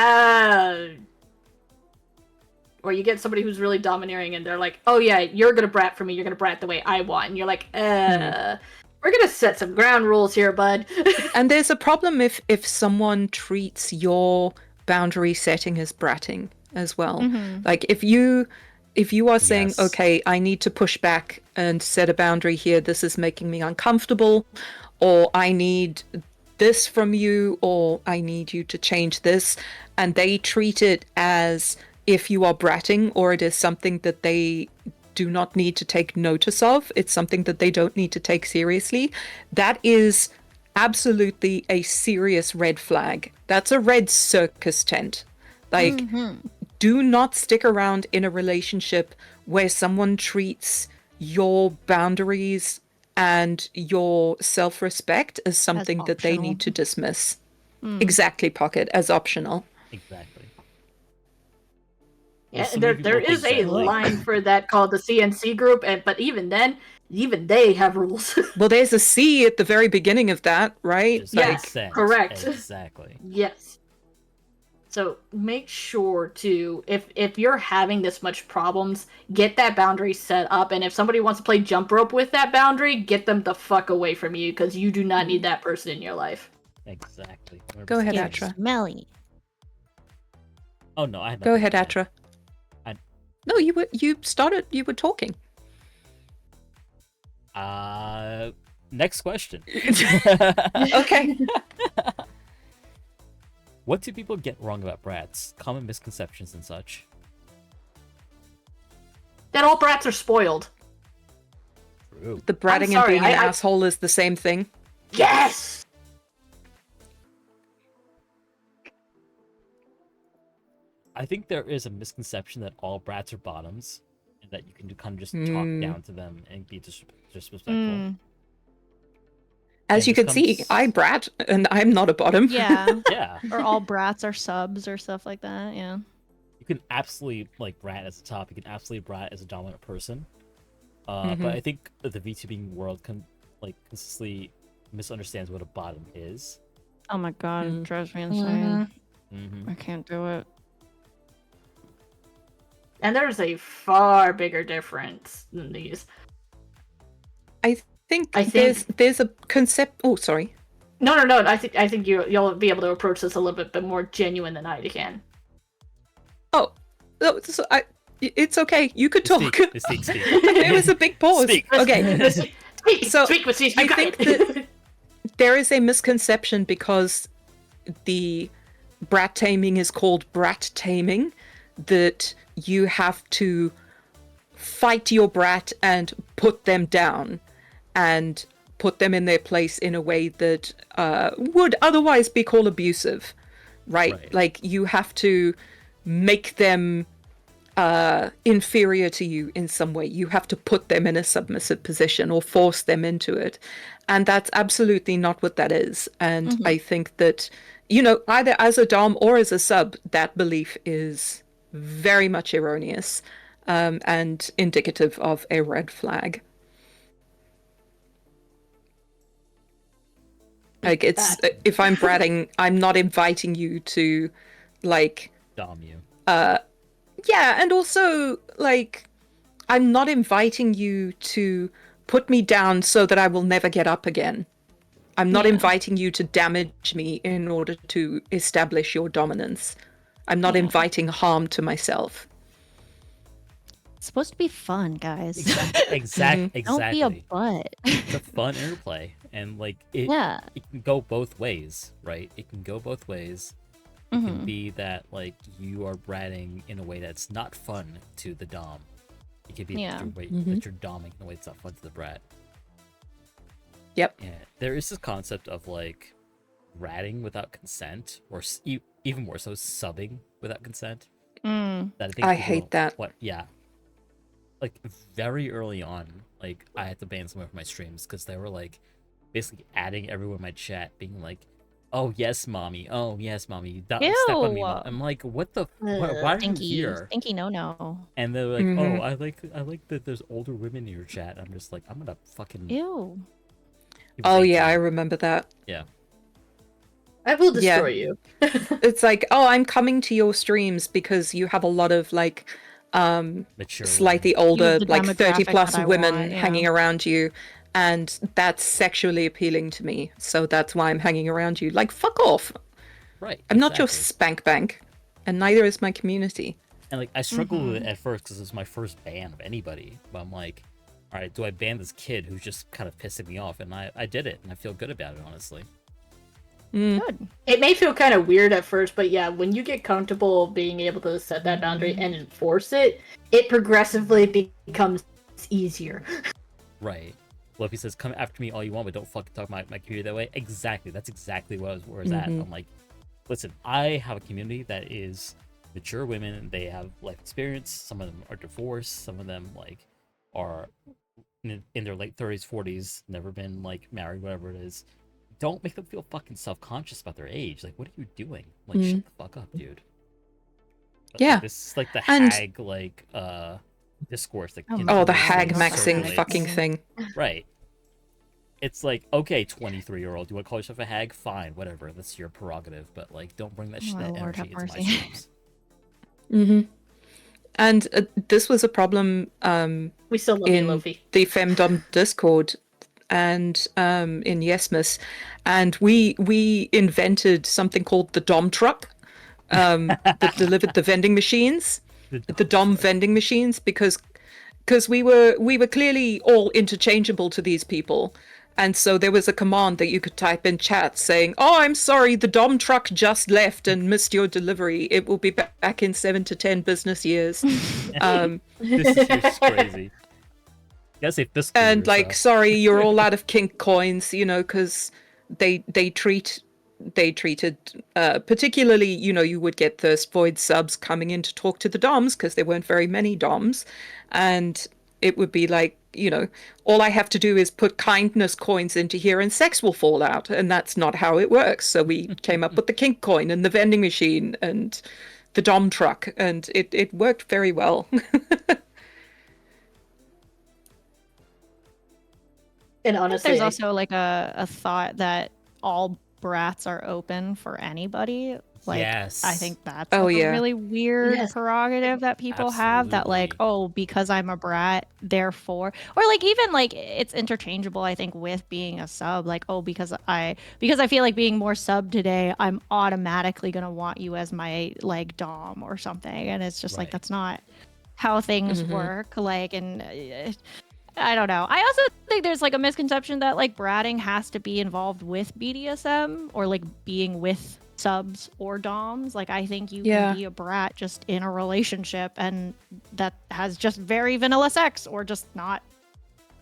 or you get somebody who's really domineering and they're like, oh yeah, you're going to brat for me, you're going to brat the way I want. And you're like, we're going to set some ground rules here, bud. And there's a problem if someone treats your boundary setting as bratting as well. Like if you are saying, Yes. okay, I need to push back and set a boundary here, this is making me uncomfortable, or I need this from you, or I need you to change this, and they treat it as if you are bratting, or it is something that they do not need to take notice of, it's something that they don't need to take seriously, that is absolutely a serious red flag. That's a red circus tent. Like, do not stick around in a relationship where someone treats your boundaries and your self-respect as something that they need to dismiss. Exactly, Pocket, as optional. Exactly. Yeah, so there many people is think a that, like- line for that called the CNC group, but even then, even they have rules. Well, there's a C at the very beginning of that, right? Just Yeah, consent. correct. Exactly. Yes. So make sure to, if you're having this much problems, get that boundary set up. And if somebody wants to play jump rope with that boundary, get them the fuck away from you, because you do not need that person in your life. Exactly. Go ahead, 100%. Atra. Smelly. Oh no, I had Go nothing ahead, to add. Atra. I- No, you were talking. Next question. Okay. What do people get wrong about brats? Common misconceptions and such. That all brats are spoiled. True. The bratting sorry, and being an I- asshole is the same thing. Yes! I think there is a misconception that all brats are bottoms, and that you can kind of just talk down to them and be disrespectful. As And you this can see, comes- I brat, and I'm not a bottom. Yeah. Yeah, Or all brats are subs or stuff like that. Yeah. you can absolutely like brat as a top. You can absolutely brat as a dominant person. But I think that the VTubing world consistently misunderstands what a bottom is. Oh my god, it drives me insane. Mm-hmm. I can't do it. And there's a far bigger difference than these. I think there's a concept. Oh, sorry. No. I think you'll be able to approach this a little bit more genuine than I can. Oh, no, it's okay. You could talk. Speak. It was a big pause. Speak. Okay. So, speak with you I got think it. that there is a misconception because the brat taming is called brat taming, that you have to fight your brat and put them down and put them in their place in a way that would otherwise be called abusive, right? Like, you have to make them inferior to you in some way. You have to put them in a submissive position or force them into it. And that's absolutely not what that is. And I think that, either as a dom or as a sub, that belief is very much erroneous and indicative of a red flag. Like, it's if I'm bratting, I'm not inviting you to, like, Dom you. yeah, and also, like, I'm not inviting you to put me down so that I will never get up again. I'm not inviting you to damage me in order to establish your dominance. I'm not inviting harm to myself. It's supposed to be fun, guys. Exactly. Don't be a butt. It's a fun interplay, and like it can go both ways, right? It can go both ways. It can be that like you are bratting in a way that's not fun to the dom. It could be that you're doming in a way that's not fun to the brat. Yep. Yeah, there is this concept of like ratting without consent, or even more so, subbing without consent. That I think I people hate don't- that. What? Yeah. Like very early on, like I had to ban someone from my streams because they were like basically adding everyone in my chat, being like, "Oh yes, mommy. Oh yes, mommy. You step on me." Ew. I'm like, "What the? Why are you Stinky, here?" stinky no. And they're like, "Oh, I like that. There's older women in your chat." I'm just like, I'm gonna fucking. Ew. Oh yeah, I remember that. Yeah. I will destroy you. It's like, oh, I'm coming to your streams because you have a lot of like Mature. slightly women. older, the like 30 demographic plus that I women want, yeah. hanging around you, and that's sexually appealing to me. So that's why I'm hanging around you. Like, fuck off. Right. I'm not your exactly. spank bank, and neither is my community. And like I struggled with it at first because it was my first ban of anybody. But I'm like, all right, do I ban this kid who's just kind of pissing me off? And I did it, and I feel good about it, honestly. Good. It may feel kind of weird at first, but yeah, when you get comfortable being able to set that boundary and enforce it, it progressively becomes easier. Right. Luffy says, "Come after me all you want, but don't fucking talk my community that way." Exactly. That's exactly where I was at. I'm like, listen, I have a community that is mature women. They have life experience. Some of them are divorced. Some of them like are in their late 30s, 40s, never been like married, whatever it is. Don't make them feel fucking self-conscious about their age. Like, what are you doing? Like, shut the fuck up, dude. But, Yeah. like, this is like the And- hag like discourse that Oh, the continuously hag maxing circulates. fucking thing. Right. It's like, okay, 23-year-old, you want to call yourself a hag? Fine, whatever. That's your prerogative. But like, don't bring that My that Lord, energy have into my mercy. streams. And this was a problem We still love you, in Luffy. the Femdom Discord and in Yesmas, and we invented something called the Dom truck that delivered the vending machines, the Dom vending machines, because we were clearly all interchangeable to these people. And so there was a command that you could type in chat saying, "Oh, I'm sorry, the Dom truck just left and missed your delivery. It will be back in 7 to 10 business years." This is just crazy. You gotta say fiscal And years, like, though. sorry, you're all out of kink coins, because they treated particularly, you would get thirst void subs coming in to talk to the doms because there weren't very many doms, and it would be like, all I have to do is put kindness coins into here and sex will fall out, and that's not how it works. So we came up with the kink coin and the vending machine and the dom truck, and it worked very well. And I think honestly, there's also like a thought that all brats are open for anybody. Like, Yes. I think that's Oh, like yeah. a really weird Yes. prerogative that people have, that like, Absolutely. oh, because I'm a brat, therefore, or like even like it's interchangeable, I think, with being a sub. Like, oh, because I feel like being more sub today, I'm automatically gonna want you as my like dom or something, and it's just like Right. that's not how things work. Like, and I don't know. I also think there's like a misconception that like bratting has to be involved with BDSM or like being with subs or doms. Like, I think you Yeah. can be a brat just in a relationship and that has just very vanilla sex, or just not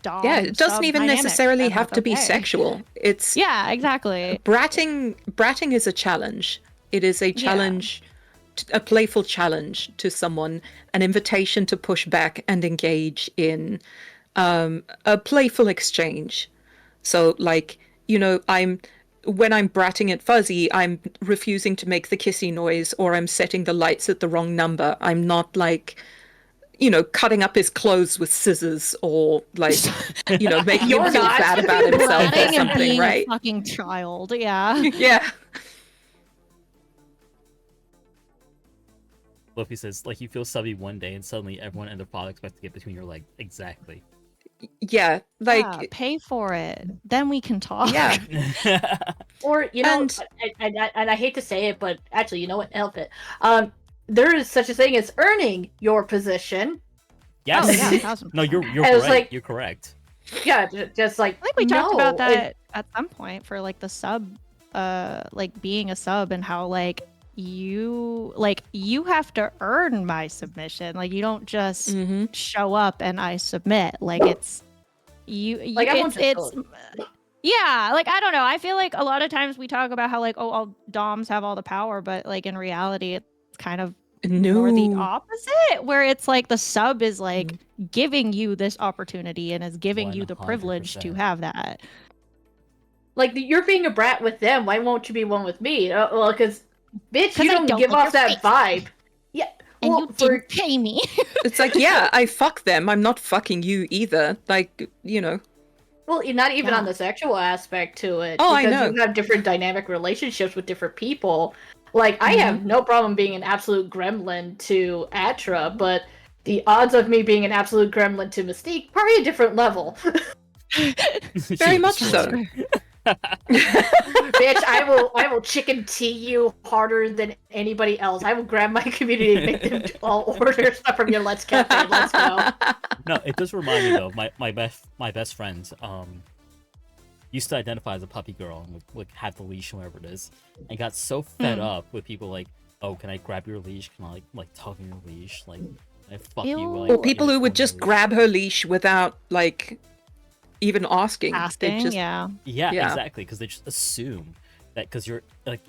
dom. Yeah, it doesn't sub even dynamic, necessarily and have that's to be okay. sexual. It's Yeah, exactly. bratting is a challenge. It is a challenge, a playful challenge to someone, an invitation to push back and engage in a playful exchange. So like, when I'm bratting at Fuzzy, I'm refusing to make the kissy noise, or I'm setting the lights at the wrong number. I'm not like, cutting up his clothes with scissors, or like, making him You're feel not. bad about himself or Bratting and something, being right? a fucking child. Yeah. Yeah. Luffy says, like, you feel subby one day and suddenly everyone and their father expects to get between your legs. Exactly. Yeah. Like, Yeah, pay for it. Then we can talk. yeah. Or And- and I hate to say it, but actually, you know what? Help it. There is such a thing as earning your position. Yes. Oh, yeah, 1,000%. No, you're I was right. like- You're correct. Yeah, just like I think we talked about no, that at some point for like the sub, like being a sub, and how like you have to earn my submission. Like, you don't just show up and I submit. Like, it's Like, I want to it's yeah, like, I don't know. I feel like a lot of times we talk about how like, oh, all doms have all the power, but like in reality it's kind of more the No. opposite, where it's like the sub is like giving you this opportunity and is giving you the privilege to 100%. have that. like you're being a brat with them. Why won't you be one with me? Well, because bitch, 'Cause you I don't don't give like off your that vibe. Yeah, And well, you didn't pay me. It's like, yeah, I fuck them. I'm not fucking you either. Like, well, not even on Yeah. the sexual aspect to it. Oh, I because know. you have different dynamic relationships with different people. Like, I have no problem being an absolute gremlin to Atra, but the odds of me being an absolute gremlin to Mystique, probably a different level. Very much so. Bitch, I will chicken tea you harder than anybody else. I will grab my community and make them all order stuff from your Let's Cafe. Let's go. No, it does remind me though. My best friend, used to identify as a puppy girl and would like have the leash and whatever it is, and got so fed up with people like, oh, can I grab your leash? Can I like tug on your leash? Like, can I fuck you? Ew. Like, Or people who would on just your leash? grab her leash without like even asking. They Asking, just yeah. Yeah, Yeah. exactly, because they just assume that because you're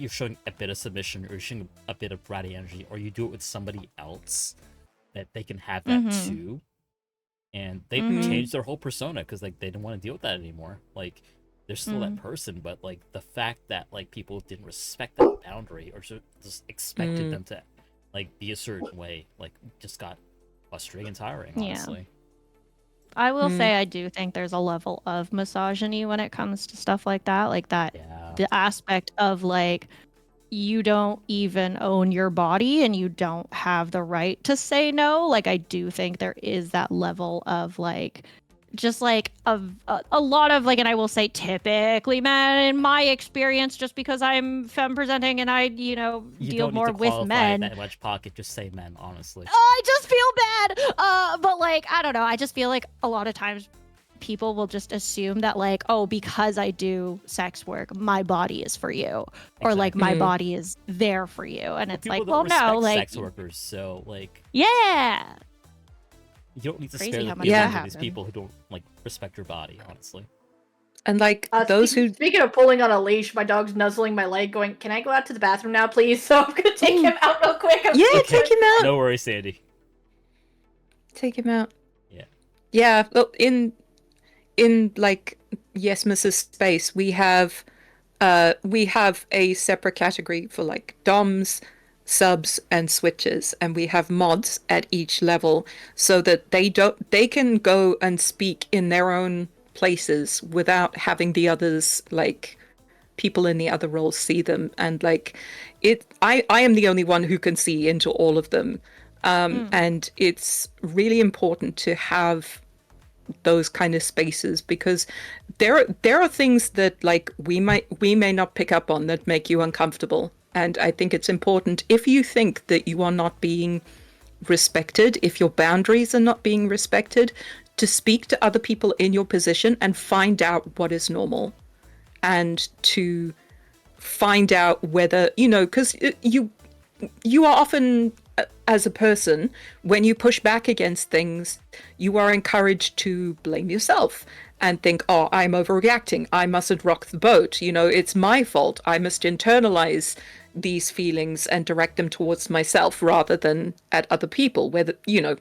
showing a bit of submission or you're showing a bit of bratty energy, or you do it with somebody else, that they can have that Mhm. too. And they've Mhm. changed their whole persona because like they didn't want to deal with that anymore. Like they're still that Mm. person, but like the fact that like people didn't respect that boundary or just expected them to like be a certain way, like just got frustrating and tiring, Yeah. honestly. I will Mm. say I do think there's a level of misogyny when it comes to stuff like that. Like that Yeah. the aspect of like you don't even own your body and you don't have the right to say no. Like I do think there is that level of like just like a lot of like, and I will say typically men in my experience, just because I'm femme presenting and I You deal don't need more to with qualify men. that much, Pocket. Just say men, honestly. I just feel bad. But like, I don't know. I just feel like a lot of times people will just assume that like, oh, because I do sex work, my body is for you, or like my Exactly. body is there for you, and it's People like, don't well, respect no, like, sex workers, so like yeah, you don't need to Crazy spare how the much feelings that of these happens. people who don't like respect your body, honestly. And like those who Speaking of pulling on a leash, my dog's nuzzling my leg, going, "Can I go out to the bathroom now, please?" So I'm gonna take him out real quick. Yeah, take him out. No worries, Sandy. Take him out. Yeah. Yeah, well, in like Yes Mrs. Space, we have a separate category for like DOMs, subs, and switches, and we have mods at each level so that they can go and speak in their own places without having the others like people in the other roles see them. And like I am the only one who can see into all of them. And it's really important to have those kind of spaces because there are things that like we may not pick up on that make you uncomfortable. And I think it's important, if you think that you are not being respected, if your boundaries are not being respected, to speak to other people in your position and find out what is normal, and to find out whether, because you are often, as a person, when you push back against things, you are encouraged to blame yourself and think, oh, I'm overreacting, I mustn't rock the boat, it's my fault, I must internalize these feelings and direct them towards myself rather than at other people, whether,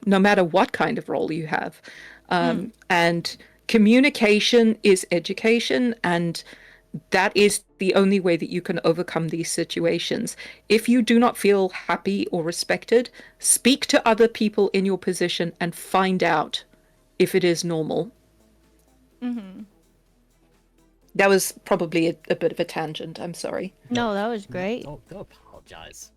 no matter what kind of role you have. And communication is education, and that is the only way that you can overcome these situations. If you do not feel happy or respected, speak to other people in your position and find out if it is normal. That was probably a bit of a tangent. I'm sorry. No, that was great. Don't apologize.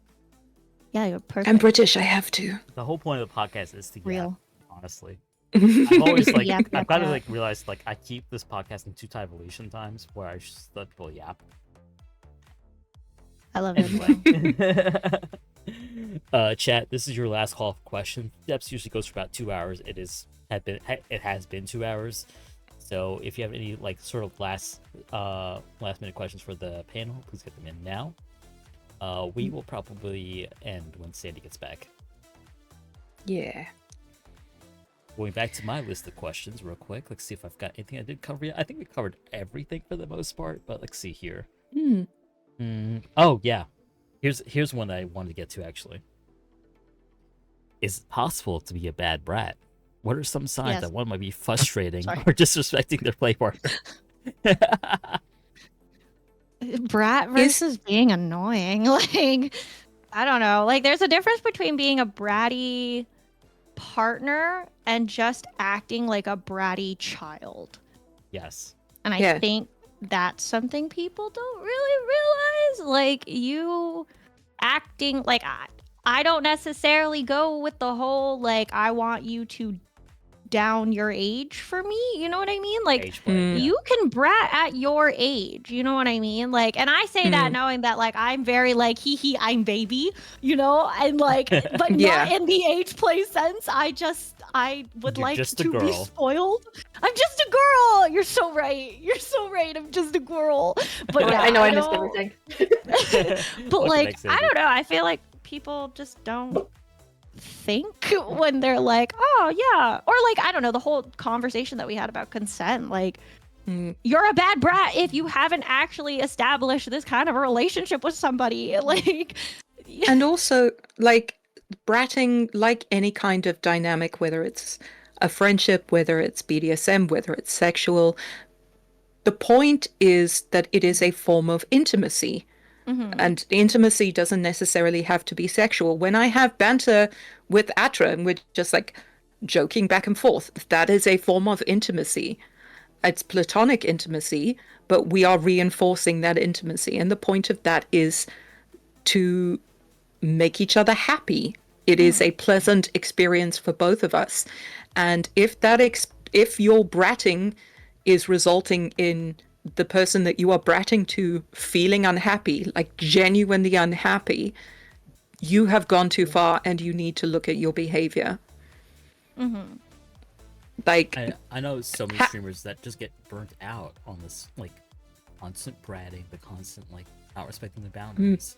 Yeah, you're perfect. I'm British, I have to. The whole point of the podcast is to get Real. honestly. I've always like Yep, I've yep, kind of yep. like realized like I keep this podcast in 2 evolution times where I just let people yap. I love it. Chat, this is your last call for question. Depths usually goes for about 2 hours. It has been 2 hours. So if you have any like sort of last minute questions for the panel, please get them in now. We will probably end when Sandy gets back. Yeah. Going back to my list of questions real quick. Let's see if I've got anything I did cover yet. I think we covered everything for the most part, but let's see here. Oh yeah, here's one that I wanted to get to actually. Is it possible to be a bad brat? What are some signs Yes. that one might be frustrating Sorry. or disrespecting their play partner? Brat versus being annoying. Like, I don't know. Like, there's a difference between being a bratty partner and just acting like a bratty child. Yes. And I Yeah. think that's something people don't really realize. Like, you acting like I don't necessarily go with the whole like I want you to down your age for me. You know what I mean? Like, Age play, yeah. you can brat at your age. You know what I mean? Like, and I say that knowing that, like, I'm very like, hee, I'm baby, you know, and like, but Yeah. not in the age play sense. I would You're like just a to be girl. spoiled. I'm just a girl. You're so right. I'm just a girl. But yeah, I know I missed everything. But Welcome like, back, I Sadie. don't know. I feel like people just don't think when they're like, oh yeah, or like, I don't know, the whole conversation that we had about consent. Like, you're a bad brat if you haven't actually established this kind of a relationship with somebody. Like, And also, like, bratting, like any kind of dynamic, whether it's a friendship, whether it's BDSM, whether it's sexual, the point is that it is a form of intimacy. And intimacy doesn't necessarily have to be sexual. When I have banter with Atra and we're just like joking back and forth, that is a form of intimacy. It's platonic intimacy, but we are reinforcing that intimacy. And the point of that is to make each other happy. It is a pleasant experience for both of us. And if if your bratting is resulting in the person that you are bratting to feeling unhappy, like genuinely unhappy, you have gone too far and you need to look at your behavior. Like, I know so many streamers that just get burnt out on this, like, constant bratting, the constant, like, not respecting the boundaries.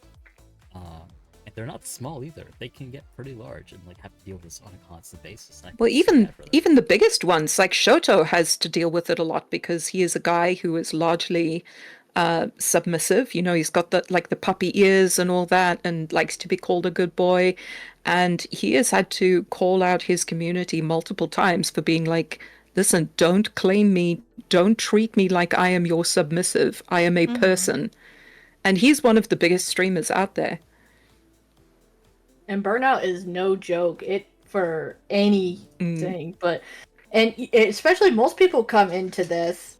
And they're not small either. They can get pretty large and like have to deal with this on a constant basis. well, even the biggest ones, like Shoto, has to deal with it a lot because he is a guy who is largely submissive. You know, he's got the puppy ears and all that, and likes to be called a good boy. And he has had to call out his community multiple times for being like, listen, don't claim me, don't treat me like I am your submissive. I am a person. And he's one of the biggest streamers out there. And burnout is no joke. It for anything, and especially most people come into this.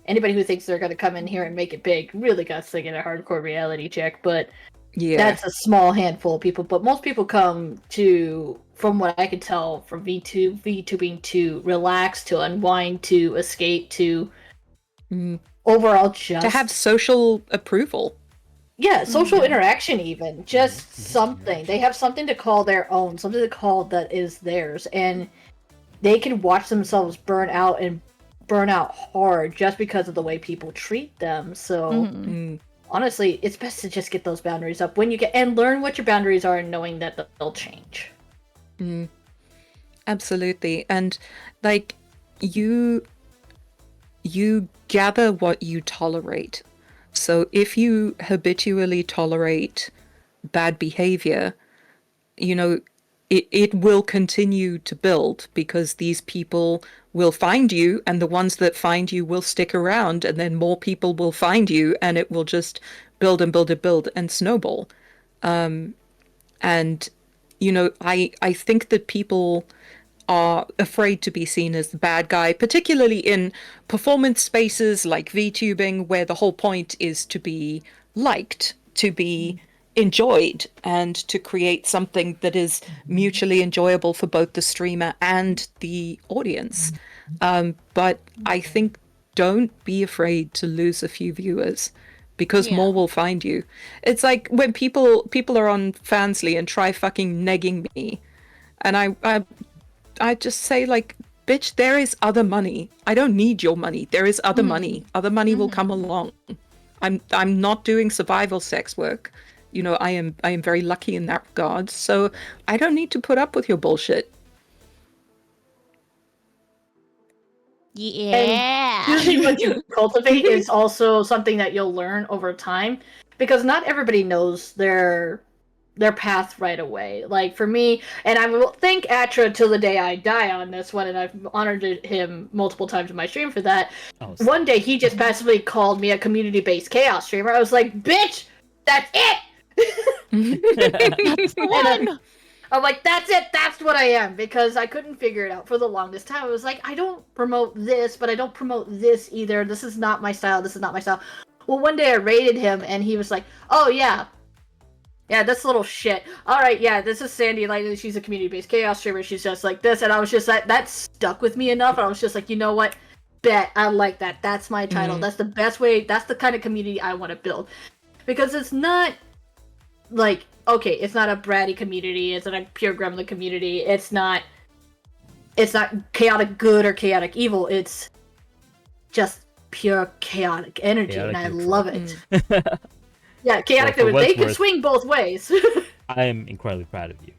Anybody who thinks they're going to come in here and make it big really got to get a hardcore reality check. But that's a small handful of people. But most people come to, from what I can tell, from VTubing to relax, to unwind, to escape, to overall just to have social approval. Yeah, social interaction even. Just something. They have something to call their own, something to call that is theirs. And they can watch themselves burn out and burn out hard just because of the way people treat them. So honestly, it's best to just get those boundaries up when you get, and learn what your boundaries are and knowing that they'll change. Absolutely. And like, you gather what you tolerate. So if you habitually tolerate bad behavior, you know, it will continue to build because these people will find you, and the ones that find you will stick around, and then more people will find you, and it will just build and build and build and snowball. And, you know, I think that people are afraid to be seen as the bad guy, particularly in performance spaces like VTubing, where the whole point is to be liked, to be enjoyed, and to create something that is mutually enjoyable for both the streamer and the audience. But I think don't be afraid to lose a few viewers, because more will find you. It's like when people are on Fansly and try fucking negging me, and I just say, like, bitch, there is other money. I don't need your money. There is other money. Other money will come along. I'm not doing survival sex work. You know, I am very lucky in that regard. So I don't need to put up with your bullshit. Yeah. And usually what you cultivate is also something that you'll learn over time, because not everybody knows their path right away. Like for me, and I will thank Atra till the day I die on this one, and I've honored him multiple times in my stream for that. One day he just passively called me a community-based chaos streamer. I was like, bitch, that's it! That's the one. I'm like, that's it, that's what I am, because I couldn't figure it out for the longest time. I was like, I don't promote this, but I don't promote this either. This is not my style, this is not my style. Well, one day I raided him, and he was like, oh yeah, Yeah, this little shit. Alright, yeah, this is Sandy, like, she's a community-based chaos streamer, she's just like this, and I was just like, that stuck with me enough, and I was just like, you know what? Bet, I like that. That's my title. That's the best way, that's the kind of community I want to build. Because it's not, like, okay, it's not a bratty community, it's not a pure gremlin community, it's not chaotic good or chaotic evil, it's just pure chaotic energy, Chaotic and I neutral. love it. Yeah, chaotic. Well, for they what's can worth- swing both ways. I am incredibly proud of you.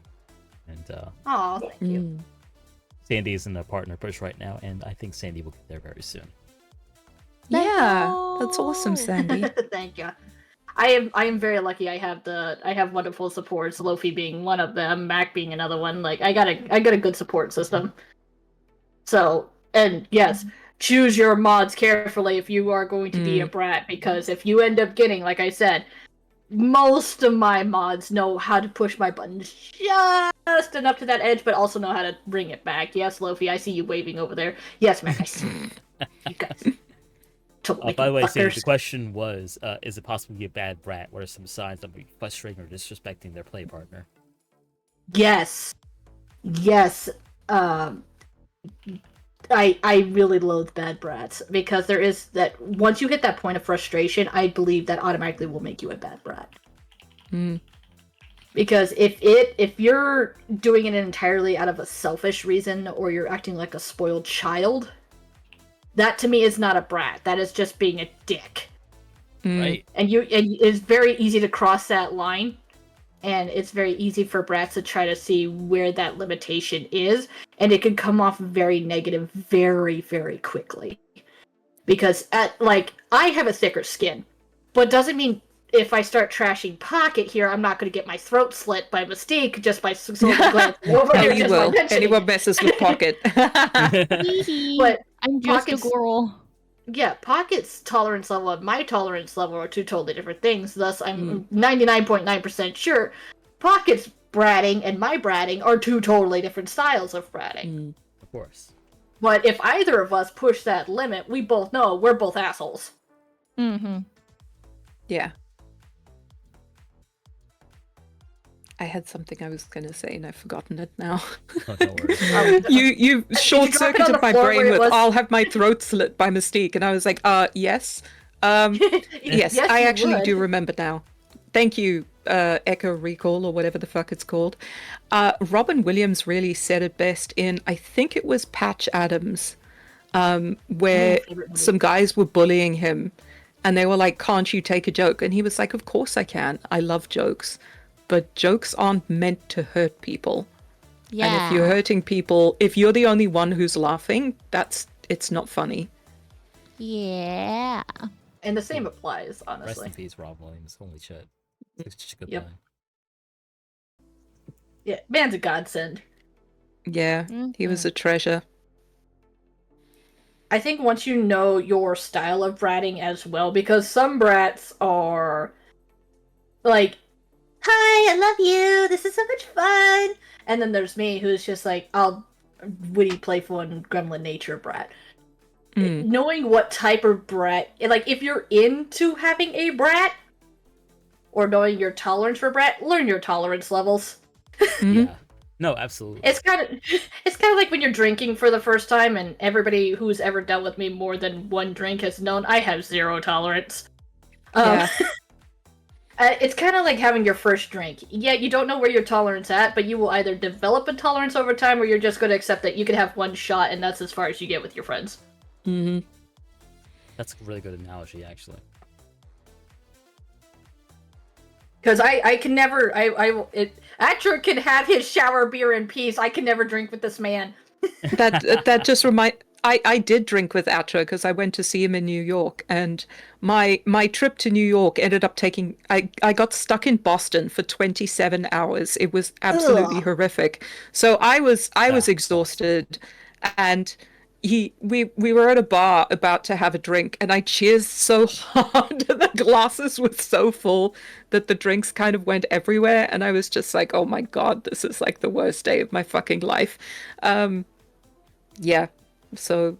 And Oh, thank you. Sandy is in the partner push right now, and I think Sandy will get there very soon. Yeah, that's awesome, Sandy. Thank you. I am very lucky. I have wonderful supports. Lofi being one of them, Mac being another one. Like I got a good support system. So, and yes, choose your mods carefully if you are going to be a brat, because if you end up getting, like I said, most of my mods know how to push my buttons just enough to that edge, but also know how to bring it back. Yes, Lofi, I see you waving over there. Yes, Mac, I see you guys. Totally By the way, Sandy, fuckers. the question was, is it possible to be a bad brat? What are some signs of being frustrating or disrespecting their play partner? Yes. I really loathe bad brats, because there is that, once you hit that point of frustration, I believe that automatically will make you a bad brat. Because if you're doing it entirely out of a selfish reason, or you're acting like a spoiled child, that to me is not a brat. That is just being a dick. Right. And it's very easy to cross that line, and it's very easy for brats to try to see where that limitation is, and it can come off very negative very, very quickly. Because I have a thicker skin, but doesn't mean if I start trashing Pocket here, I'm not going to get my throat slit by mistake just by slowly glancing over here. And you just by will. mentioning Anyone messes with Pocket. But I'm just Pocket's- a girl. yeah, Pocket's tolerance level and my tolerance level are two totally different things. Thus, I'm 99.9% sure Pocket's bratting and my bratting are two totally different styles of bratting. Of course. But if either of us push that limit, we both know we're both assholes. Mm-hmm. Yeah. I had something I was going to say and I've forgotten it now. Oh, don't worry. You short-circuited the my floor brain where it with was- I'll have my throat slit by Mystique, and I was like, yes. Yes, I you actually would. do remember now. Thank you, Echo Recall, or whatever the fuck it's called. Robin Williams really said it best in, I think it was Patch Adams, where favorite movie. some guys were bullying him, and they were like, can't you take a joke? And he was like, of course I can. I love jokes. But jokes aren't meant to hurt people. Yeah. And if you're hurting people, if you're the only one who's laughing, it's not funny. Yeah. And the same applies, Rest honestly. in peace, Rob Williams. Holy shit. It's such a good Yep. line. Yeah, man's a godsend. Yeah, he was a treasure. I think once you know your style of bratting as well, because some brats are like, hi, I love you, this is so much fun. And then there's me, who's just like, I'll witty, playful, and gremlin nature brat. Knowing what type of brat, like if you're into having a brat, or knowing your tolerance for brat, learn your tolerance levels. Yeah. No, absolutely. It's kind of like when you're drinking for the first time, and everybody who's ever dealt with me more than one drink has known I have zero tolerance. Yeah. It's kind of like having your first drink. Yeah, you don't know where your tolerance at, but you will either develop a tolerance over time, or you're just going to accept that you can have one shot, and that's as far as you get with your friends. That's a really good analogy, actually. Because I can never, Atcher can have his shower beer in peace. I can never drink with this man. That just I did drink with Atra because I went to see him in New York, and my trip to New York ended up taking I got stuck in Boston for 27 hours. It was absolutely horrific. So I was exhausted, and we were at a bar about to have a drink, and I cheersed so hard the glasses were so full that the drinks kind of went everywhere, and I was just like, oh my god, this is like the worst day of my fucking life. Yeah. So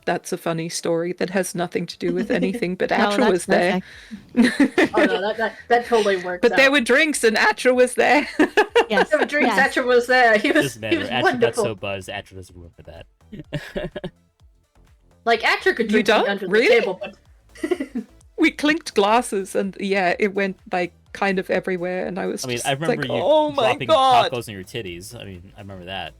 that's a funny story that has nothing to do with anything, but No, Atra that's was there. Oh no, that totally works. But out. there were drinks and Atra was there. Yes. There were drinks. yes. Atra was there. He was Doesn't matter. he was Atra got wonderful. so buzzed, Atra doesn't remember that. Like Atra could drink don't? under Really? the table, but We clinked glasses and yeah, it went like kind of everywhere and I was I mean, just I remember like, you oh my dropping god. tacos on your titties. I mean, I remember that.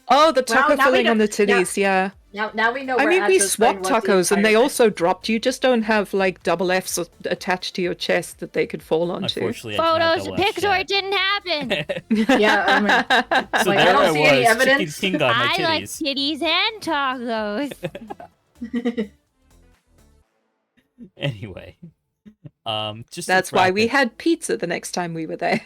Oh, the Well, taco now we filling on know- the titties, yeah. now we know. I Where mean, we Atra's brain swapped was the tacos and entire they time. also dropped. You just don't have like double Fs attached to your chest that they could fall onto. Unfortunately, I didn't have Photos and double F pics where yet. it didn't happen. Yeah, I mean, So Like, I there don't I see any was, evidence. chicken king on my I like titties. titties and tacos. Anyway, just That's to why wrap we it- had pizza the next time we were there.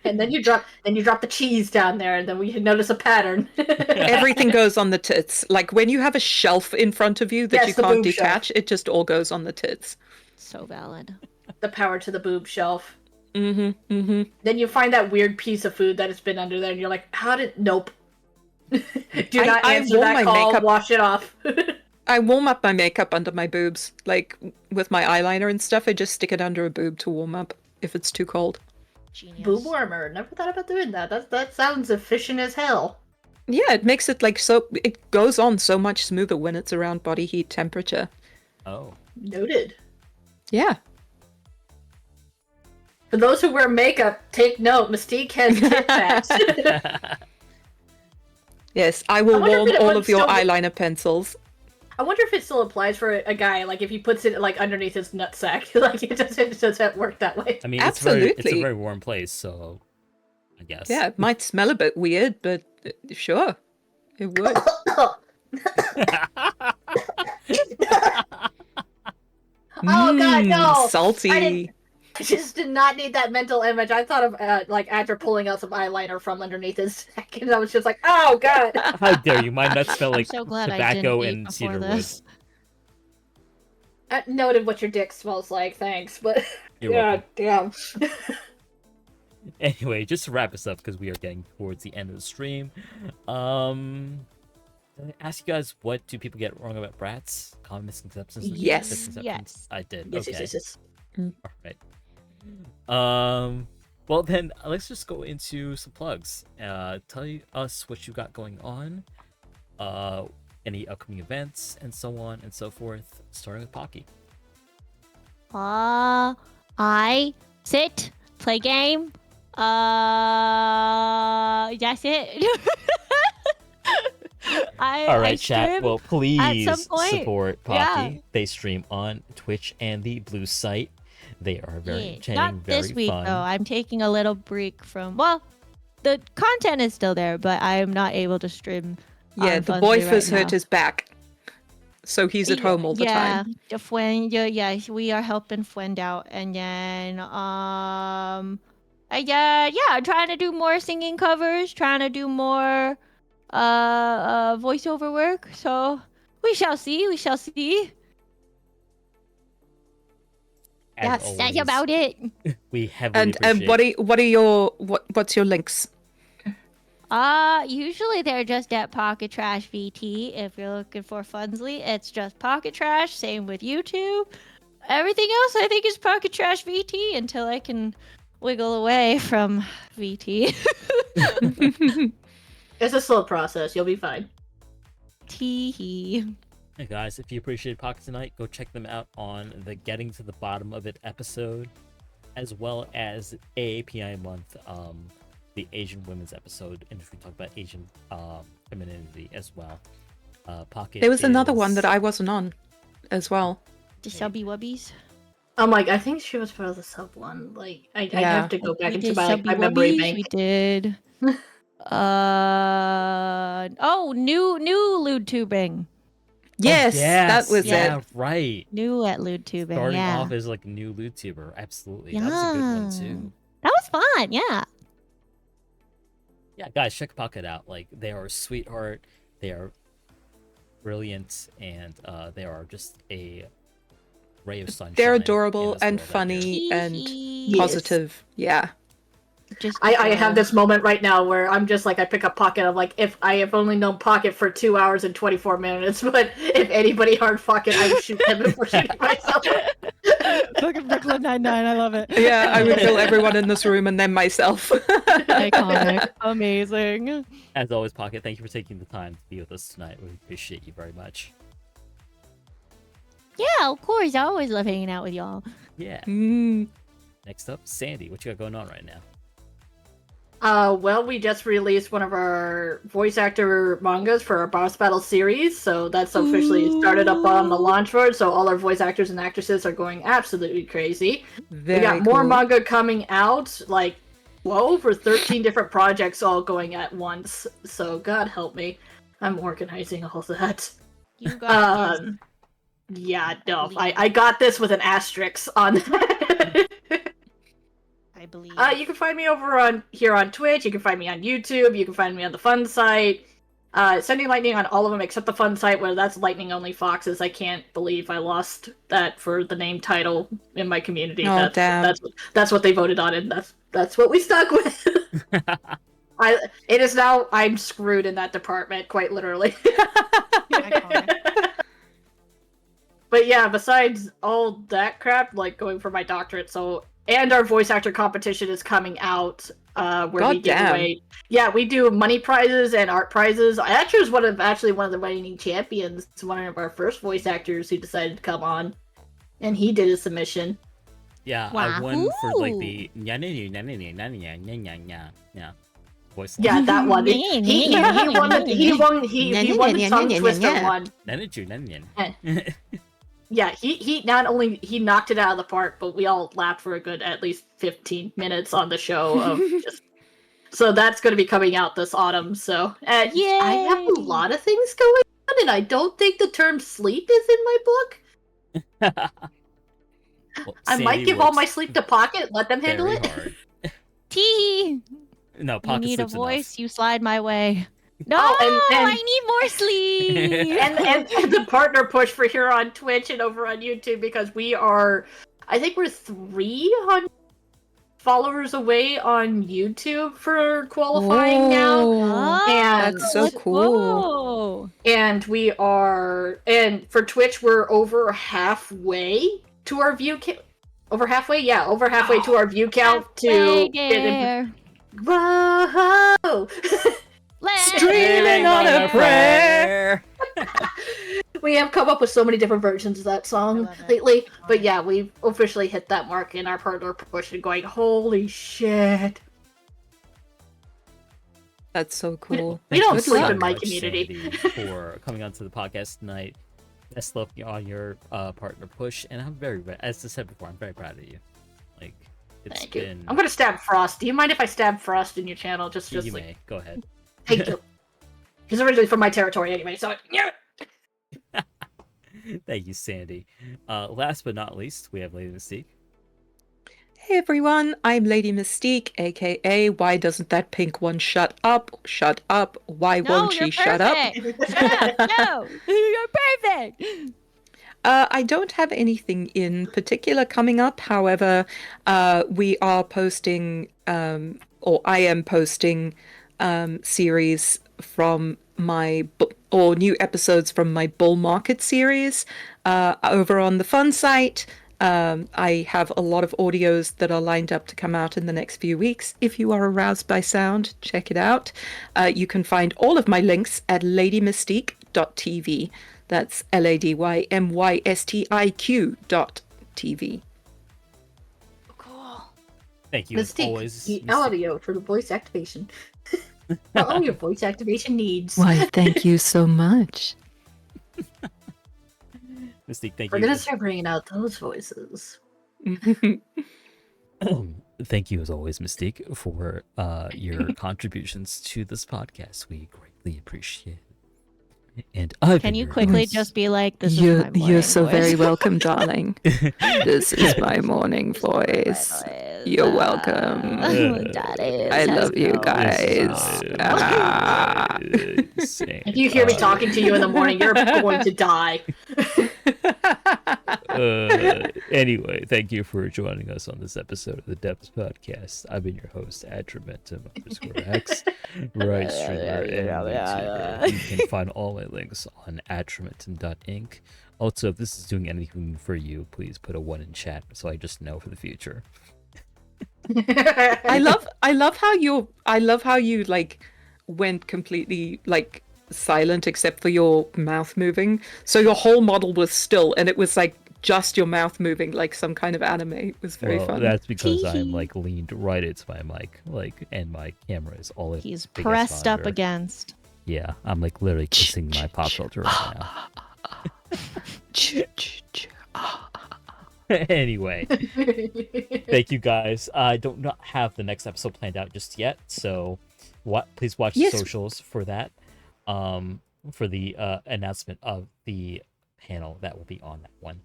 and then you drop the cheese down there, and then we notice a pattern. Everything goes on the tits. Like when you have a shelf in front of you that Yes, you the can't boob shelf. detach, it just all goes on the tits. So valid. The power to the boob shelf. Mm-hmm. Mm-hmm. Then you find that weird piece of food that has been under there, and you're like, "How did? Nope." Do not I answer wore that my call. makeup- Wash it off. I warm up my makeup under my boobs. Like with my eyeliner and stuff, I just stick it under a boob to warm up if it's too cold. Genius. Boob warmer. Never thought about doing that. That sounds efficient as hell. Yeah, it makes it like so. It goes on so much smoother when it's around body heat temperature. Oh. Noted. Yeah. For those who wear makeup, take note. Mystique has tit patch. Yes, I will I wonder if warm it all would of your still- eyeliner pencils. I wonder if it still applies for a guy, like if he puts it like underneath his nutsack. Like it doesn't work that way. I mean, it's a Absolutely. very warm place, so I guess. Yeah, it might smell a bit weird, but sure, it would. Oh, God, no! Salty. I just did not need that mental image. I thought of like Adra pulling out some eyeliner from underneath his sack, and I was just like, "Oh God!" How dare you? My nuts smell I'm like so glad I tobacco didn't eat and before cedar wood. this. I noted what your dick smells like. Thanks, but You're God welcome. damn. Anyway, just to wrap this up because we are getting towards the end of the stream. Did I ask you guys what do people get wrong about brats? Common misconceptions. and Yes. misconceptions? Yes. I did. Yes, Okay. yes. All right. Well then, let's just go into some plugs. Tell us what you got going on. Any upcoming events and so on and so forth. Starting with Pocky. I sit, play game. That's it. All right, I chat. stream Well, please point. support Pocky. Yeah. They stream on Twitch and the Blue site. They are very Yeah, entertaining, not very this week fun. though. I'm taking a little break from. Well, the content is still there, but I am not able to stream. Yeah, on the Funsly boyfriend's right hurt now. his back, so he's at home all the time. Yeah, yes, we are helping Fwend out, and then yeah, I'm trying to do more singing covers, trying to do more voiceover work. So we shall see. We shall see. As Yes, that's always, about it. We heavily And appreciate. what's your links? Usually they're just at PocketTrashVT. If you're looking for Funsly, it's just Pocket Trash. Same with YouTube. Everything else I think is PocketTrashVT until I can wiggle away from VT. It's a slow process. You'll be fine. Teehee. Hey guys, if you appreciated Pocket tonight, go check them out on the Getting to the Bottom of It episode, as well as AAPI month, the Asian women's episode, and if we talk about Asian femininity as well. Pocket. There was another one is- that I wasn't on, as well. The Subby Wubbies. I'm like, I think she was part of the sub one. Like, I Yeah. have to go back We into did my Subby memory Wubbies, bank. We did. New lewd tubing. Yes, yes, that was yeah, it. right. New at lewd tubing. Starting Yeah. off as like a new YouTuber, absolutely. That was a good one too. That was fun. Yeah. Yeah, guys, check Pocket out. Like, they are a sweetheart. They are brilliant, and they are just a ray of sunshine. They're in adorable this and world out funny and Teehee. Yes. positive. Yeah. I have this moment right now where I'm just like, I pick up Pocket. I'm like, if I have only known Pocket for 2 hours and 24 minutes, but if anybody hard Pocket, I would shoot him before shooting myself. Fucking Brooklyn Nine-Nine, I love it. Yeah, I would kill everyone in this room and then myself. Iconic. Amazing. As always, Pocket, thank you for taking the time to be with us tonight. We appreciate you very much. Yeah, of course. I always love hanging out with y'all. Yeah. Mm. Next up, Sandy. What you got going on right now? Well, we just released one of our voice actor mangas for our Boss Battle series, so that's officially started up on the launch board, so all our voice actors and actresses are going absolutely crazy. Very we got more cool. manga coming out, like, well, over 13 different projects all going at once, so God help me. I'm organizing all that. You got this. Yeah, no, I got this with an asterisk on that. I believe. You can find me over on Twitch. You can find me on YouTube. You can find me on the Fun site. Sending Lightning on all of them except the Fun site, where that's Lightning Only Foxes. I can't believe I lost that for the name title in my community. Oh, damn. That's what they voted on, and that's what we stuck with. It is now. I'm screwed in that department, quite literally. But yeah, besides all that crap, like going for my doctorate, and our voice actor competition is coming out, where we give away. Yeah, we do money prizes and art prizes. Actor is one of the reigning champions. It's one of our first voice actors who decided to come on, and he did his submission. Yeah, I won for like the yeah voice. Yeah, that one. He won the tongue twister one. Yeah, he not only knocked it out of the park, but we all laughed for a good at least 15 minutes on the show of just. So that's going to be coming out this autumn. So I have a lot of things going on, and I don't think the term sleep is in my book. Well, I might give all my sleep to Pocket, let them handle it. Tee. No, Pocket You need a sleeps voice. enough. You slide my way. No, and I need more sleep. and the partner push for here on Twitch and over on YouTube, because I think we're 300 followers away on YouTube for qualifying now. And That's so cool. And for Twitch, we're over halfway to our view count. Over halfway to our view count to there. Whoa! Streaming on a prayer. We have come up with so many different versions of that song lately, but yeah, we've officially hit that mark in our partner push and going, holy shit. That's so cool. We don't Good sleep luck. in my much, community. Sandy, for coming onto the podcast tonight. Best luck on your partner push, and I'm as I said before, I'm very proud of you. Like, it's Thank you. been. I'm gonna stab Frost. Do you mind if I stab Frost in your channel? Just You like, may go ahead. thank you. He's originally from my territory anyway, so yeah. Thank you, Sandy. Last but not least, we have Lady Mystique. Hey everyone, I'm Lady Mystique, aka Why Doesn't That Pink One Shut Up? Shut up. Why won't she shut up? Shut up. No, you're perfect. I don't have anything in particular coming up. However, we are posting, or I am posting, series from or new episodes from my bull market series over on the Fun site. I have a lot of audios that are lined up to come out in the next few weeks. If you are aroused by sound, check it out. You can find all of my links at ladymystique.tv. That's LADYMYSTIQ.tv. Cool. Thank you, as Mystique, always. the Mystique. audio for the voice activation. For all your voice activation needs. Why, thank you so much. Mystique, thank We're you. gonna start bringing out those voices. Thank you, as always, Mystique, for your contributions to this podcast. We greatly appreciate it. And Can you quickly just be like, this is my morning You're so voice. very welcome, darling. This is my morning voice. You're welcome. I love you guys. If you hear me talking to you in the morning, you're going to die. Anyway, thank you for joining us on this episode of the Depths Podcast. I've been your host, Atramentum_X, right streamer and YouTuber. You can find all my links on Atramentum.inc. Also, if this is doing anything for you, please put a 1 in chat so I just know for the future. I love how you like went completely like silent except for your mouth moving. So your whole model was still, and it was like just your mouth moving like some kind of anime. It was very fun. That's because I'm like leaned right into my mic, and my camera is all in. He's pressed up against. Yeah, I'm like literally kissing my pop filter right now. Anyway, thank you guys. I don't not have the next episode planned out just yet, so please watch the socials for that. For the announcement of the panel that will be on that one.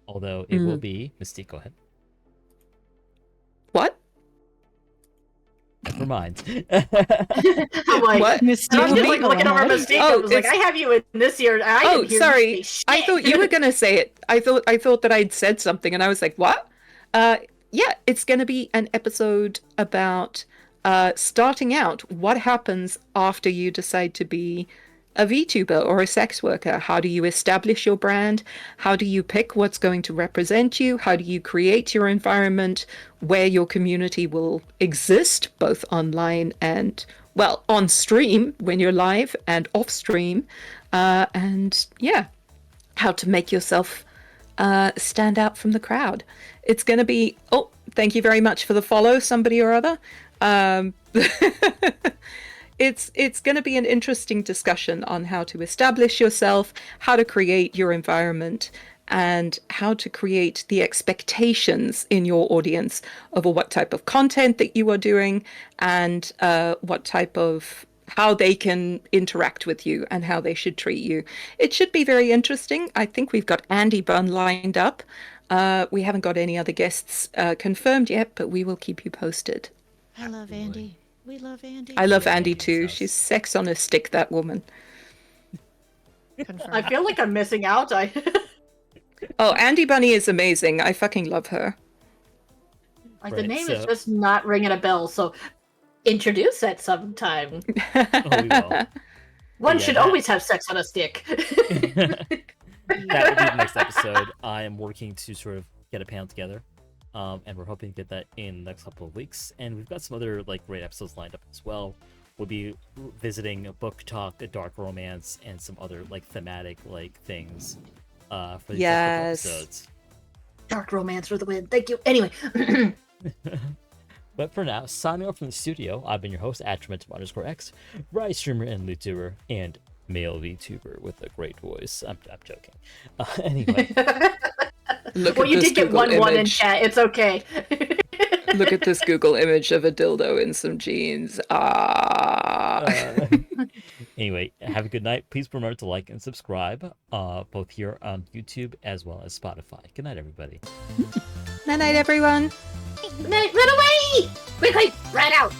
Although it will be Mystique, go ahead. What? Never mind. I'm like, what? Mystique, I was just like looking over Mystique. I was like, I have you in this year. Sorry. I thought you were gonna say it. I thought that I'd said something, and I was like, what? Yeah, it's gonna be an episode about starting out. What happens after you decide to be a VTuber or a sex worker? How do you establish your brand? How do you pick what's going to represent you? How do you create your environment where your community will exist, both online and, well, on stream when you're live and off stream? And yeah, how to make yourself stand out from the crowd. It's going to be, oh, thank you very much for the follow, somebody or other. It's going to be an interesting discussion on how to establish yourself, how to create your environment, and how to create the expectations in your audience of what type of content that you are doing, and how they can interact with you and how they should treat you. It should be very interesting. I think we've got Andy Bunn lined up. We haven't got any other guests confirmed yet, but we will keep you posted. I love Andy. We love Andy. I love Andy too. She's sex on a stick, that woman. Confirmed. I feel like I'm missing out. Oh, Andy Bunny is amazing. I fucking love her. Like, the name is just not ringing a bell, so introduce that sometime. We will. One should always have sex on a stick. That will be the next episode. I am working to sort of get a panel together. And we're hoping to get that in the next couple of weeks. And we've got some other like great episodes lined up as well. We'll be visiting a book talk, a dark romance, and some other like thematic like things for these next couple episodes. Dark romance for the win. Thank you. Anyway. But for now, signing off from the studio, I've been your host, Atramentum_X, variety streamer and YouTuber, and male VTuber with a great voice. I'm joking. Anyway. Well, you did get Google 1 in image. chat. It's okay. Look at this Google image of a dildo in some jeans. Anyway, have a good night. Please remember to like and subscribe, both here on YouTube as well as Spotify. Good night, everybody. Night, everyone. Run away! Quickly, run out!